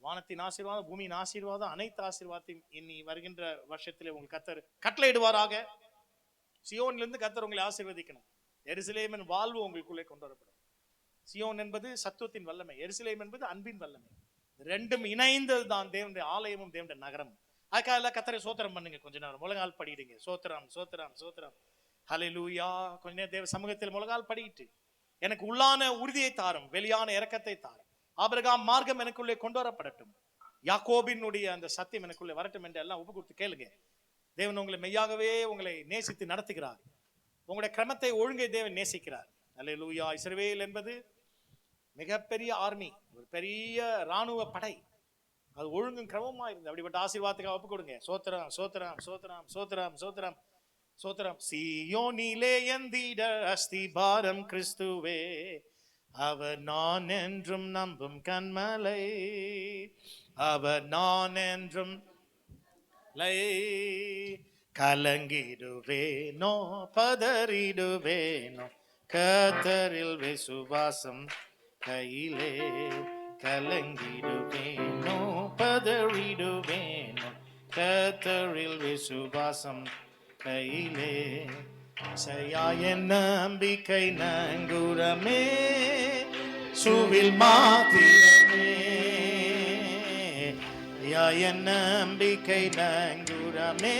B: வானத்தின் ஆசீர்வாதம், பூமியின் ஆசீர்வாதம், அனைத்து ஆசீர்வாதத்தையும் இனி வருகின்ற வருஷத்திலே உங்கள் கர்த்தர் கட்டளையிடுவாராக. சியோனிலிருந்து கர்த்தர் உங்களை ஆசீர்வதிக்கணும். எருசலேமின் வாழ்வு உங்களுக்குள்ளே கொண்டு வரப்படும். சியோன் என்பது சத்துவத்தின் வல்லமை, எருசலேம் என்பது அன்பின் வல்லமை. 2ம் இணைந்தது தான் தேவனுடைய ஆலயமும் தேவனுடைய நகரம். அதுக்காக எல்லாம் கர்த்தரை சோத்திரம் பண்ணுங்க. கொஞ்ச நேரம் முழங்கால் படிடுங்க. சோத்திரம் சோத்திரம் சோத்திரம், ஹல்லேலூயா. கொஞ்ச நேரம் தேவ சமூகத்தில் முழங்கால் படிக்கிட்டு, எனக்கு உள்ளான உறுதியை தாரும், வெளியான இரக்கத்தை தாரும். ஆபிரகாம் மார்க்கம் எனக்குள்ளே கொண்டு வரப்படட்டும், யாக்கோபினுடைய அந்த சத்தியம் எனக்குள்ளே வரட்டும் என்று எல்லாம் ஒப்பு கொடுத்து கேளுங்க. தேவன் உங்களை மெய்யாகவே உங்களை நேசித்து நடத்துகிறார். உங்களுடைய கிரமத்தை ஒழுங்கை தேவன் நேசிக்கிறார். ஹல்லேலூயா. இஸ்ரவேல் என்பது மிகப்பெரிய ஆர்மி, ஒரு பெரிய ராணுவ படை. அது ஒழுங்கும் கிரமமா இருந்தது. அப்படிப்பட்ட ஆசீர்வாதத்துக்காக ஒப்பு கொடுங்க. சோத்திரம் சோத்திரம் சோத்திரம் சோத்திரம் சோத்திரம் சோத்திரம். சீயோனிலே எந்திட அஸ்திபாரம் கிறிஸ்துவே, அவர் நான் என்றும் நம்பும் கண்மலை, அவர் நான் என்றும் கலங்கிடுவேனோ பதறிடுவேனோ, கர்த்தரில் விசுவாசம் கையிலே, கலங்கிடுவேனோ பதறிடுவேனோ, கர்த்தரில் விசுவாசம் கையிலே. செய்யாய நம்பிக்கை நங்குரமே, சுவில் மாத்திரமே, யாய நம்பிக்கை நங்குரமே,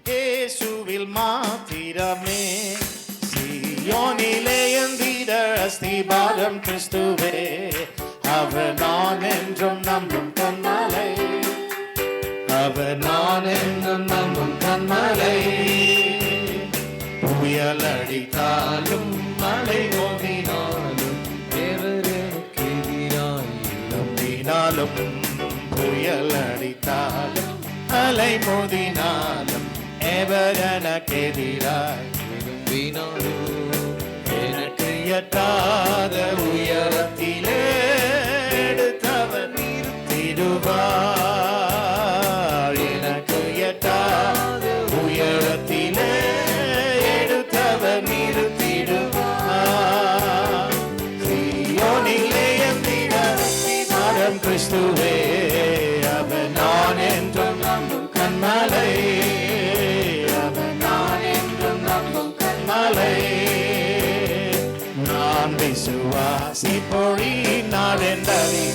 B: இயேசுவில் மாத்திரமே. சீயோனிலே எந்திட அஸ்திபாரம் கிறிஸ்துவே, அவர் நான் என்றும் நம்பும் கண்மலை, அவர் நான் என்றும் நம்பும் கண்மலை. புயல் அடித்தாலும் மழை மோதினாலும் தேவருக்கு எதிராய் நம்பினாலும், புயல் அடித்தாலும் அலை மோதினாலும் எவர் எனக்கு எதிராய் விரும்பினாலும், எனக்கு எட்டாத உயரத்திலே எடுத்தவர் நிறுத்திடுவார். எனக்கு எட்டாத உயரத்திலே எடுத்தவர் நிறுத்திடுவார். சீயோனிலே எந்திட அஸ்திபாரம் கிறிஸ்துவே, அவர் நான் என்றும் நம்பும் கண்மலை, அவர் நான் என்றும் நம்பும் கண்மலை. நான் விசுவாசிப்பொழினார் என்றறி,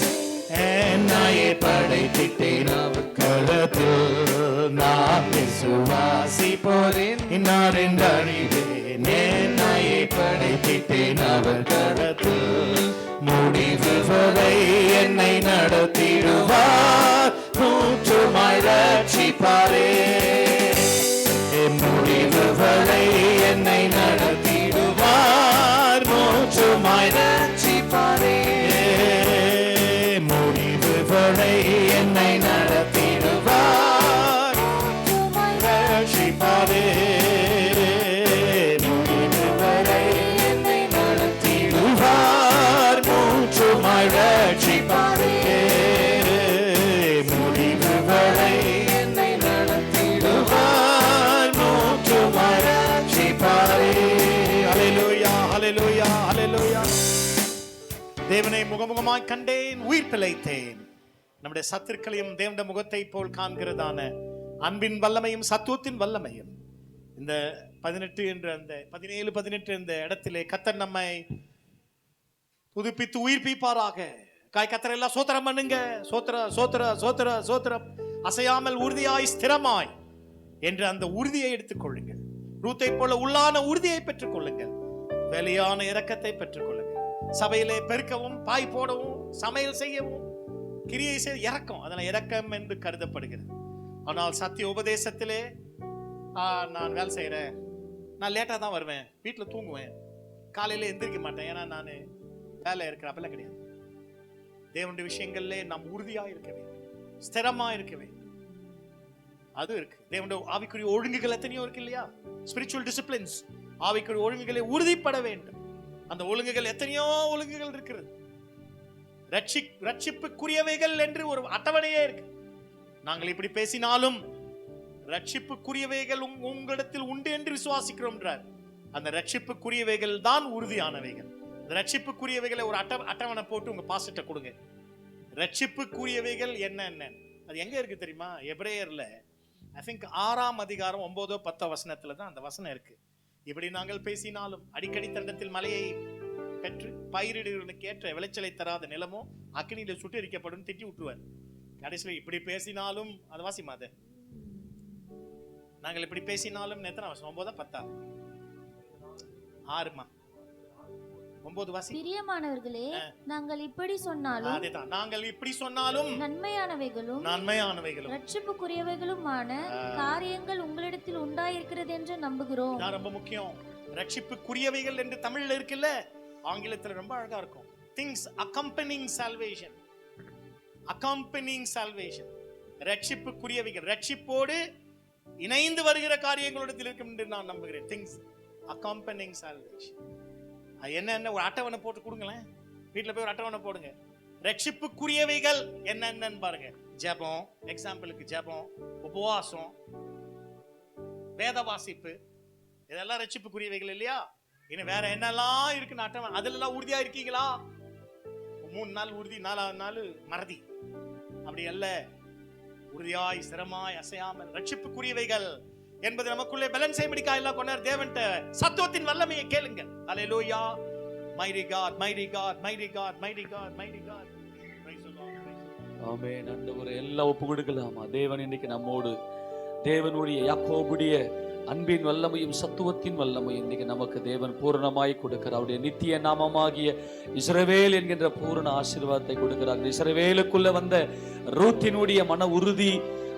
B: என்னையே படைத்திட்டேன் அவர் கரத்தில். நான் விசுவாசிப்பொழினார் என்றறிவேன், என்னையே படைத்திட்டேன் வைத்தேன் அவர் கரத்தில், முடிவு வரை என்னை நடத்திடுவார், மூச்சுமாய் ரட்சிப்பாரே. முடிவு வரை என்னை நடத்திடுவார், மூச்சுமாய் ரட்சிப்பாரே. முடிவு வரை என்னை நடத்திடுவார், மூச்சுமாய் ரட்சிப்பாரே. முடிவு வரை என்னை நடத்திடுவார், மூச்சுமாய் ரட்சிப்பாரே. முடிவு வரை என்னை நடத்திடுவார், மூச்சுமாய் ரட்சிப்பாரே. ஹல்லேலூயா, ஹல்லேலூயா, ஹல்லேலூயா. தேவனை முகமுகமாய் கண்டேன், உயிர் பிழைத்தேன். நம்முடைய சத்துருக்களையும் தேவனுடைய முகத்தை போல் காண்கிறதான அன்பின் வல்லமையும் சத்துவத்தின் வல்லமையும் இந்த 18 என்ற அந்த 17-18 என்ற இடத்திலே கர்த்தர் நம்மை புதுப்பித்து உயிர்ப்பிப்பாராக. கர்த்தர் எல்லாம் சோத்திரம் பண்ணுங்க. சோத்திர சோத்திர சோத்திர சோத்திரம். அசையாமல் உறுதியாய் ஸ்திரமாய் என்று அந்த உறுதியை எடுத்துக் கொள்ளுங்கள். ரூத்தை போல உள்ளான உறுதியை பெற்றுக் கொள்ளுங்கள். வெளியான இரக்கத்தை பெற்றுக் கொள்ளுங்கள். சபையிலே பெருக்கவும், பாய் போடவும், சமையல் செய்யவும், கிரியை செய்ய இறக்கம், அதனால இரக்கம் என்று கருதப்படுகிறது. ஆனால் சத்திய உபதேசத்திலே நான் வேலை செய்யறேன், நான் லேட்டா தான் வருவேன், வீட்டுல தூங்குவேன், காலையில எந்திரிக்க மாட்டேன், ஏன்னா நான் வேலை இருக்கிற அப்பெல்லாம் கிடையாது. தேவனுடைய விஷயங்கள்ல நாம் உறுதியா இருக்க வேண்டும், ஸ்திரமா இருக்க வேண்டும். அது இருக்கு. தேவனுடைய ஆவிக்குரிய ஒழுங்குகள் எத்தனையோ இருக்கு இல்லையா? ஸ்பிரிச்சுவல் டிசிப்ளின்ஸ், ஆவிக்குரிய ஒழுங்குகளை உறுதிப்பட வேண்டும். அந்த ஒழுங்குகள் எத்தனையோ ஒழுங்குகள் இருக்கிறது. ரட்சிப்புக்குரியவைகள் என்று ஒரு அட்டவணையே இருக்கு. நாங்கள் இப்படி பேசினாலும் ரட்சிப்புக்குரியவைகள் உங்களிடத்தில் உண்டு என்று விசுவாசிக்கிறோம் என்றார். அந்த ரட்சிப்புக்குரியவைகள் தான் உறுதியானவைகள். ரட்சிப்புக்குரியவைகளை ஒரு அட்டவணை போட்டு உங்க பாஸ்டர்ட்ட கொடுங்க. ரட்சிப்புக்குரியவைகள் என்ன அது எங்க இருக்கு தெரியுமா? எபிரேயர்ல ஐ திங்க் 6ஆம் அதிகாரம் 9-10 வசனத்துல தான் அந்த வசனம் இருக்கு. இப்படி நாங்கள் பேசினாலும் அடிக்கடி தண்டத்தில் மலையை பெற்று பயிரிடுகளுக்கு ஏற்ற விளைச்சலை தராத நிலமோ அக்னியில சுட்டெரிக்கப்படும் திட்டி விட்டுருவார். கடைசியில் இப்படி பேசினாலும் அது வாசிமா, அது நாங்கள் இப்படி பேசினாலும் எத்தனை வசனம்? 9-10 6மா 9 வாசி.
D: பிரியமானவர்களே, நாங்கள் இப்படி சொன்னாலும்,
B: அதேதான், நாங்கள் இப்படி சொன்னாலும்
D: நன்மையானவைகளும் ரட்சிப்புக்குரியவைகளுமான காரியங்கள் உங்களிடத்தில் உண்டாயிருக்கிறது என்று நம்புகிறோம்.
B: ரொம்ப முக்கியம். ரட்சிப்புக்குரியவைகள் என்று தமிழ்ல இருக்குல்ல, ஆங்கிலத்துல ரொம்ப அழகா இருக்கும். things accompanying salvation, accompanying salvation. ரட்சிப்புக்குரியவைகள், ரட்சிப்போடு இணைந்து வருகிற காரியங்களிடத்தில் இருக்கும் என்று நான் நம்புகிறேன். things accompanying salvation. அது என்ன ஒரு அட்டவணை போட்டு கொடுங்களேன். வீட்டுல போய் ஒரு அட்டவணை போடுங்க. ரட்சிப்புக்குரியவைகள் என்னன்னு பாருங்க. ஜெபம், எக்ஸாம்பிளுக்கு ஜெபம், உபவாசம், வேத வாசிப்பு, இதெல்லாம் ரட்சிப்புக்குரியவைகள் இல்லையா? இன்னும் வேற என்னெல்லாம் இருக்குன்னு அட்டவணை, அதுல எல்லாம் உறுதியா இருக்கீங்களா? 3 நாள் உறுதி, 4ஆவது நாள் மறதி, அப்படி அல்ல. உறுதியாய் ஸ்திரமாய் அசையாமல் ரட்சிப்புக்குரியவைகள் என்பது நமக்குள்ளே பேலன்ஸ் செய்யபடிக்கா எல்லாம் கொண்டார். தேவன்ட்ட சத்துவத்தின் வல்லமையை கேளுங்கள். ஹல்லேலூயா. mighty God, mighty God, mighty God, mighty God, mighty God. praise the Lord.
A: ஆமென். ஆண்டவரே, எல்லாம் ஒப்பு கொடுக்கலாமா? தேவன் இன்னைக்கு நம்மோடு, தேவனுடைய யாக்கோபுடைய அன்பின் வல்லமையும் சத்துவத்தின் வல்லமையும் இன்னைக்கு நமக்கு தேவன் பூரணமாய் கொடுக்கிறார். அவருடைய நித்திய நாமமாகிய இஸ்ரவேல் என்கின்ற பூரண ஆசீர்வாதத்தை கொடுக்கிறார். இஸ்ரவேலுக்குள்ள வந்த ரூத்தினுடைய மன உறுதி,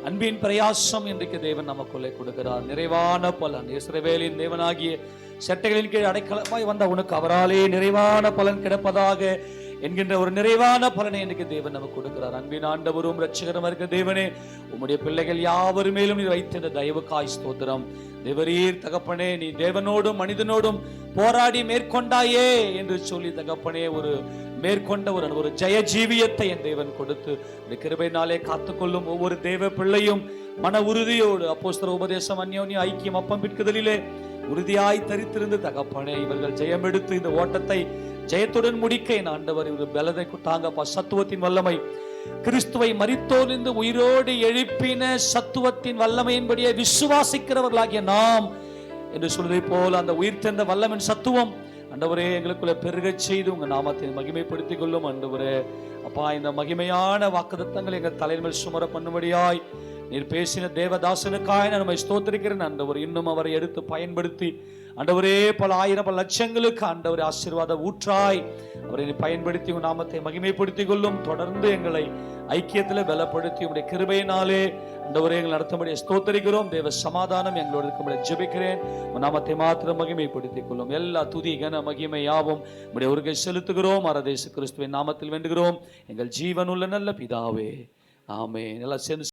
A: அன்பின் பிரயாசம் இன்றைக்கு தேவன் நமக்குள்ளே கொடுக்கிறார். நிறைவான பலன். இஸ்ரவேலின் தேவனாகிய சட்டைகளின் கீழ் அடைக்கலமாய் வந்த உனக்கு அவராலே நிறைவான பலன் கிடைப்பதாக என்கின்ற ஒரு நிறைவான பலனை இன்றைக்கு தேவன் நமக்கு கொடுக்கிறார். அன்பின் ஆண்டவரும் இரட்சகரும் இருக்கிற தேவனே, உம்முடைய பிள்ளைகள் யாவரும் மேலும் நீர் வைத்த தயவுக்காய் ஸ்தோத்திரம். தேவரீர் தகப்பனே, நீ தேவனோடும் மனிதனோடும் போராடி மேற்கொண்டாயே என்று சொல்லி தகப்பனே, ஒரு மேற்கொண்ட ஒரு ஜெய ஜீவியத்தை என் தேவன் கொடுத்து இந்த கிருபையினாலே காத்துக்கொள்ளும் ஒவ்வொரு தேவ பிள்ளையும் மன உறுதியோடு அப்போஸ்தலர் உபதேசம் அந்யோன்ய ஐக்கியம் அப்பம் பிற்குதலிலே உறுதியாய் தரித்திருந்து தகப்பனே, இவர்கள் ஜெயம் எடுத்து இந்த ஓட்டத்தை ஜெயத்துடன் முடிக்க என் ஆண்டவர் இவர் பலதை தாங்கப்பா. சத்துவத்தின் வல்லமை, கிறிஸ்துவை மரித்தோரிலிருந்து உயிரோடு எழுப்பின சத்துவத்தின் வல்லமையின்படியே விசுவாசிக்கிறவர்களாகிய நாம் என்று சொல்வதை போல அந்த உயிர் தந்த வல்லமின் சத்துவம் ஆண்டவரே எங்களுக்குள்ள பெருகச் செய்து உங்க நாமத்தை மகிமைப்படுத்திக் கொள்ளும். ஆண்டவரே அப்பா, இந்த மகிமையான வாக்குத்தத்தங்களை எங்கள் தலைமையில் சுமர பண்ணும்படியாய் நீர் பேசின தேவதாசனுக்காய் நான் நம்மை ஸ்தோத்திரிக்கிறேன். ஆண்டவர் இன்னும் அவரை எடுத்து பயன்படுத்தி ஆண்டவரே பல ஆயிரம் பல லட்சங்களுக்கு ஆண்டவரே ஆசீர்வாத ஊற்றாய் அவரை நீ பயன்படுத்தி உன் நாமத்தை மகிமைப்படுத்திக் கொள்ளும். தொடர்ந்து எங்களை ஐக்கியத்தில் பலப்படுத்தி உடைய கிருபையினாலே ஆண்டவரே எங்களை நடத்தும்படி ஸ்தோத்தரிக்கிறோம். தேவ சமாதானம் எங்களோடு இருக்கும்படி ஜெபிக்கிறேன். உன் நாமத்தை மாத்திரம் மகிமைப்படுத்திக் கொள்ளும். எல்லா துதி கன மகிமை யாவும் உடைய ஒருகை செலுத்துகிறோம். அரதேசு கிறிஸ்துவின் நாமத்தில் வேண்டுகிறோம் எங்கள் ஜீவனுள்ள நல்ல பிதாவே, ஆமென். எல்லாம் சேர்ந்து